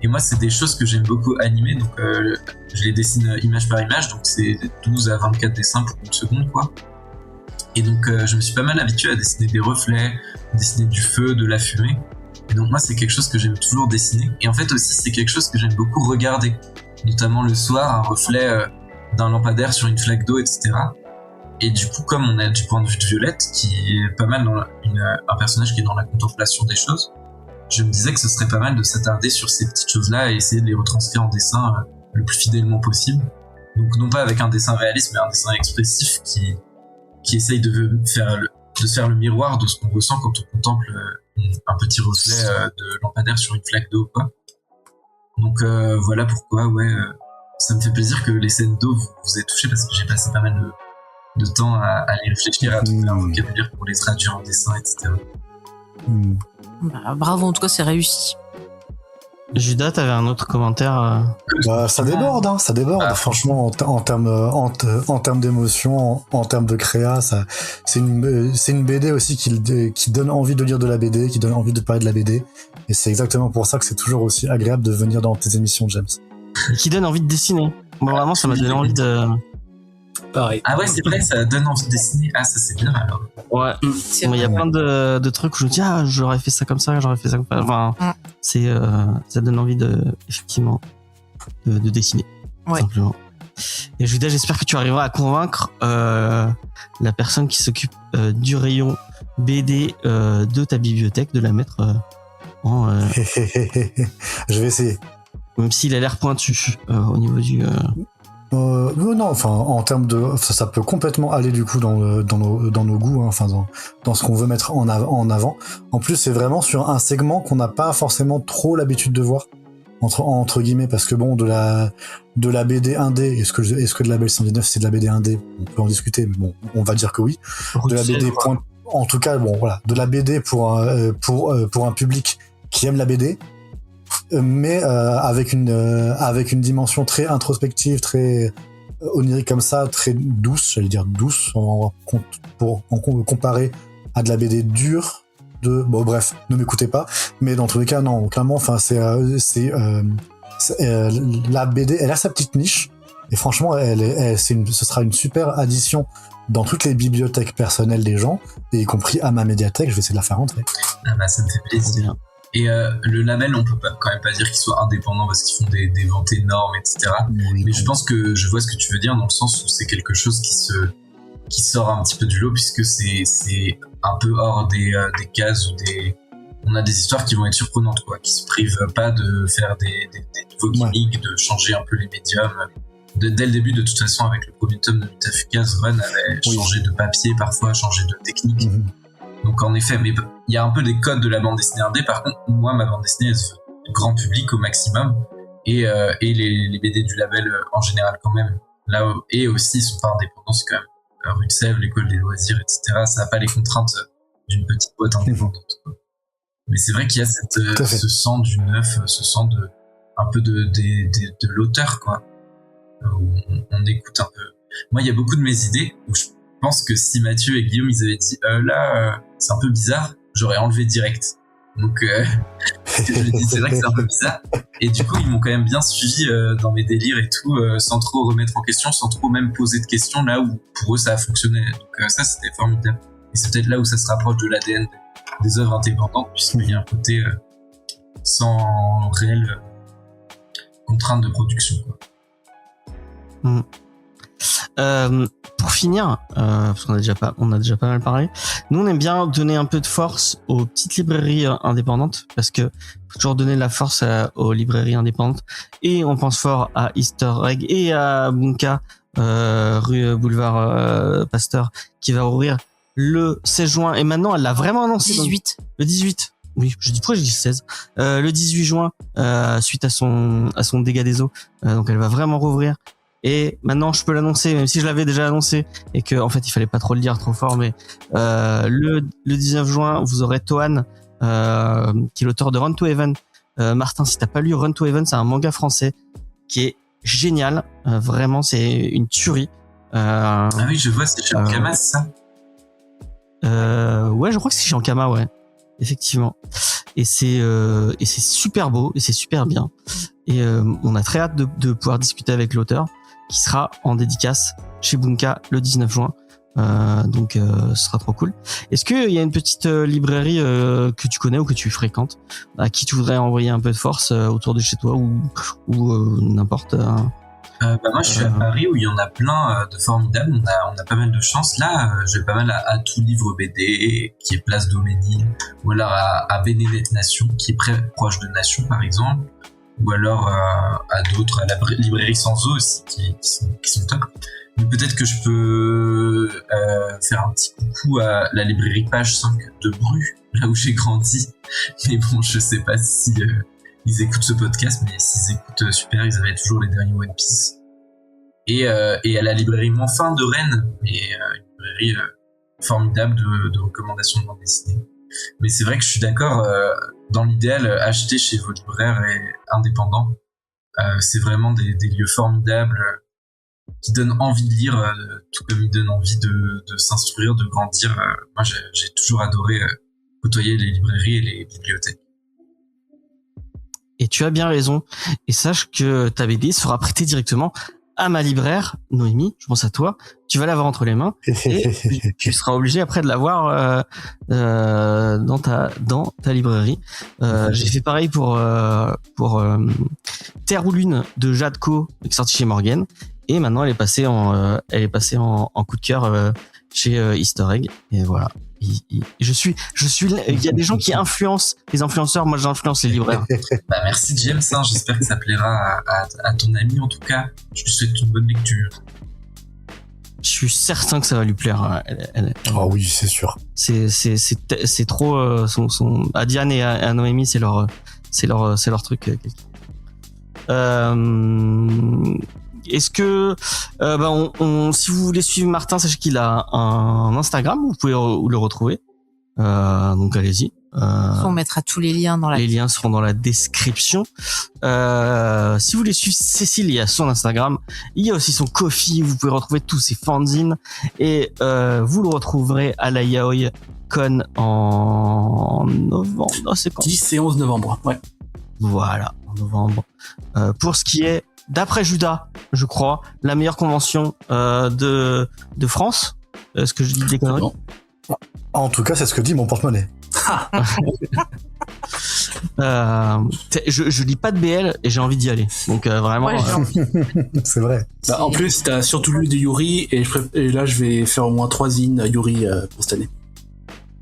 S2: Et moi, c'est des choses que j'aime beaucoup animer. Donc, je les dessine image par image. Donc, c'est 12 à 24 dessins pour une seconde, quoi. Et donc, je me suis pas mal habitué à dessiner des reflets, dessiner du feu, de la fumée. Et donc moi, c'est quelque chose que j'aime toujours dessiner. Et en fait aussi, c'est quelque chose que j'aime beaucoup regarder. Notamment le soir, un reflet d'un lampadaire sur une flaque d'eau, etc. Et du coup, comme on a du point de vue de Violette, qui est pas mal dans un personnage qui est dans la contemplation des choses, je me disais que ce serait pas mal de s'attarder sur ces petites choses-là et essayer de les retranscrire en dessin le plus fidèlement possible. Donc non pas avec un dessin réaliste, mais un dessin expressif qui essaye de se faire le miroir de ce qu'on ressent quand on contemple un petit reflet de lampadaire sur une flaque d'eau, quoi. Donc voilà pourquoi ça me fait plaisir que les scènes d'eau vous aient touché, parce que j'ai passé pas mal de temps à les réfléchir, à trouver un vocabulaire pour les traduire en dessin, etc.
S4: Bah, bravo, en tout cas, c'est réussi.
S1: Judas, t'avais un autre commentaire
S3: Bah, ça déborde, hein, ça déborde. Franchement, en termes d'émotion, en termes de créa, c'est une BD aussi qui donne envie de lire de la BD, qui donne envie de parler de la BD. Et c'est exactement pour ça que c'est toujours aussi agréable de venir dans tes émissions, James.
S1: Et qui donne envie de dessiner. Moi, vraiment, ça m'a donné envie de...
S5: Pareil.
S2: Ah ouais, c'est vrai, ça donne envie de dessiner. Ah, ça c'est bien alors.
S1: Ouais. Il y a plein de trucs où je me dis, j'aurais fait ça comme ça, j'aurais fait ça comme ça. Enfin, ça donne envie effectivement, de dessiner.
S4: Ouais.
S1: Simplement. Et Judas, j'espère que tu arriveras à convaincre la personne qui s'occupe du rayon BD de ta bibliothèque de la mettre en...
S3: Je vais essayer.
S1: Même s'il a l'air pointu au niveau du...
S3: Non, enfin, en termes de, ça peut complètement aller du coup dans nos goûts, hein, enfin dans ce qu'on veut mettre en avant. En plus, c'est vraiment sur un segment qu'on n'a pas forcément trop l'habitude de voir entre guillemets, parce que bon, de la BD 1D, est-ce que de la Belle 119 c'est de la BD 1D? On peut en discuter, mais bon, on va dire que oui. De la BD en tout cas, bon voilà, de la BD pour un public qui aime la BD. Mais avec une dimension très introspective, très onirique comme ça, très douce, j'allais dire douce, pour comparer à de la BD dure. Bon bref, ne m'écoutez pas. Mais dans tous les cas, non, clairement, enfin la BD, elle a sa petite niche et franchement, ce sera une super addition dans toutes les bibliothèques personnelles des gens, et y compris à ma médiathèque. Je vais essayer de la faire rentrer.
S2: Ah bah ça me fait plaisir. Et le label, on peut quand même pas dire qu'il soit indépendant parce qu'ils font des ventes énormes, etc. Oui, mais je pense que je vois ce que tu veux dire dans le sens où c'est quelque chose qui sort un petit peu du lot, puisque c'est un peu hors des cases où on a des histoires qui vont être surprenantes, quoi, qui se privent pas de faire des nouveaux gimmicks, de changer un peu les médiums. Dès le début, de toute façon, avec le premier tome de Mutafukaz, Run avait changé de papier, parfois changé de technique. Donc en effet, mais il y a un peu des codes de la bande dessinée indé. Par contre, moi, ma bande dessinée, elle se veut grand public au maximum, et les BD du label en général quand même. Là, et aussi, ils sont pas indépendants, c'est quand même Rue de Sèvres, l'école des loisirs, etc. Ça n'a pas les contraintes d'une petite boîte indépendante, quoi. Mais c'est vrai qu'il y a ce sang du neuf, ce sang un peu de l'auteur, quoi. Où on écoute un peu. Moi, il y a beaucoup de mes idées où je pense que si Mathieu et Guillaume ils avaient dit c'est un peu bizarre, j'aurais enlevé direct. Donc je lui ai dit c'est vrai que c'est un peu bizarre, et du coup ils m'ont quand même bien suivi dans mes délires et tout, sans trop remettre en question, sans trop même poser de questions, là où pour eux ça a fonctionné. Donc ça c'était formidable, et c'est peut-être là où ça se rapproche de l'ADN des œuvres indépendantes, puisqu'il y a un côté sans réelle contrainte de production, quoi.
S1: Pour finir, parce qu'on a déjà pas mal parlé, nous on aime bien donner un peu de force aux petites librairies indépendantes, parce que faut toujours donner de la force aux librairies indépendantes, et on pense fort à Easter Egg et à Bunka, rue Boulevard Pasteur, qui va ouvrir le 16 juin, et maintenant elle l'a vraiment annoncé.
S4: 18.
S1: Le 18. Oui, je dis pourquoi j'ai dit 16. Le 18 juin, suite à son dégât des eaux, donc elle va vraiment rouvrir. Et maintenant, je peux l'annoncer, même si je l'avais déjà annoncé, et que en fait, il fallait pas trop le dire trop fort, mais le 19 juin, vous aurez Tohan, qui est l'auteur de Run to Heaven. Martin, si t'as pas lu Run to Heaven, c'est un manga français qui est génial. Vraiment, c'est une tuerie.
S2: Ah oui, je vois, c'est chez Ankama, ça.
S1: Ouais, je crois que c'est chez Ankama, ouais, effectivement. Et c'est super beau et c'est super bien. Et on a très hâte de pouvoir discuter avec l'auteur, qui sera en dédicace chez Bunka le 19 juin. Donc ce sera trop cool. Est-ce qu'il y a une petite librairie que tu connais ou que tu fréquentes, à qui tu voudrais envoyer un peu de force autour de chez toi, ou n'importe
S2: moi je suis à Paris, où il y en a plein de formidables. On a pas mal de chance là. Je vais pas mal à Tout Livre BD, qui est place Doménil, ou alors à Bénévette Nation, qui est proche de Nation par exemple, ou alors à d'autres, à la librairie Sans Eau aussi, qui sont top. Mais peut-être que je peux faire un petit coucou à la librairie Page 5 de Bru, là où j'ai grandi. Mais bon, je sais pas si ils écoutent ce podcast, mais s'ils écoutent, super, ils avaient toujours les derniers One Piece. Et à la librairie Monfin de Rennes, une librairie formidable de recommandations de bande dessinée. Mais c'est vrai que je suis d'accord, dans l'idéal, acheter chez vos libraires indépendants, c'est vraiment des lieux formidables, qui donnent envie de lire, tout comme ils donnent envie de s'instruire, de grandir. Moi, j'ai toujours adoré côtoyer les librairies et les bibliothèques.
S1: Et tu as bien raison. Et sache que ta BD sera prêtée directement à ma libraire, Noémie, je pense à toi. Tu vas l'avoir entre les mains et tu seras obligé après de l'avoir dans ta librairie. J'ai fait pareil pour Terre ou Lune de Jadko, qui est sorti chez Morgan. Et maintenant, elle est passée en coup de cœur chez Easter Egg. Et voilà. Je suis. Il y a des gens qui influencent les influenceurs. Moi, j'influence les libraires.
S2: Bah, merci James. J'espère que ça plaira à ton ami en tout cas. Je lui souhaite une bonne lecture.
S1: Je suis certain que ça va lui plaire.
S3: Oh oui, c'est sûr.
S1: C'est trop. À Diane et à Noémie, c'est leur truc. Est-ce que si vous voulez suivre Martin, sachez qu'il a un Instagram, vous pouvez le retrouver. Donc allez-y.
S4: On mettra tous les liens dans
S1: les liens seront dans la description. Si vous voulez suivre Cécile, il y a son Instagram, il y a aussi son Ko-fi, vous pouvez retrouver tous ses fanzines et vous le retrouverez à la Yaoi Con en novembre. Non, c'est quand
S5: 10 et 11 novembre. Ouais.
S1: Voilà, en novembre. Pour ce qui est d'après Judas, je crois, la meilleure convention de France. Est-ce que je dis des conneries?
S3: En tout cas, c'est ce que dit mon porte-monnaie.
S1: Je lis pas de BL et j'ai envie d'y aller. Donc vraiment.
S3: C'est vrai.
S5: Bah, en plus, t'as surtout lu de Yuri et là, je vais faire au moins 3 zines Yuri pour cette année.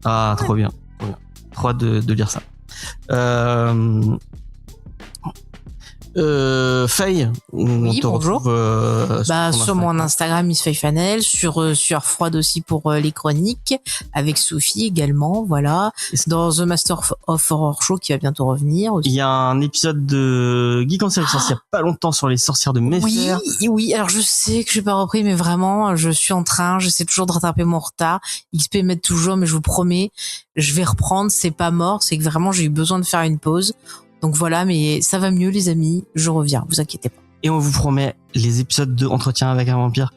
S1: Ah, trop bien. Trop hâte de lire ça. Faye, on te retrouve
S4: sur mon Instagram Miss Faye Fanel, sur Froide aussi pour les chroniques, avec Sophie également, voilà, dans The Master of Horror Show qui va bientôt revenir aussi.
S1: Il y a un épisode de Geek en série il y a pas longtemps sur les sorcières de Mayfair.
S4: Oui, alors je sais que j'ai pas repris, mais vraiment je suis en train, j'essaie toujours de rattraper mon retard. XP m'aide toujours, mais je vous promets, je vais reprendre, c'est pas mort, c'est que vraiment j'ai eu besoin de faire une pause. Donc voilà, mais ça va mieux les amis, je reviens, vous inquiétez pas.
S1: Et on vous promet les épisodes de Entretien avec un vampire,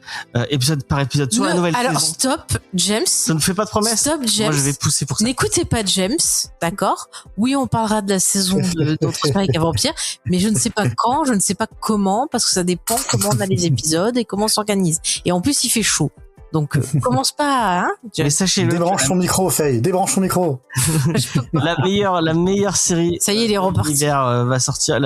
S1: épisode par épisode sur la nouvelle saison.
S4: Alors stop, James.
S1: Ça ne fait pas de promesses.
S4: Stop, James.
S1: Moi je vais pousser pour ça.
S4: N'écoutez pas James, d'accord? Oui, on parlera de la saison d'Entretien avec un vampire, mais je ne sais pas quand, je ne sais pas comment, parce que ça dépend comment on a les épisodes et comment on s'organise. Et en plus, il fait chaud. Donc, commence pas, hein.
S1: Mais sachez-le.
S3: Débranche ton micro, Faye. Débranche ton micro.
S1: La meilleure série.
S4: Ça y est, il est reparti.
S1: L'hiver va sortir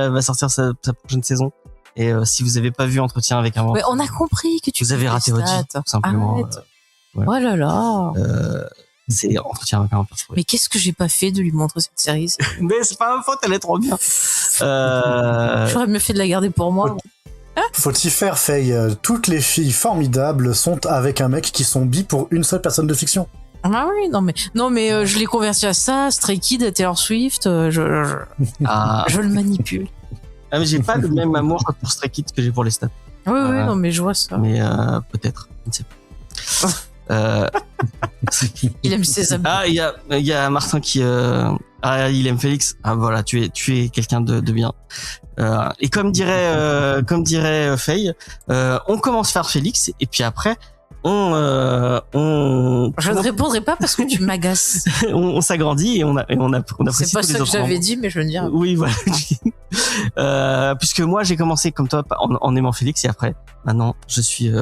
S1: sa prochaine saison. Et si vous avez pas vu Entretien avec un vampire.
S4: Mais on a compris que tu.
S1: Vous avez raté votre vie, tout simplement.
S4: Voilà. Oh là là.
S1: C'est Entretien avec un vampire.
S4: Mais qu'est-ce que j'ai pas fait de lui montrer cette série?
S1: Mais c'est pas ma faute, elle est trop bien.
S4: J'aurais mieux fait de la garder pour moi.
S3: Faut-y faire, Faye. Toutes les filles formidables sont avec un mec qui sont bi pour une seule personne de fiction.
S4: Ah oui, non mais je l'ai converti à ça, Stray Kids, à Taylor Swift, je le manipule.
S1: Ah mais j'ai pas le même amour pour Stray Kids que j'ai pour les stats.
S4: Oui, non mais je vois ça.
S1: Mais peut-être, je ne sais pas.
S4: Il aime ses amis.
S1: Ah, il y a Martin qui il aime Félix. Ah voilà, tu es quelqu'un de bien. Et comme dirait Faye, on commence par Félix et puis après je
S4: ne répondrai pas parce que tu m'agaces.
S1: on s'agrandit et on apprécie.
S4: C'est pas ça que j'avais dit, mais je veux dire.
S1: Oui, voilà. Puisque moi j'ai commencé comme toi en aimant Félix et après maintenant je suis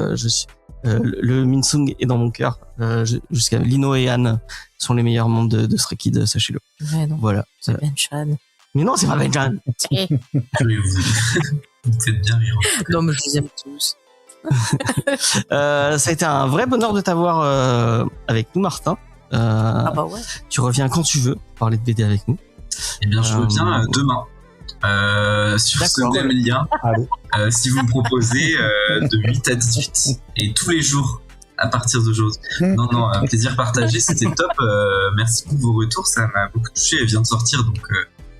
S1: le Minsung est dans mon cœur. Jusqu'à Lino et Anne sont les meilleurs membres de Stray Kids, sachez-le.
S4: Ouais, non.
S1: Voilà.
S4: C'est Ben-chan.
S1: Mais non, c'est pas Ben-chan.
S2: Vous faites bien rire.
S4: Non, mais je les aime tous.
S1: Ça a été un vrai bonheur de t'avoir avec nous, Martin.
S4: Ah bah ouais.
S1: Tu reviens quand tu veux parler de BD avec nous.
S2: Eh bien, je reviens demain. Sur ce même lien, si vous me proposez de 8 à 18 et tous les jours à partir d'aujourd'hui. Non, un plaisir partagé, c'était top. Merci pour vos retours, ça m'a beaucoup touché. Elle vient de sortir, donc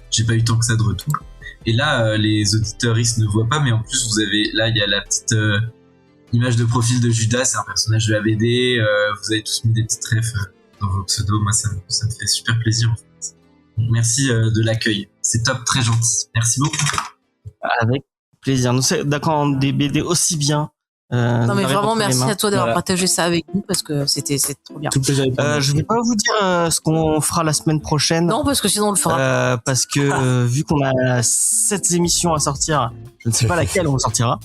S2: j'ai pas eu tant que ça de retour. Et là, les auditeuristes ne voient pas, mais en plus, vous avez là, il y a la petite image de profil de Judas, c'est un personnage de la BD. Vous avez tous mis des petites refs dans vos pseudos. Moi, ça me fait super plaisir en fait. Merci de l'accueil. C'est top, très gentil. Merci beaucoup.
S1: Avec plaisir. Nous sommes d'accord des BD aussi bien.
S4: Non mais vraiment merci à toi d'avoir partagé ça avec nous parce que c'était trop bien.
S5: Tout plaisir.
S1: Je vais pas vous dire ce qu'on fera la semaine prochaine.
S4: Non parce que sinon on le fera.
S1: Parce que vu qu'on a 7 émissions à sortir, je ne sais pas laquelle on sortira.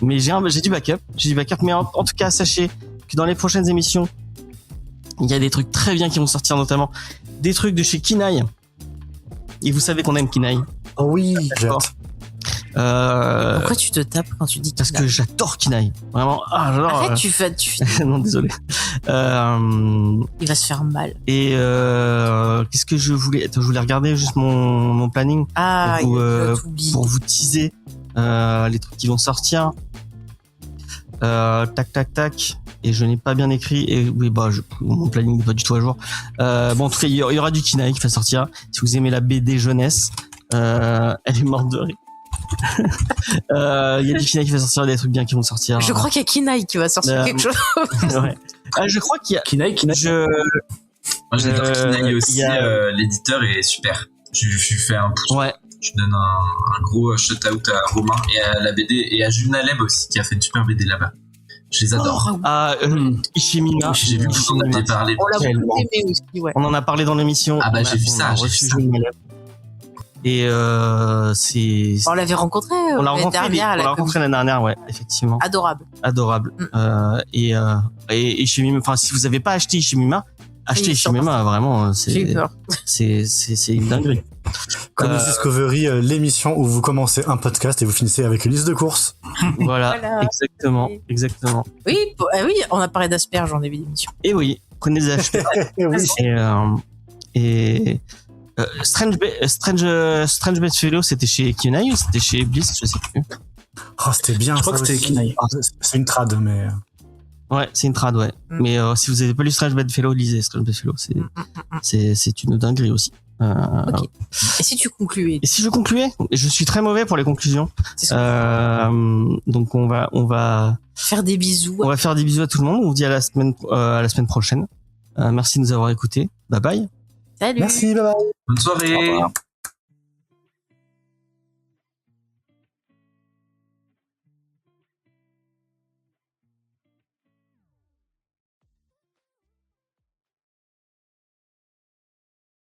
S1: Mais j'ai du backup. Mais en tout cas sachez que dans les prochaines émissions, il y a des trucs très bien qui vont sortir, notamment des trucs de chez Kinaï. Et vous savez qu'on aime Kinaï.
S3: Oh oui,
S4: Pourquoi tu te tapes quand tu dis
S1: Parce que j'adore Kinaï. Vraiment. Ah, j'adore.
S4: Arrête, tu fais.
S1: Non, désolé.
S4: Il va se faire mal.
S1: Et qu'est-ce que je voulais... Attends, je voulais regarder juste mon planning
S4: Ah,
S1: pour,
S4: pour
S1: vous teaser les trucs qui vont sortir. Tac, tac, tac. Et je n'ai pas bien écrit. Et oui, mon planning n'est pas du tout à jour. Bon, en tout cas, il y aura du Kinaï qui va sortir. Si vous aimez la BD jeunesse, elle est morte de rire. Il y a du Kinaï qui va sortir, des trucs bien qui vont sortir.
S4: Je crois qu'il y a Kinaï qui va sortir quelque chose.
S1: Ouais. Je crois qu'il y a
S5: Kinaï.
S2: Moi, j'adore Kinaï aussi. L'éditeur est super. Je fais un pouce.
S1: Ouais.
S2: Je donne un gros shout-out à Romain et à la BD et à Jules Naleb aussi qui a fait une super BD là-bas. Je les adore.
S1: Ishimina.
S2: J'ai vu que vous en aviez parlé.
S4: On l'a beaucoup aimé aussi, ouais.
S1: On en a parlé dans l'émission.
S2: Ah bah j'ai vu ça.
S1: Et c'est.
S4: On l'avait rencontré
S1: On l'a
S4: l'année
S1: rencontré l'année dernière, ouais, effectivement.
S4: Adorable.
S1: Et Ishimima. Enfin, si vous n'avez pas acheté Ishimima, achetez Ishimima. Vraiment, c'est une dinguerie.
S3: Comme Discovery, l'émission où vous commencez un podcast et vous finissez avec une liste de courses.
S1: Voilà. Exactement.
S4: Oui, on a parlé d'asperges en début d'émission.
S1: Et oui, prenez des asperges. Et Strange Bedfellow, c'était chez Kinaï ou c'était chez Bliss, je sais plus.
S3: Oh, c'était bien.
S5: Je crois que c'était Kinaï.
S3: C'est une trad, mais.
S1: Ouais, c'est une trad, ouais. Mais si vous avez pas lu Strange Bedfellow, lisez Strange Bedfellow. C'est une dinguerie aussi.
S4: Ok. Et si tu concluais?
S1: Et si je concluais? Je suis très mauvais pour les conclusions. Donc on va
S4: faire des bisous.
S1: On va faire des bisous à tout le monde. On vous dit à la semaine prochaine. Merci de nous avoir écoutés. Bye bye.
S4: Salut.
S3: Merci, bye bye.
S2: Bonne soirée.
S1: Au revoir.